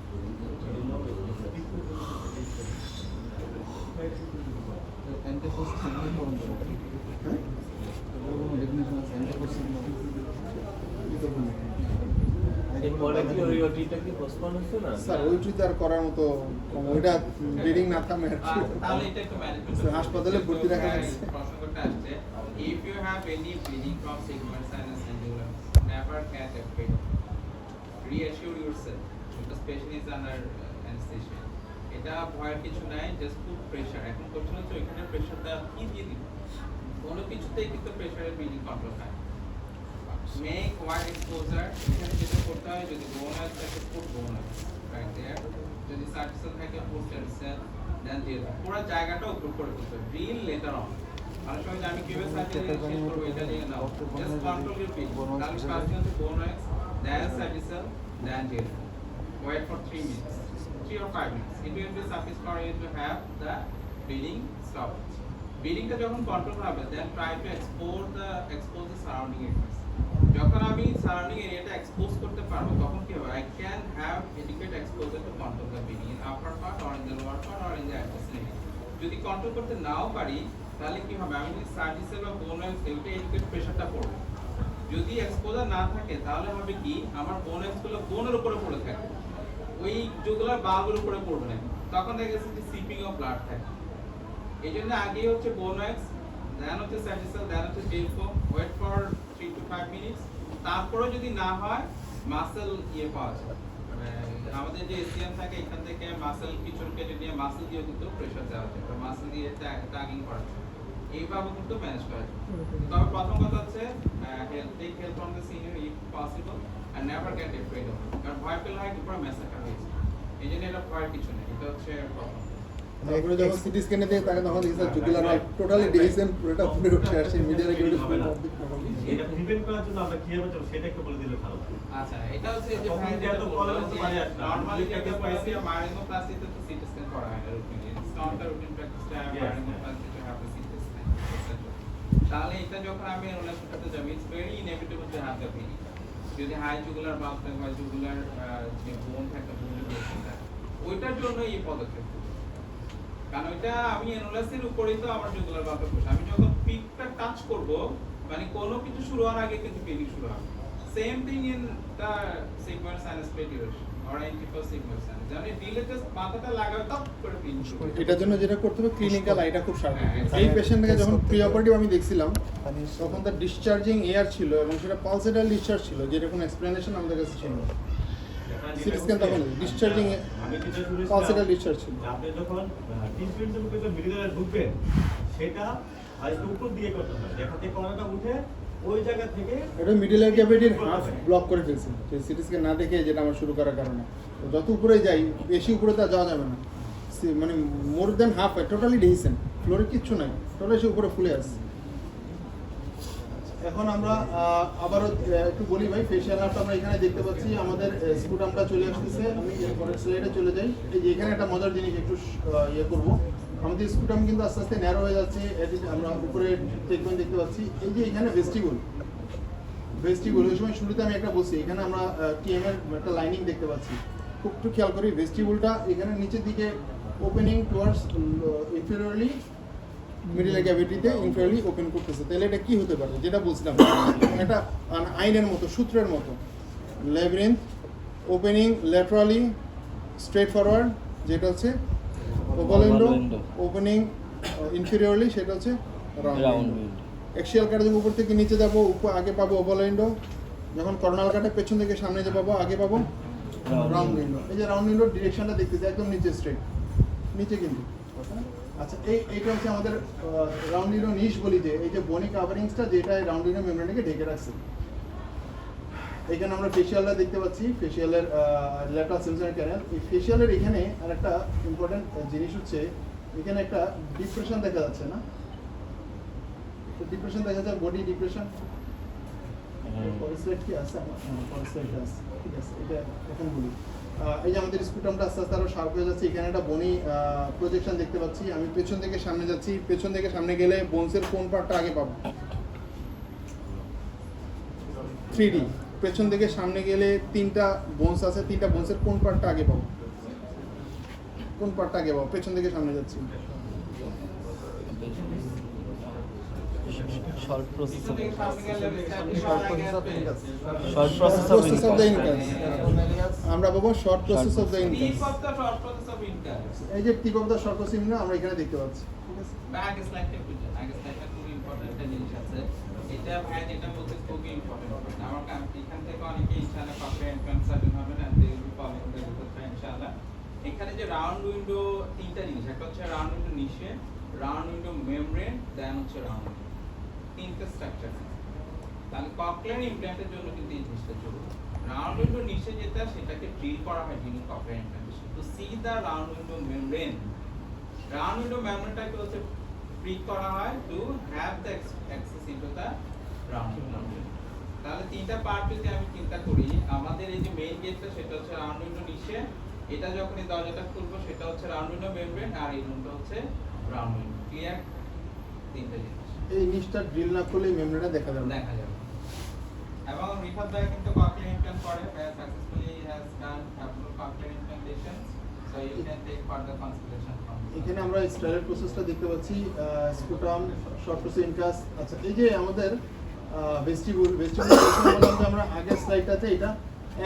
স্যার ওই ট্রিট আর করার মতো ওইটা ব্লিডিং না থামে আর কি। তাহলে এটা একটু ম্যানেজমেন্ট হাসপাতালে ভর্তি রাখা হয়েছে। প্রশ্নটা আসছে, if you have any bleeding from sigmoid sinus and jugular, never get afraid of it. Reassure yourself because patient is under anesthesia. এটা ভয়ের কিছু নাই, জাস্ট পুট প্রেসার। এখন কোশ্চেন হচ্ছে ওইখানে প্রেসারটা কি দিয়ে দিন, কোনো কিছুতেই কিন্তু প্রেসারের ব্লিডিং কন্ট্রোল হয়। মেক ওয়াইড এক্সপোজার, এখানে যেটা করতে হয়, যদি বোনাস থাকে পুট বোনাস রাইট দেয়ার, যদি সার্ভিসেল থাকে পুট সার্ভিসেল, দেন দিয়ে পুরো জায়গাটা উপর করে দিতে হবে। ড্রিল লেটার অন, অনেক সময় আমি কিভাবে সার্ভিসেল শেষ করবো এটা নিয়ে now, just control your pitch. তাহলে ফার্স্ট হচ্ছে বোনাস, দেন সার্ভিসেল, then drill. Wait for 3 minutes, 3 or 5 minutes. It will be sufficient for you to have the bleeding stoppage. Bleedingটা যখন কন্ট্রোল হবে, then try to expose the surrounding areas. যখন আমি surrounding এরিয়াটা expose করতে পারবো, তখন কি হবে, I can have adequate exposure to control the bleeding in upper part or in the lower part or in the adjacent area. যদি control করতে নাও পারি, তাহলে কি হবে, আমি যদি সার্জিক্যাল বা বোনাস এগুলো এডুকেট প্রেসারটা পড়বে। যদি এক্সপোজার না থাকে, তাহলে হবে কি, আমার বোনাসগুলো বোনের উপরে পড়ে থাকে, ওই জুগুলার বাল্বের উপরে পড়বে না, তখন দেখা গেছে যে সিপিং অফ ব্লাড থাকে। এই জন্য আগে হচ্ছে বোনাস, দেন হচ্ছে সার্জিক্যাল, দেন হচ্ছে টেলফোম, ওয়েট ফর 3 to 5 minutes। তারপরে যদি না হয়, মাসেল ইয়ে পাওয়া যায়, আমাদের যে এসিএম থাকে এখান থেকে মাসেল পিছন কেটে নিয়ে মাসেল দিয়ে কিন্তু প্রেসার দেওয়া যায়, তো মাসেল দিয়ে ট্যাগিং করা যায়, এইভাবে কিন্তু ম্যানেজ করা যায়। তবে প্রথম কথা হচ্ছে take help from the senior if possible and never get afraid of it. কারণ ভয় পেলে হয় কি পুরো ম্যাসাকার হয়েছে, এই জন্য এটা ভয়ের কিছু নেই, এটা হচ্ছে প্রথম। তারপরে যখন সিটি স্ক্যানে দিয়ে তাকে তখন দেখি স্যার জুগুলার টোটালি ডিভিশন পুরোটা উপরে উঠে আসে, মিডিয়ারে কেউ এটা প্রিভেন্ট করার জন্য আমরা কিভাবে করব সেটা একটু বলে দিলে ভালো। আচ্ছা, এটা হচ্ছে যে তখন যে এত বড় হতে পারে না। নরমালি যেটা পাইছি মারিনোপ্লাস্টিতে তো সিটি স্ক্যান করা হয় না routine, it's not the routine practice to have myringoplasty to have the CT scan. তাহলে এটা যখন আমি এনালাইসিস করতে যাব, it's very inevitable to have the bleeding. যদি হাই জুগুলার বাল্ব থাকে বা জুগুলার যে বোন থাকে, ওইটার জন্য এই পদক্ষেপ। কারণ ওইটা আমি এনালাইসিসের উপরেই তো আমার জুগুলার বাল্বটা বসে, আমি যখন পিকটা টাচ করব, মানে কোনো কিছু শুরু হওয়ার আগে কিন্তু ব্লিডিং শুরু হবে। Same thing in the sigmoid sinus পেডিউরেশন or antiperspirant জানি দিলে জাস্ট মাথাটা লাগাও তপ করে পিঞ্চ করে এটার জন্য যেটা করতে হবে ক্লিনিক্যাল আইটা খুব শার্প হ্যাঁ, এই পেশেন্টকে যখন প্রি অপারেটিভ আমি দেখছিলাম তখন তার ডিসচার্জিং এয়ার ছিল এবং সেটা পালসেটাল ডিসচার্জ ছিল, যেটা কোনো এক্সপ্লেনেশন আমাদের কাছে ছিল না। সিটি স্ক্যান তখন ডিসচার্জিং আমি যেটা শুনেছিলাম, পালসেটাল ডিসচার্জ ছিল। যে আপনি যখন 3 মিনিটের মধ্যে মিডিলে ঢুকবেন সেটা আজকে উপর দিয়ে করতে হবে, যেখান থেকে কর্নারটা উঠে ওই জায়গা থেকে এটা মিডলের ক্যাভিটির হাফ ব্লক করে ফেলছে সেই সিটি স্ক্যান না দেখে, যেটা আমার শুরু করার কারণে। তো যত উপরে যাই বেশি উপরে তো আর যাওয়া যাবে না, মানে মোর দেন হাফ টোটালি ডিসেন্ট, ফ্লোরে কিচ্ছু নাই, টোটালি সে উপরে ফুলে আসছে। এখন আমরা আবারও একটু বলি ভাই, ফেশিয়াল নার্ভটা আমরা এখানে দেখতে পাচ্ছি, আমাদের স্পুটামটা চলে আসতেছে। আমি পরের স্লাইডে চলে যাই। এই যে এখানে একটা মজার জিনিস একটু ইয়ে করবো, আমাদের স্পুটাম কিন্তু আস্তে আস্তে ন্যারো হয়ে যাচ্ছে। আমরা উপরে ট্রিটমেন্ট দেখতে পাচ্ছি। এই যে এখানে ভেস্টিবুল ওই সময় শুরুতে আমি একটা বলছি, এখানে আমরা টিএম এর একটা লাইনিং দেখতে পাচ্ছি। খুব একটু খেয়াল করি, ভেস্টিবুলটা এখানে নিচের দিকে ওপেনিং টুয়ার্ডস ইনফেরিয়রলি মিডিলের ক্যাভিটিতে ইনফেরিয়রলি ওপেন করতেছে। তাহলে এটা কি হতে পারে, যেটা বলছিলাম এটা আইনের মতো, সূত্রের মতো, labyrinth opening laterally straight forward, যেটা হচ্ছে ওভাল উইন্ডো, ওপেনিং ইনফেরিয়রলি সেটা হচ্ছে রাউন্ড রাউন্ড উইন্ডো। এক্সিয়াল কাটে যখন উপর থেকে নিচে যাবো, আগে পাবো ওভাল উইন্ডো, যখন কর্নাল কাটে পেছন থেকে সামনে যে পাবো আগে পাবো রাউন্ড উইন্ডো। এই যে রাউন্ড উইন্ডোর ডিরেকশনটা দেখতেছি একদম নিচে স্ট্রেট নিচে কিন্তু। আচ্ছা এইটা হচ্ছে আমাদের রাউন্ড উইন্ডো নিশ বলি, যে এই যে বনি কাভারিংসটা যেটা রাউন্ড উইন্ডো মেমব্রেনকে ঢেকে রাখছে। এখানে আমরা ফেশিয়ালটা দেখতে পাচ্ছি, ফেশিয়ালের ল্যাটারাল সেন্সরি ক্যানাল। এই ফেশিয়ালের এখানে আর একটা ইম্পর্টেন্ট জিনিস হচ্ছে, এখানে একটা ডিপ্রেশন দেখা যাচ্ছে না, ডিপ্রেশন দেখা যাচ্ছে, বডি ডিপ্রেশন। পরের স্লাইড কি আছে আমার? পরের স্লাইডটা আছে, ঠিক আছে, এটা এখন বলি। এই যে আমাদের স্পুটামটা আস্তে আস্তে আরো শার্প হয়ে যাচ্ছে। এখানে একটা বনি প্রজেকশন দেখতে পাচ্ছি। আমি পেছন থেকে সামনে যাচ্ছি, পেছন থেকে সামনে গেলে বোনসের কোন পার্টটা আগে পাবো? 3D পেছন থেকে সামনে গেলে 3টা বোনস আছে, 3টা বোনসের কোন পার্টটা আগে পাবো? কোন পার্টটা আগে পাবো? পেছন থেকে সামনে যাচ্ছি। Short process of process of the incus, আমরা পাবো short process of the incus. Tip of the short process of income এই যে tip of the short process আমরা এখানে দেখতে পাচ্ছি, ঠিক আছে। আগে স্লাইডটা খুব ইম্পর্টেন্ট একটা জিনিস আছে, এটা ভাই যেটা বলতে খুব ইম্পর্টেন্ট। আমার এখান থেকে অনেকে ইনশাআল্লাহ কপিরাইট কনসার্ন হবে না, দে উইল ফলো দ্য ইনশাআল্লাহ। এখানে যে রাউন্ড উইন্ডো তিনটা জিনিস, একটা হচ্ছে রাউন্ড উইন্ডো নিচে, রাউন্ড উইন্ডো মেমব্রেন, দেন হচ্ছে রাউন্ড তিনটা স্ট্রাকচার। তাহলে ককলিয়ার ইমপ্ল্যান্টের জন্য কিন্তু এই জিনিসটা জরুরি। রাউন্ড উইন্ডো নিচে যেটা, সেটাকে ড্রিল করা হয় during cochlear implantation to see the round window membrane. Round window মেমব্রেনটাকে হচ্ছে প্রিক করা হয় to have the access into the round window. তাহলে তিনটা পার্ট যদি আমি চিন্তা করি, আমাদের এই যে মেইন গেটটা সেটা হচ্ছে রাউন্ড উইন্ডো নিচে, এটা যখন এই দরজাটা খুলবো সেটা হচ্ছে রাউন্ড উইন্ডো মেমব্রেন, আর এই রুমটা হচ্ছে রাউন্ড উইন্ডো। ক্লিয়ার? তিনটা জিনিস এই নিচটা ড্রিল না করলে মেমব্রেনটা দেখা যাবে না। দেখা যাবে। এবং রিফাত ভাই কিন্তু ককলিয়ার ইমপ্ল্যান্ট করে, successfully has done couple of cochlear implantations, so you can take further consideration from. এখানে আমরা স্টাইলের প্রসেসটা দেখতে পাচ্ছি, স্পুটাম, শর্ট প্রসেস ইনকাস। আচ্ছা এই যে আমাদের ভেস্টিবুল বললাম যে আমরা আগের স্লাইডটাতে এটা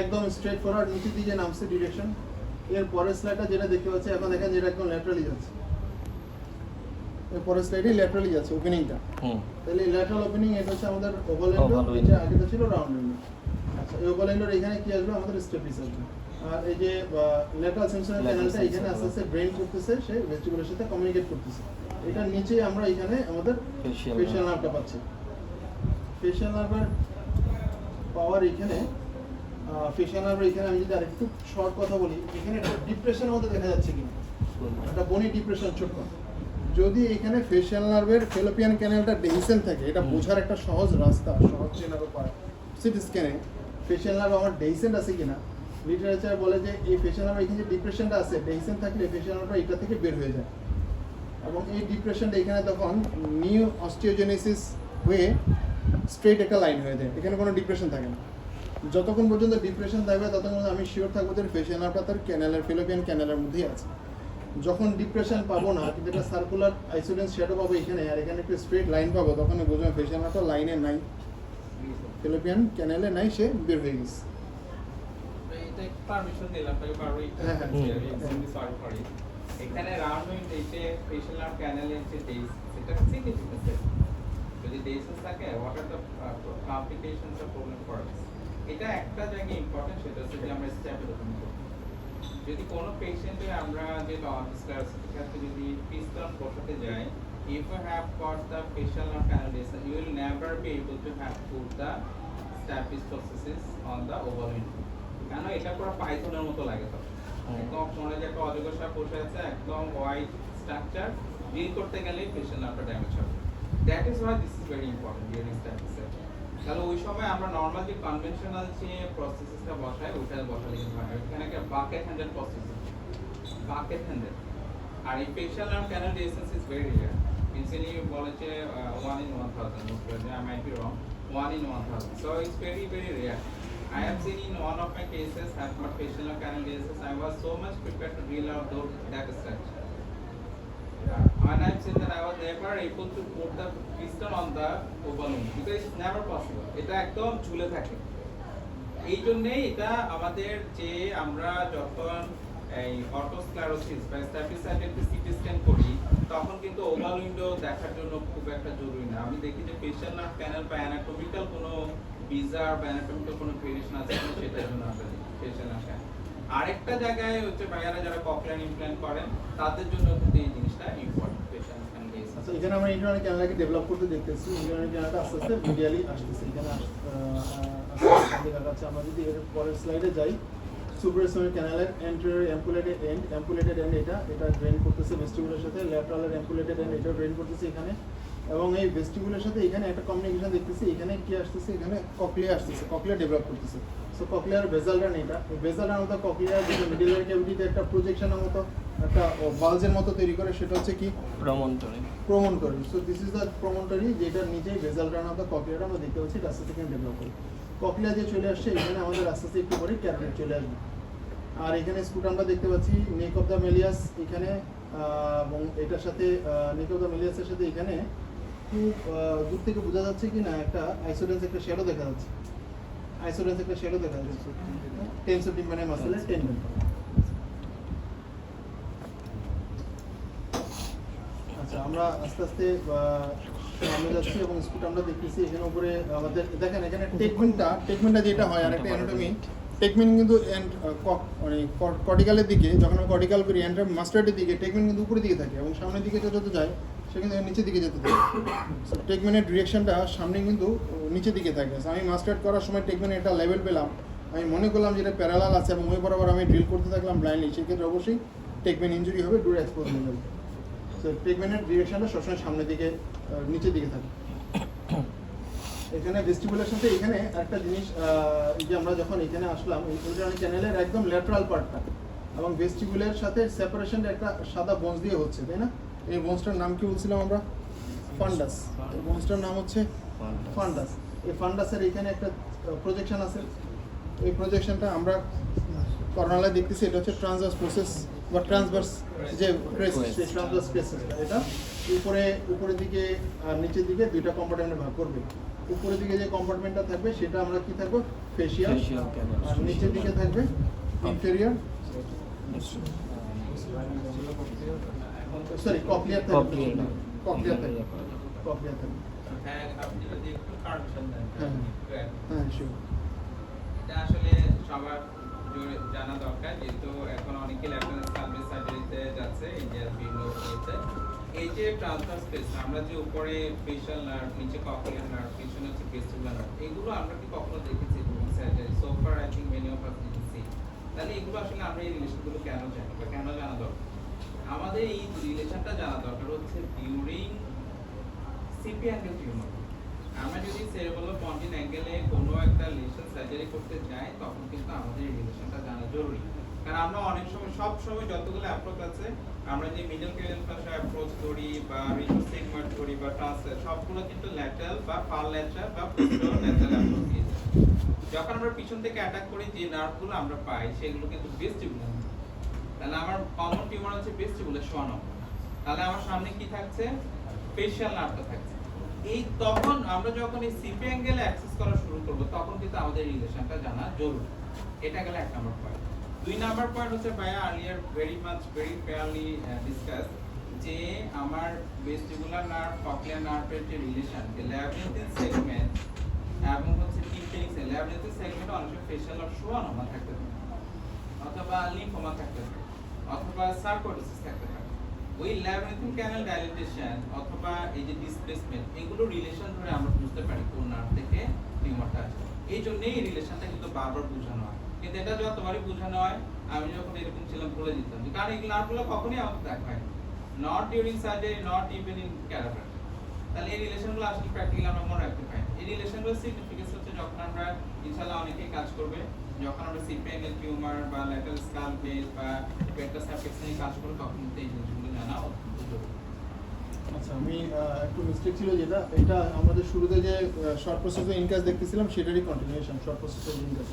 একদম স্ট্রেট ফরওয়ার্ড নিচের দিকে নামছে ডিরেকশন। এর পরের স্লাইডটা যেটা দেখতে পাচ্ছি এখন দেখেন, যেটা একদম ল্যাটারালি যাচ্ছে। এর পরের স্লাইডে ল্যাটারালি যাচ্ছে ওপেনিংটা। তাহলে ল্যাটারাল ওপেনিং এটা হচ্ছে আমাদের ওভাল উইন্ডো, এটা আগেটা ছিল রাউন্ড উইন্ডো। আচ্ছা এই ওভাল উইন্ডোর এখানে কি আসবে? আমাদের স্টেপিস আসবে। আর এই যে ল্যাটারাল সেন্সরি ক্যানালটা এখানে আস্তে আস্তে ড্রেন করতেছে, সে ভেস্টিবুলের সাথে কমিউনিকেট করতেছে। এটা নিচে আমরা এখানে আমাদের ফেশিয়াল নার্ভটা পাচ্ছি। ফেশিয়াল নার্ভের পাওয়ার এখানে, ফেশিয়াল নার্ভের এখানে আমি যদি আরেকটু শর্ট কথা বলি, এখানে একটা ডিপ্রেশনের মধ্যে দেখা যাচ্ছে কিনা, একটা বনি ডিপ্রেশন ছোট্ট। যদি এখানে ফেশিয়াল নার্ভের ফেলোপিয়ান ক্যানালটা ডেহিসেন্ট থাকে, এটা বোঝার একটা সহজ রাস্তা, সহজ চেনার উপায়। সিটি স্ক্যানে ফেশিয়াল নার্ভ আমার ডেহিসেন্ট আছে কিনা, লিটারেচার বলে যে এই ফেশিয়াল নার্ভ এখানে যে ডিপ্রেশনটা আছে, ডেহিসেন্ট থাকলে ফেশিয়াল নার্ভটা এটা থেকে বের হয়ে যায়, এবং এই ডিপ্রেশনটা এখানে তখন নিউ অস্টিওজেনেসিস হয়ে স্ট্রেট একটা লাইন হয়ে যায়, এখানে কোনো ডিপ্রেশন থাকে না। যতক্ষণ পর্যন্ত ডিপ্রেশন থাকবে ততক্ষণ আমি শিওর থাকবো যে ফেশিয়াল নার্ভটা তার ক্যানালের ফেলোপিয়ান ক্যানালের মধ্যেই আছে। যখন ডিপ্রেশন পাবো না, কিন্তু একটা সার্কুলার আইসোলেন্স শ্যাডো পাবো এখানে, আর এখানে একটা স্ট্রেট লাইন পাবো, তখন বুঝবো ফেশিয়াল নার্ভটা লাইনে নাই, ফেলোপিয়ান ক্যানালে নাই, সে বের হয়ে গেছে। এটা একটু পারমিশন দিলাম আপনাকে বারবার হ্যাঁ, হ্যাঁ। Sorry for it. এখানে রাউন্ড উইন্ড এইতে ফেশিয়াল নার্ভ ক্যানেলের যে ডেজ সেটা সিগনিফিকেন্স যদি ডেসেস থাকে what are the complications or problem for us, এটা একটা জায়গায় ইম্পর্টেন্ট, সেটা হচ্ছে যে আমরা স্ট্যাপে ওপেন করি। যদি কোনো পেশেন্টের আমরা যে স্ক্লেরোসিসে যদি পিস্তল বসাতে যাই, if you have got the facial nerve canal lesion, you will never be able to have put the staphylococcus on the oval window. কেন এটা পুরো পাইথনের মতো লাগে তখন একদম মনে যে একটা অজগর সাপ বসে আছে, একদম হোয়াইট স্ট্রাকচার, ডিল করতে গেলে ফেশিয়াল নার্ভটা ড্যামেজ হবে। That is why this is very important during স্ট্যাপিসের। তাহলে ওই সময় আমরা নর্মাল যে কনভেনশনাল যে প্রসেসটা বসাই ওইটা বসালে কিন্তু হয় না, এখানে একটা bucket handle process, bucket handle. আর এই facial nerve canal dehiscence is very rare, ইনসিলি বলে যে 1 in 1000, I might be wrong, 1 in 1000, so it's very very rare. I have seen in one of my cases have got facial nerve canal disease, I was so much prepared to drill out that structure. And I've seen that I was never able to put the piston on the oval wound because it's never possible. এটা একদম ঝুলে থাকে। এই জন্যই এটা আমাদের যে আমরা যখন এই অটোস্ক্লেরোসিস বা স্ট্যাপিসাইটের সিটি স্ক্যান করি তখন কিন্তু ওভাল উইন্ডো দেখার জন্য খুব একটা জরুরি না। আমি দেখি যে ফেশিয়াল নার্ভ ক্যানাল বা অ্যানাটমিক্যাল কোনো বিজার বা অ্যানাটমিক্যাল কোনো ভেরিয়েশন আছে সেটার জন্য আমরা ফেশিয়াল নার্ভ ক্যানাল। আরেকটা জায়গায় হচ্ছে ভাইয়ারা যারা ককলিয়ার ইমপ্ল্যান্ট করেন তাদের জন্য কিন্তু এই জিনিসটা ইম্পর্টেন্ট ফেশিয়াল নার্ভ ক্যানাল ডিসেন্স। আচ্ছা, এখানে আমরা ইন্টারনাল ক্যানালকে ডেভেলপ করতে দেখতেছি। ইন্টারনাল ক্যানালটা আস্তে আস্তে মিডিয়ালি আসতেছে। এখানে আচ্ছা, আমরা যদি এর পরের স্লাইডে যাই, সুপ্রাসোনিক ক্যানালের অ্যান্টেরিয়র অ্যাম্পুলেটেড এন্ড এটা ড্রেন করতেছে ভেস্টিবুলের সাথে, ল্যাটারালের অ্যাম্পুলেটেড এন্ড এটা ড্রেন করতেছে এখানে, এবং এই ভেস্টিবুলের সাথে এখানে একটা কমিউনিকেশন দেখতেছি। এখানে কি আসতেছে, এখানে ককলিয়া আসতেছে, ককলিয়া ডেভেলপ করতেছে। সো ককলিয়ার বেজাল রান এটা, এই বেজাল রান মতো ককলিয়ার যে মিডল ক্যাভিটিতে একটা প্রজেকশনের মতো একটা বালজের মতো তৈরি করে, সেটা হচ্ছে কি প্রমোন্টরি। সো দিস ইজ দ্য প্রমোন্টরি, যেটার নিচেই বেজাল রান অফ দ্য ককলিয়াটা আমরা দেখতে পাচ্ছি আস্তে আস্তে ডেভেলপ করে। ককলিয়া যে চলে আসছে এখানে আমাদের আস্তে আস্তে একটু পরে ক্যাভিটি চলে আসবে। আর এখানে স্কুটামটা দেখতে পাচ্ছি নেক অফ দ্য মেলিয়াস এখানে, এবং এটার সাথে নেক অফ দ্য মেলিয়াসের সাথে এখানে খুব দূর থেকে বোঝা যাচ্ছে কি না একটা আইসোডেন্স একটা শ্যাডো দেখা যাচ্ছে, আইসোডেন্স একটা শ্যাডো দেখা যাচ্ছে টেন্সর টিম্পানি মাসেলের টেন্ডন। আচ্ছা, আমরা আস্তে আস্তে সামনে যাচ্ছি এবং স্কুটামটা দেখতেছি। এখানে উপরে আমাদের দেখেন এখানে টেকমেন্টটা যেটা হয়, আর একটা অ্যানাটমি টেকমেন্ট কিন্তু মানে কর্টিক্যালের দিকে, যখন আমরা কর্টিক্যাল করি অ্যান্টার মাস্টার্ডের দিকে, টেকমেন্ট কিন্তু উপরের দিকে থাকে এবং সামনের দিকে যত যায় সে কিন্তু নিচের দিকে যেতে থাকে। টেকমেন্টের ডিরেকশনটা সামনে কিন্তু নিচের দিকে থাকে। আমি মাস্টার্ড করার সময় টেকমেন্টের একটা লেভেল পেলাম, আমি মনে করলাম যে এটা প্যারালাল আছে এবং ওই বরাবর আমি ড্রিল করতে থাকলাম ব্লাইন্ডলি, সেক্ষেত্রে অবশ্যই টেকমেন্ট ইঞ্জুরি হবে, ডোর এক্সপোজ হয়ে যাবে। তো টেকমেন্টের ডিরেকশনটা সবসময় সামনের দিকে নিচের দিকে থাকে। এখানে ভেস্টিবুলের সাথে এখানে একটা জিনিস, এই যে আমরা যখন এখানে আসলাম ইন্টারনাল ক্যানেলের একদম ল্যাটারাল পার্টটা এবং ভেস্টিবুলের সাথে সেপারেশনটা একটা সাদা বোনস দিয়ে হচ্ছে, তাই না? এই বোনসটার নাম কি বলছিলাম আমরা? ফান্ডাস। এই বোনসটার নাম হচ্ছে ফান্ডাস। এই ফান্ডাসের এখানে একটা প্রজেকশন আছে। এই প্রজেকশনটা আমরা কর্নালায় দেখতেছি, এটা হচ্ছে ট্রান্সভার্স প্রসেস বা ট্রান্সভার্স যে প্রেস, সেই ট্রান্সভার্স প্রেসেসটা এটা উপরের দিকে আর নিচের দিকে দুইটা কম্পার্টমেন্টে ভাগ করবে। উপরের দিকে যে কম্পার্টমেন্টটা থাকবে সেটা আমরা কি থাকবো, ফেশিয়াল, আর নিচের দিকে থাকবে ইনফেরিয়র, সরি ককলিয়ার থাকবে। হ্যাঁ, আপনি যদি একটু পারমিশন দেন। হ্যাঁ শিওর। এটা আসলে সবার জানা দরকার, যেহেতু এখন অনেকে ল্যাটারাল সার্ভিস সার্জারিতে যাচ্ছে ইন্ডিয়ার বিভিন্ন ইয়েতে। এই যে ট্রান্সভার্স স্পেস, আমরা যে উপরে ফেশিয়াল নার্ভ, নিচে ককলিয়ার নার্ভ, পিছনে হচ্ছে ভেস্টিবুলার নার্ভ, এগুলো আমরা কি কখনো দেখেছি surgery? So far I think many of us didn't see. তাহলে এগুলো আসলে আমরা এই রিলেশনগুলো কেন জানি বা কেন জানা দরকার? আমাদের এই রিলেশনটা জানা দরকার হচ্ছে ডিউরিং সিপি অ্যাঙ্গেল টিউমার। আমরা যদি সেরেব্রাল পন্টিন অ্যাঙ্গেলে কোনো একটা লেশন সার্জারি করতে যাই তখন কিন্তু আমাদের এই রিলেশনটা জানা জরুরি। কারণ আমরা অনেক সময় সব সময় যতগুলো অ্যাপ্রোচ আছে, আমরা যে মিডল ক্রেনিয়াল ফ্যাসা অ্যাপ্রোচ করি বা রিটো সেগমেন্ট করি বা ট্রান্সফার, সবগুলো কিন্তু ল্যাটারাল বা পার ল্যাটারাল বা পোস্টেরিয়র ল্যাটারাল অ্যাপ্রোচ দিয়ে যায়। যখন আমরা পিছন থেকে অ্যাটাক করি যে নার্ভগুলো আমরা পাই সেগুলো কিন্তু ভেস্টিবুলার। তাহলে আমার কমন টিউমার হচ্ছে ভেস্টিবুলার শোয়ানো। তাহলে আমার সামনে কি থাকছে, ফেশিয়াল নার্ভটা থাকছে। এই তখন আমরা যখন এই সিপি অ্যাঙ্গেলে অ্যাক্সেস করা শুরু করব তখন কিন্তু আমাদের রিলেশনটা জানা জরুরি। এটা গেল 1 নাম্বার পয়েন্ট। 2 নাম্বার পয়েন্ট হচ্ছে ভাইয়া আর্লিয়ার very fairly discussed যে আমার ভেস্টিবুলার নার্ভ ককলিয়ার নার্ভের যে রিলেশন যে ল্যাবিরিনথিন সেগমেন্ট এবং হচ্ছে টিম্প্যানিক সেল ল্যাবিরিনথিন সেগমেন্ট অনেক ফেশিয়াল অর শোয়ানোমা থাকতে পারে অথবা লিম্ফোমা থাকতে পারে অথবা সার্কোইডোসিস থাকতে পারে। ওই ল্যাবিরিনথিন ক্যানাল ডাইলেটেশন অথবা এই যে ডিসপ্লেসমেন্ট এগুলো রিলেশন ধরে আমরা বুঝতে পারি কোন নার্ভ থেকে টিউমারটা আছে। এই জন্যই এই রিলেশনটা কিন্তু বারবার বোঝানো হয়, কিন্তু এটা যতবারই বোঝানো হয় আমি যখন এরকম ছিলাম ভুলে যেতাম, কারণ এই নার্ভগুলো কখনোই আমাকে দেখা হয় not during surgery not even in ক্যারাপার। তাহলে এই রিলেশনগুলো আসলে প্র্যাকটিক্যালি আমরা মনে রাখতে পারি। এই রিলেশনগুলোর সিগনিফিকেন্স হচ্ছে যখন আমরা ইনশাআল্লাহ অনেকেই কাজ করবে, যখন আমরা সিপিএনএল টিউমার বা ল্যাটারাল স্কাল বেস বা পেট্রাস অ্যাপেক্স নিয়ে কাজ করব তখন কিন্তু এই জিনিসগুলো জানা অত্যন্ত জরুরি। আচ্ছা, আমি একটু মিস্টেক ছিল যেটা, এটা আমাদের শুরুতে যে শর্ট প্রসেসের ইনকাস দেখতেছিলাম সেটারই কন্টিনিউশন শর্ট প্রসেসের ইনকাস।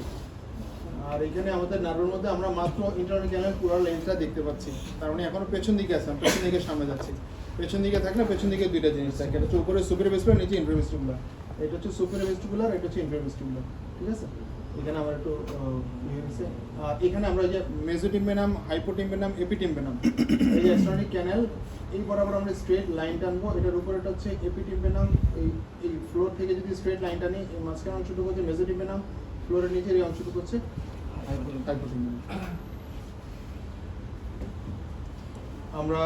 আর এখানে আমাদের নার্ভের মধ্যে আমরা মাত্র ইন্টারনাল ক্যানাল পুরো লেন্সটা দেখতে পাচ্ছি, তার মানে এখনো পেছন দিকে আছে, পেছন দিকে সামনে যাচ্ছি। পেছন দিকে থাকলে পেছন দিকে দুইটা জিনিস থাকে, এটা হচ্ছে উপরে সুপিরিয়র ভেস্টিবুলার, নিচে ইনফেরিয়র ভেস্টিবুলার। এটা হচ্ছে সুপিরিয়র ভেস্টিবুলার, এটা হচ্ছে ইনফেরিয়র ভেস্টিবুলার, ঠিক আছে? এখানে আমার একটু হয়েছে। আর এখানে আমরা যে মেজোটিম্পেনাম, হাইপোটিম্পেনাম, এপিটিম্পেনাম, এই যে এক্সটার্নাল ক্যানাল, এই বরাবর আমরা স্ট্রেট লাইন টানবো। এটার উপরে এটা হচ্ছে এপিটিম্পেনাম, এই ফ্লোর থেকে যদি স্ট্রেট লাইন টানি এই মাঝখানে অংশটুকু হচ্ছে মেজোটিম্পেনাম, ফ্লোরের নিচের এই অংশটুকু হচ্ছে হাইপোটিম্পেনাম। আমরা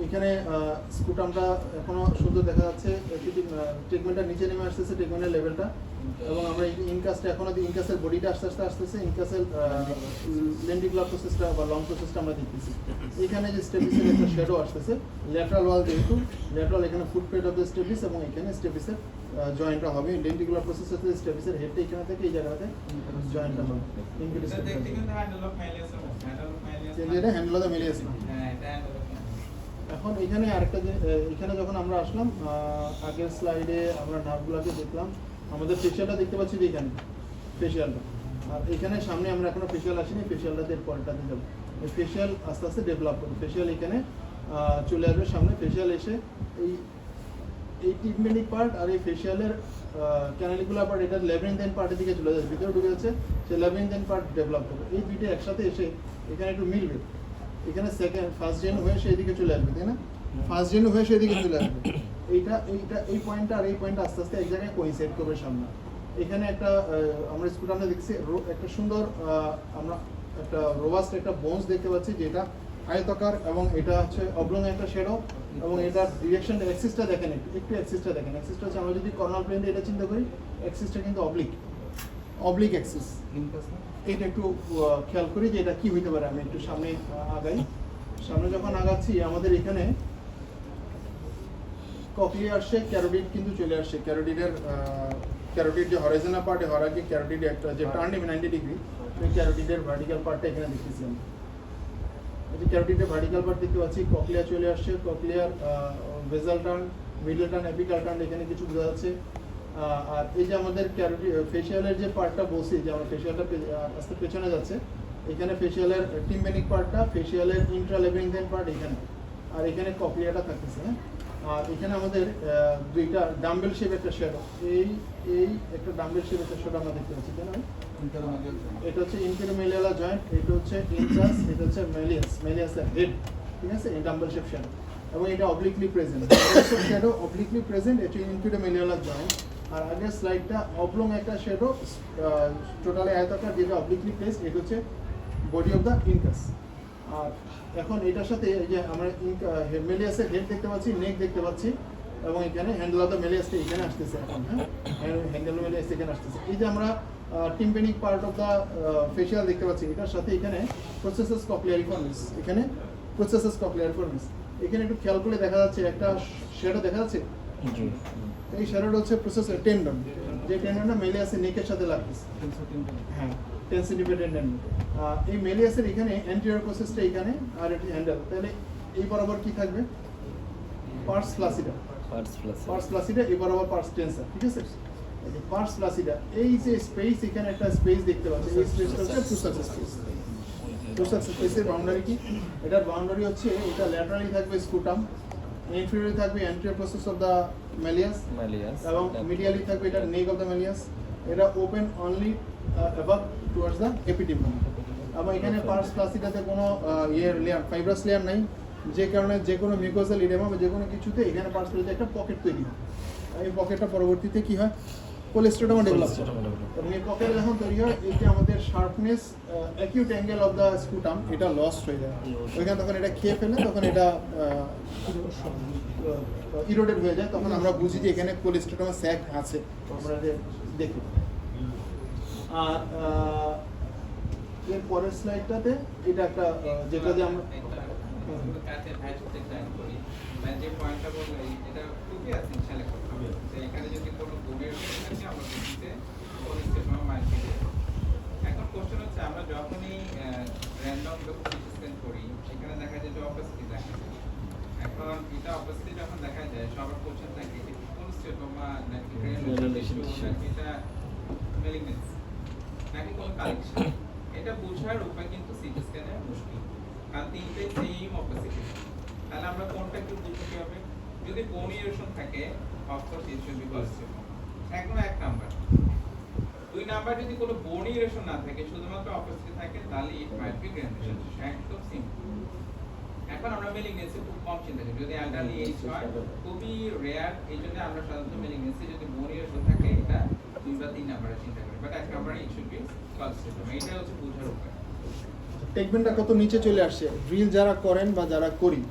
এখানে স্কুটামটা এখনো সুন্দর দেখা যাচ্ছে, ট্রিটমেন্টটা নিচে নেমে আসতেছে, ট্রিটমেন্টের লেভেলটা, এবং আমরা এই ইনকাসটা এখনো ইনকাসের বডিটা আস্তে আস্তে আসতেছে, ইনকাসের লেন্ডিকুলার প্রসেসটা বা লং প্রসেসটা আমরা দেখতেছি। এখানে যে স্টেপিসের একটা শ্যাডো আসতেছে, ল্যাটারাল ওয়াল যেহেতু ল্যাটারাল, এখানে ফুটপ্রিন্ট অফ দ্য স্টেপিস, এবং এখানে স্টেপিসের জয়েন্টটা হবে। লেন্ডিকুলার প্রসেস হচ্ছে স্টেপিসের হেডটা এখানে থেকে এই জায়গাতে জয়েন্টটা হবে। এটা দেখতে কিন্তু হ্যান্ডেল অফ মাইলিয়াস হবে, হ্যান্ডেল অফ মাইলিয়াস এটা হ্যান্ডেল অফ দ্য মেলিয়াস না। হ্যাঁ, এটা হ্যান্ডেল অফ মাইলিয়াস। এখন এখানে আরেকটা যে এখানে যখন আমরা আসলাম আগের স্লাইডে আমরা নার্ভগুলোকে দেখলাম, আমাদের ফেশিয়ালটা দেখতে পাচ্ছি যে এখানে ফেশিয়ালটা, আর এখানে সামনে আমরা এখনো ফেশিয়াল আসেনি, ফেশিয়ালটাতে পরেরটাতে যাবো। এই ফেশিয়াল আস্তে আস্তে ডেভেলপ করবে, ফেশিয়াল এখানে চলে আসবে সামনে। ফেশিয়াল এসে এই টিপমেনিক পার্ট আর এই ফেশিয়ালের ক্যানালিকুলার পার্ট, এটা ল্যাবিরিনথিন পার্টের দিকে চলে যাচ্ছে, ভিতরে ঢুকে যাচ্ছে, সেই ল্যাবিরিনথিন পার্ট ডেভেলপ করবে। এই দুইটা একসাথে এসে এখানে একটু মিলবে, এখানে ফার্স্ট জেন হয়ে সেই দিকে চলে আসবে, তাই না? ফার্স্ট জেন হয়ে সেই দিকে চলে আসবে। এই পয়েন্টটা আর এই পয়েন্টটা আস্তে আস্তে এক জায়গায় কোইনসাইড করবে সামনে। এখানে একটা আমরা স্কুটামে দেখছি একটা সুন্দর আমরা একটা রোবাস্ট একটা বোনস দেখতে পাচ্ছি, যেটা আয়তাকার, এবং এটা হচ্ছে অবলং একটা শ্যাডো, এবং এটার ডিরেকশন অ্যাক্সিসটা দেখেন, একটু অ্যাক্সিসটা দেখেন। অ্যাক্সিসটা হচ্ছে আমরা যদি কর্নাল প্লেন এটা চিন্তা করি, অ্যাক্সিসটা কিন্তু অবলিক অ্যাক্সিস। এটা একটু খেয়াল করি যে এটা কি হইতে পারে। আমি একটু সামনে আগাই, সামনে যখন আগাচ্ছি আমাদের এখানে ককলিয়া আসছে, ক্যারোটিড কিন্তু চলে আসছে। ক্যারোটিড যে হরাইজনাল পার্টে হরাকে ক্যারোটিড একটা যে টার্ন 90 ডিগ্রি, ওই ক্যারোটিডের ভার্টিক্যাল পার্টটা এখানে দেখতেছি আমরা। এই যে ক্যারোটিডের ভার্টিক্যাল পার্ট দেখতে পাচ্ছি, ককলিয়া চলে আসছে, ককলিয়ার ভেজাল turn, middle turn, apical turn এখানে কিছু বোঝা যাচ্ছে। আর এই যে আমাদের ক্যারোটিড ফেশিয়ালের যে পার্টটা বলছি যে আমার ফেশিয়ালটা আস্তে পেছনে যাচ্ছে, এখানে ফেশিয়ালের টিম্প্যানিক পার্টটা, ফেশিয়ালের ইন্ট্রালেবিরিনথিন পার্ট এখানে, আর এখানে ককলিয়াটা থাকতেছে। হ্যাঁ, আর এখানে আমাদের দুইটা ডাম্বেল শেপ একটা শ্যাডো, এই একটা ডাম্বেল শেপ একটা শ্যাডো আমরা দেখতে পাচ্ছি, কেন? এটা হচ্ছে ইনফেরিওর জয়েন্ট, এটা হচ্ছে ইনট্রাস, এটা হচ্ছে মেলিয়াসের হেড, ঠিক আছে? এই ডাম্বেল শেপ শ্যাডো, এবং এটা অবলিকলি প্রেজেন্ট, শ্যাডো অবলিকলি প্রেজেন্ট, এটা ইনফেরিওর জয়েন্ট। আর আগের স্লাইডটা অবলং একটা শ্যাডো, টোটালি আয়তাকার, যেটা অবলিকলি প্লেসড, এটা হচ্ছে বডি অফ দ্য ইনকাস। আর এখন এটার সাথে এই যে আমরা মেলিয়াসের হেড দেখতে পাচ্ছি, নেক দেখতে পাচ্ছি, এবং এখানে হ্যান্ডেল অফ দ্য মেলিয়াসটা এখানে আসতেছে এখন। হ্যাঁ, হ্যান্ডেল অফ মেলিয়াস এখানে আসতেছে। এই যে আমরা tympanic part of the facial দেখতে পাচ্ছি, এটার সাথে এখানে প্রসেসাস ককলিয়ারিফর্মিস, এখানে প্রসেসাস ককলিয়ারিফর্মিস, এখানে একটু খেয়াল করলে দেখা যাচ্ছে একটা শ্যাডো দেখা যাচ্ছে। এই শ্যাডোটা হচ্ছে প্রসেসর টেন্ডন, যে টেন্ডনটা মেলিয়াসের নেকের সাথে লাগতেছে। হ্যাঁ, 10 সেন্টিমিটার টেন্ডন। এই মেলিয়াসের এখানে অ্যান্টেরিয়র প্রসেসটা এখানে, আর এটি হ্যান্ডেল। তাহলে এই বরাবর কি থাকবে? পার্স ফ্লাসিডা, পার্স ফ্লাসিডা, এই বরাবর পার্স টেন্সার, ঠিক আছে? এই পার্স ফ্লাসিডা, এই যে স্পেস, এখানে একটা স্পেস দেখতে পাচ্ছি, এই স্পেসটা হচ্ছে প্রসেস স্পেস। প্রসেস স্পেসের বাউন্ডারি কি? এটার বাউন্ডারি হচ্ছে এটা ল্যাটারালি থাকবে স্কুটাম, ইনফেরিয়র থাকবে anterior process of the malleus, এবং মিডিয়ালি থাকবে এটা নেক অফ দ্য মেলিয়াস, এটা open only above towards the epitympanum. এবং এখানে পার্স ফ্লাসিটাতে কোনো লেয়ার ফাইব্রাস লেয়ার নাই, যে কারণে যে কোনো মিউকোসাল ইডেমা বা যে কোনো কিছুতে এখানে পার্স ফ্লাসিতে একটা পকেট তৈরি হয়। এই পকেটটা পরবর্তীতে কি হয়, কোলেস্টোডামা ডেভেলপ করে। এবং এই পকেট যখন তৈরি হয়, এই যে আমাদের sharpness acute angle of the scutum এটা লস্ট হয়ে যায়। ওইখানে তখন এটা খেয়ে ফেলে তখন এটা ইরোডেড হয়ে যায়, তখন আমরা বুঝি যে এখানে কোলেস্টোডামা স্যাক আছে, আমরা দেখি। আর এর পরের স্লাইডটাতে এটা একটা যেটা যে আমরা কাছে ভাই করতে ট্রাই করি, মানে যে পয়েন্টটা বললেন এটা খুবই এসেনশিয়াল একটা কথা, যে এখানে যদি কোনো গুণের থাকে আমরা বুঝতে পরিস্থিতির মার্কেটে। এখন কোশ্চেন হচ্ছে আমরা যখনই র্যান্ডম যখন সিস্টেম করি সেখানে দেখা যায় যে অপোসিটি দেখা যায়। এখন এটা অপোসিটি যখন দেখা যায় সবার কোশ্চেন থাকে যে কোলেস্টোমা নাকি রিলেশন নাকি এটা মেলিগনেন্সি নাকি কোনো কালেকশন, এটা বোঝার উপায় কিন্তু সিটি স্ক্যানে মুশকিল, কারণ তিনটে সেম অপোসিটি। তাহলে আমরা কোনটাকে বুঝতে কি হবে, যদি বোন ইরেশন থাকে অফকোর্স ইট শুড বি কোলেস্টোমা, এখন এক নাম্বার। দুই নাম্বার যদি কোনো বোন ইরেশন না থাকে শুধুমাত্র অপোসিটি থাকে তাহলে ইট মাইট বি গ্র্যানুলেশন, একদম সিম্পল। এখন আমরা মেলিগনেন্সি খুব কম চিন্তা করি, যদি এল্ডারলি এজ হয় খুবই রেয়ার, এই জন্য আমরা সাধারণত মেলিগনেন্সি যদি বোন ইরেশন থাকে এটা 2 বা 3 নাম্বারে চিন্তা করি, বাট এক নাম্বারে ইট শুড বি কোলেস্টোমা। এটা হচ্ছে বোঝার উপায়। টেকমেন্টটা কত নিচে চলে আসছে। ড্রিল যারা করেন বা যারা করি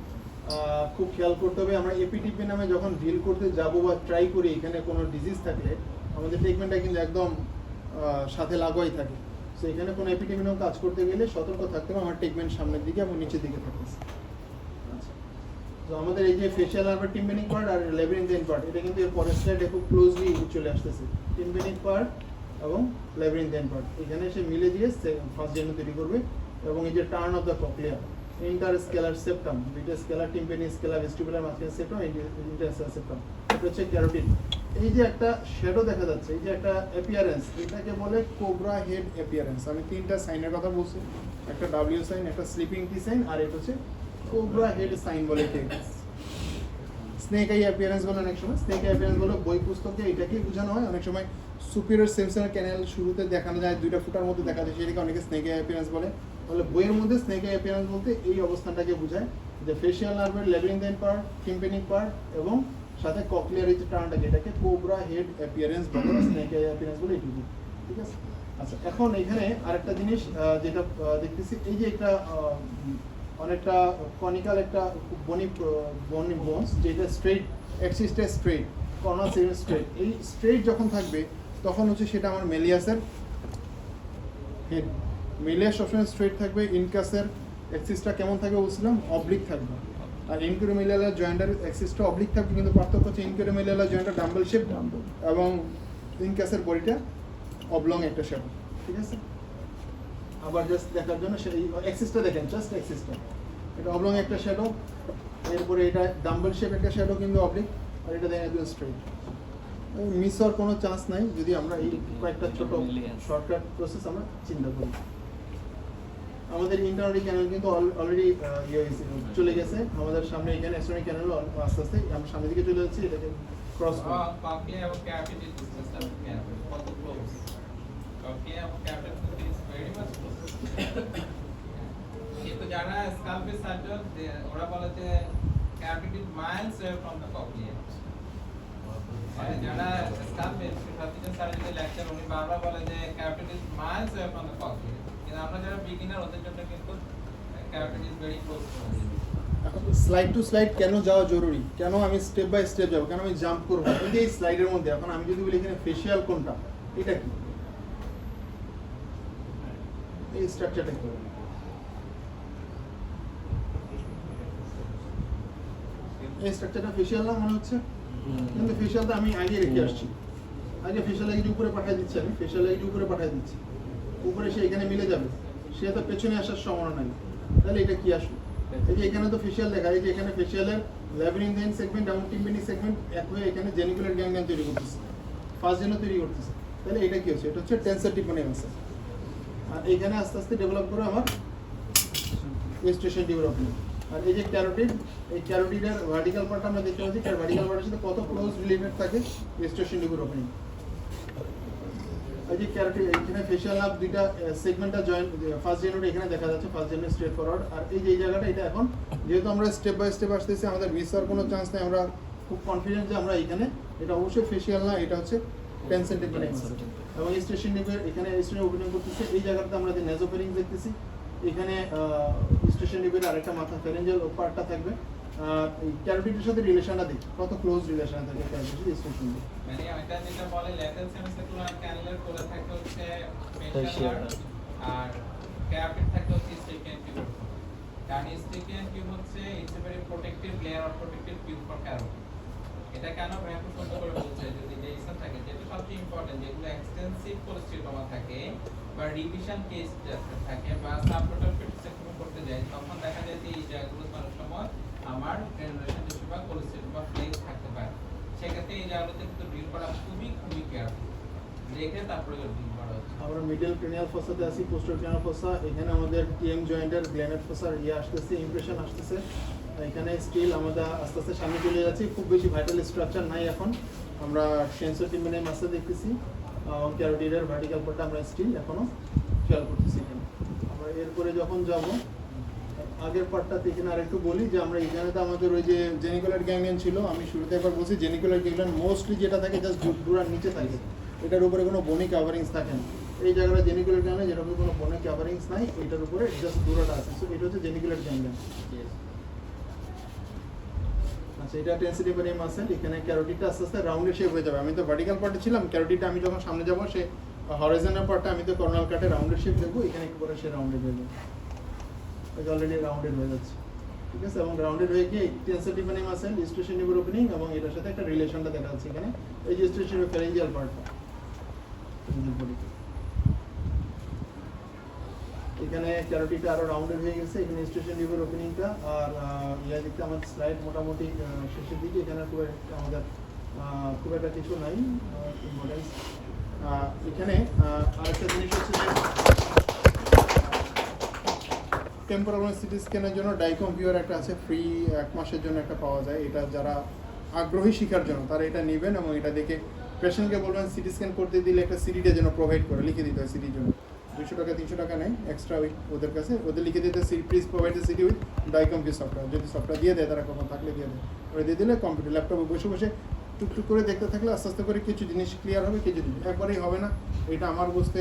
খুব খেয়াল করতে হবে, আমরা এপিটিপি নামে যখন ড্রিল করতে যাব বা ট্রাই করি এখানে কোনো ডিজিজ থাকলে আমাদের টেকমেন্টটা কিন্তু একদম সাথে লাগাই থাকে। সো এখানে কোনো এপিটিপি নামে কাজ করতে গেলে সতর্ক থাকতে হবে, আমার টেকমেন্ট সামনের দিকে এবং নিচের দিকে থাকতেছে। তো আমাদের এই যে ফেশিয়াল আর টিম্পেনিক পার্ট আর ল্যাবিরিনথিয়ান পার্ট, এটা কিন্তু এর পরের স্লাইডে খুব ক্লোজলি চলে আসতেছে। টিম্পেনিক পার্ট এবং ল্যাবিরিনথিয়ান পার্ট এখানে এসে মিলে দিয়ে ফার্স্ট জেনো তৈরি করবে। এবং এই যে turn of the cochlea, interscalar septum, দুইটা স্কেলার টিম্পেনি স্কেলার ভেস্টিবুলার মাঝখানে সেপ্টাম, ইন্টারস্কেলার সেপ্টাম, এটা হচ্ছে ক্যারোটিড। এই যে একটা শ্যাডো দেখা যাচ্ছে, এই যে একটা অ্যাপিয়ারেন্স, এটাকে বলে কোবরা হেড অ্যাপিয়ারেন্স। আমি তিনটা সাইনের কথা বলছি, একটা ডাব্লিউ সাইন, একটা স্লিপিং টি সাইন, আর এটা হচ্ছে কোবরা হেড সাইন বলে ঠিক। স্নেক আই অ্যাপিয়ারেন্স বলে অনেক সময়, স্নেক আই অ্যাপিয়ারেন্স বলে বই পুস্তকে এটাকেই বোঝানো হয়। অনেক সময় সুপিরিয়র সেন্সর ক্যানেল শুরুতে দেখানো যায়, দুইটা ফুটার মধ্যে দেখা যায়, সেটাকে অনেকে স্নেক আই অ্যাপিয়ারেন্স বলে। তাহলে বইয়ের মধ্যে স্নেক আই অ্যাপিয়ারেন্স বলতে এই অবস্থানটাকে বোঝায় যে ফেশিয়াল নার্ভের ল্যাবিরিনথিয়ান পার্ট, টিম্পেনিক পার্ট এবং সাথে ককলিয়ার এই যে টার্নটাকে, এটাকে কোবরা হেড অ্যাপিয়ারেন্স বলে, স্নেক আই অ্যাপিয়ারেন্স বলে এইটুকু। ঠিক আছে। আচ্ছা, এখন এখানে আরেকটা জিনিস যেটা দেখতেছি, এই যে একটা অনেকটা কনিক্যাল একটা বনি বোনস, যেটা স্ট্রেট অ্যাক্সিসটা স্ট্রেট, কর্নার সেভেন স্ট্রেট, এই স্ট্রেট যখন থাকবে তখন হচ্ছে সেটা আমার মেলিয়াসের হেড। মেলিয়াস সবসময় স্ট্রেট থাকবে, ইনকাসের অ্যাক্সিসটা কেমন থাকবে বলছিলাম, অবলিক থাকবে। আর ইনক্রোমিলিয়ার জয়েন্টের অ্যাক্সিসটা অবলিক থাকবে, কিন্তু পার্থক্য হচ্ছে ইনক্রোমিলিয়ার জয়েন্টটা ডাম্বল শেপ এবং ইনকাসের বডিটা অবলং একটা শেপ। ঠিক আছে। আবার জাস্ট দেখার জন্য সেই অ্যাক্সিসটা দেখেন, জাস্ট অ্যাক্সিসটা, এটা অবলং একটা শ্যাডো, এরপরে এটা ডাম্বল শেপ একটা শ্যাডো কিন্তু অবলিক, আর এটা দেখেন একদম স্ট্রেট। মিস হওয়ার কোনো চান্স নাই যদি আমরা এই কয়েকটা ছোট শর্টকাট প্রসেস আমরা চিন্তা করি। আমাদের ইন্টারনারি ক্যানেল কিন্তু অলরেডি চলে গেছে আমাদের সামনে, এখানে এক্সটার্নাল ক্যানেল আস্তে আস্তে আমরা সামনের দিকে চলে যাচ্ছি, এটাকে ক্রস ককলিয়া এবং ক্যাভিটি সিস্টেম কত ক্লোজ, ককলিয়া এবং cavity is very much close. কিন্তু যারা স্কাল্পের সার্জন ওরা বলে যে cavity miles away from the cochlea, মানে যারা স্কাল্পের সার্জনের লেকচার উনি বারবার বলে যে cavity is miles away from the cochlea, কিন্তু আমরা যারা বিগিনার ওদের জন্য কিন্তু cavity is very close to us. এখন স্লাইড টু স্লাইড কেন যাওয়া জরুরি, কেন আমি স্টেপ বাই স্টেপ যাবো, কেন আমি জাম্প করবো, এই যে এই স্লাইডের মধ্যে এখন আমি যদি বলি এখানে ফেশিয়াল কোনটা, এটা কি, এই স্ট্রাকচারটা কি, এই স্ট্রাকচারটা ফেশিয়াল না মনে হচ্ছে, কিন্তু ফেশিয়ালটা আমি আগে রেখে আসছি, আগে ফেশিয়াল আইডি উপরে পাঠিয়ে দিচ্ছি, আমি ফেশিয়াল আইডি উপরে পাঠিয়ে দিচ্ছি, উপরে সে এখানে মিলে যাবে, সে তো পেছনে আসার সম্ভাবনা নাই। তাহলে এটা কি আসবে, এই যে এখানে তো ফেশিয়াল দেখা, এই যে এখানে ফেশিয়ালের ল্যাবিরিনথিয়ান সেগমেন্ট এবং টিম্পেনিক সেগমেন্ট এক হয়ে এখানে জেনিকুলার গ্যাংলিয়ন তৈরি করতেছে, ফার্স্ট জেনো তৈরি করতেছে। তাহলে এটা কি হচ্ছে, এটা হচ্ছে টেন্সর টিম্পেনিক মাসেল, আর এখানে আস্তে আস্তে ডেভেলপ করে আমার স্টেশন ডেভেলপমেন্ট। আর এই যে ক্যারোটিড, এই ক্যারোটিডের ভার্টিক্যাল পার্ট আমরা দেখতে পাচ্ছি, ভার্টিক্যাল পার্টের সাথে কত ক্লোজ রিলেটেড থাকে স্টেশন ডেভেলপমেন্ট। এই যে ক্যারোটিড এখানে ফেশিয়াল নার্ভ দুইটা সেগমেন্টটা জয়েন্ট ফার্স্ট জেনারেট এখানে দেখা যাচ্ছে, ফার্স্ট জেনারেট স্ট্রেট ফরওয়ার্ড। আর এই যে এই জায়গাটা এটা এখন যেহেতু আমরা স্টেপ বাই স্টেপ আসতেছি, আমাদের মিস হওয়ার কোনো চান্স নেই। আমরা খুব কনফিডেন্ট যে আমরা এখানে এটা অবশ্যই ফেশিয়াল না, এটা হচ্ছে 10 সেন্টিমিটার এবং স্টেশন নিভের এখানে স্টেশন ওপেনিং করতেছে। এই জায়গাটাতে আমরা যে নেজোফেরিং দেখতেছি, এখানে স্টেশন নিভের আরেকটা মাথা ফেরেঞ্জিয়াল পার্টটা থাকবে। এই ক্যারোটিডের সাথে রিলেশনটা দেখি কত ক্লোজ রিলেশন থাকে ক্যারোটিড স্টেশন নিভ। মানে এটা যেটা বলে ল্যাটারাল সেমিসার্কুলার ক্যানেলের করে থাকে হচ্ছে Facial ফেশিয়াল আর ক্যাপিট থাকে হচ্ছে স্টেকিয়ান টিউব। কারণ স্টেকিয়ান টিউব হচ্ছে it's a very protective layer or protective tube for carotid. এটা কেন ভ্যাপু সুন্দর করে বলছে, যদি ডেইসন থাকে যেটা সবচেয়ে ইম্পর্টেন্ট, যেগুলো এক্সটেন্সিভ কোলেস্টেটমা থাকে বা রিভিশন কেস থাকে বা সাবটোটাল পেটিসেক্টমি করতে যায়, তখন দেখা যায় যে এই জায়গাগুলো অনেক সময় আমার জেনারেশন টিস্যু বা কোলেস্টেটমা ফ্লেজ থাকতে পারে। সেক্ষেত্রে এই জায়গাগুলোতে কিন্তু ড্রিল করা খুবই কেয়ারফুল, দেখে তারপরে ড্রিল করা হচ্ছে। আমরা মিডল ক্রেনিয়াল ফসাতে আছি, পোস্টার ক্রেনিয়াল ফসা। এখানে আমাদের টিএম জয়েন্টের গ্ল্যানেট ফসার আসতেছে, ইমপ্রেশন আসতেছে। এখানে স্টিল আমরা আস্তে আস্তে সামনে চলে যাচ্ছি, খুব বেশি ভাইটাল স্ট্রাকচার নাই এখন। আমরা সেন্সর টিম্বানিয়াম মাসে দেখতেছি, ক্যারোটিডের ভার্টিক্যাল পার্টটা আমরা স্টিল এখনো খেয়াল করতেছি এখানে। আমরা এরপরে যখন যাব আগের পার্টটাতে, এখানে আরেকটু বলি যে আমরা এখানে তো আমাদের ওই যে জেনিকুলার গ্যাংলিয়ন ছিল, আমি শুরুতে একবার বলছি জেনিকুলার গ্যাংলিয়ন মোস্টলি যেটা থাকে জাস্ট ডুরার নিচে থাকে, এটার উপরে কোনো বোনি কাভারিংস থাকে না। এই জায়গাটা জেনিকুলার গ্যাংলিয়ন, যেরকম কোনো বোনি কাভারিংস নাই, এটার উপরে জাস্ট ডুরাটা আছে। সো এটা হচ্ছে জেনিকুলার গ্যাংলিয়ন। আচ্ছা, এটা টেন্সিটিভ মাসেল। এখানে ক্যারোটিডটা আস্তে আস্তে রাউন্ডের শেপ হয়ে যাবে। আমি তো ভার্টিক্যাল পার্টে ছিলাম, ক্যারোটিডটা আমি যখন সামনে যাব সে হরিজন্টাল পার্টটা আমি তো কর্নাল কাটে রাউন্ডের শেপ দেখবো, এখানে একটু করে সে রাউন্ডেড হয়ে যাবে, অলরেডি রাউন্ডেড হয়ে যাচ্ছে, ঠিক আছে। এবং রাউন্ডেড হয়ে গিয়ে টেন্সিটিভ মাসেল স্টেশন নিভের ওপেনিং এবং এটার সাথে একটা রিলেশনটা দেখা যাচ্ছে এখানে। এই যে স্টেশন ফেরেঞ্জিয়াল পার্টটা, এখানে ক্যারোটিডটা আরো রাউন্ডেড হয়ে গেছে, এখানে স্টেশন নিভের ওপেনিংটা। আর ইয়ার দিকটা আমাদের স্লাইড মোটামুটি শেষের দিকে, এখানে আমাদের খুব একটা কিছু নাই ইম্পর্টেন্স। এখানে আরেকটা জিনিস হচ্ছে যে টেম্পোরাল সিটি স্ক্যানের জন্য ডাইকম ভিউয়ার একটা আছে, ফ্রি 1 মাসের জন্য একটা পাওয়া যায়। এটা যারা আগ্রহী শিখার জন্য তারা এটা নেবেন এবং এটা দেখে পেশেন্টকে বলবেন সিটি স্ক্যান করতে দিলে একটা সিডিটা যেন প্রোভাইড করে, লিখে দিতে হয় সিডির জন্য। 200 টাকা 300 টাকা নেয় এক্সট্রা ওদের কাছে, ওদের লিখে দিতে please provide the CD with DICOM view software. যদি সফটওয়্যার দিয়ে দেয় তারা কখন থাকলে দিয়ে দেয়, ওরা দিয়ে দিলে কম্পিউটার ল্যাপটপে বসে বসে টুকটুক করে দেখতে থাকলে আস্তে আস্তে করে কিছু জিনিস ক্লিয়ার হবে, কিছু জিনিস একবারেই হবে না। এটা আমার বুঝতে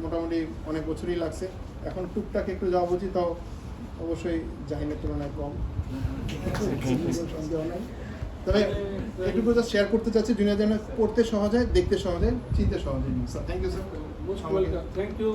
মোটামুটি অনেক বছরই লাগছে। এখন টুকটাক একটু যাওয়া বুঝি, তাও অবশ্যই জাহিনের তুলনায় কম, সন্দেহ নাই। তবে এটুকু জাস্ট শেয়ার করতে চাচ্ছি, দুনিয়া যেন পড়তে সহজ হয়, দেখতে সহজ হয়, চিনতে সহজ হয়। Sir thank you sir. Most welcome, thank you.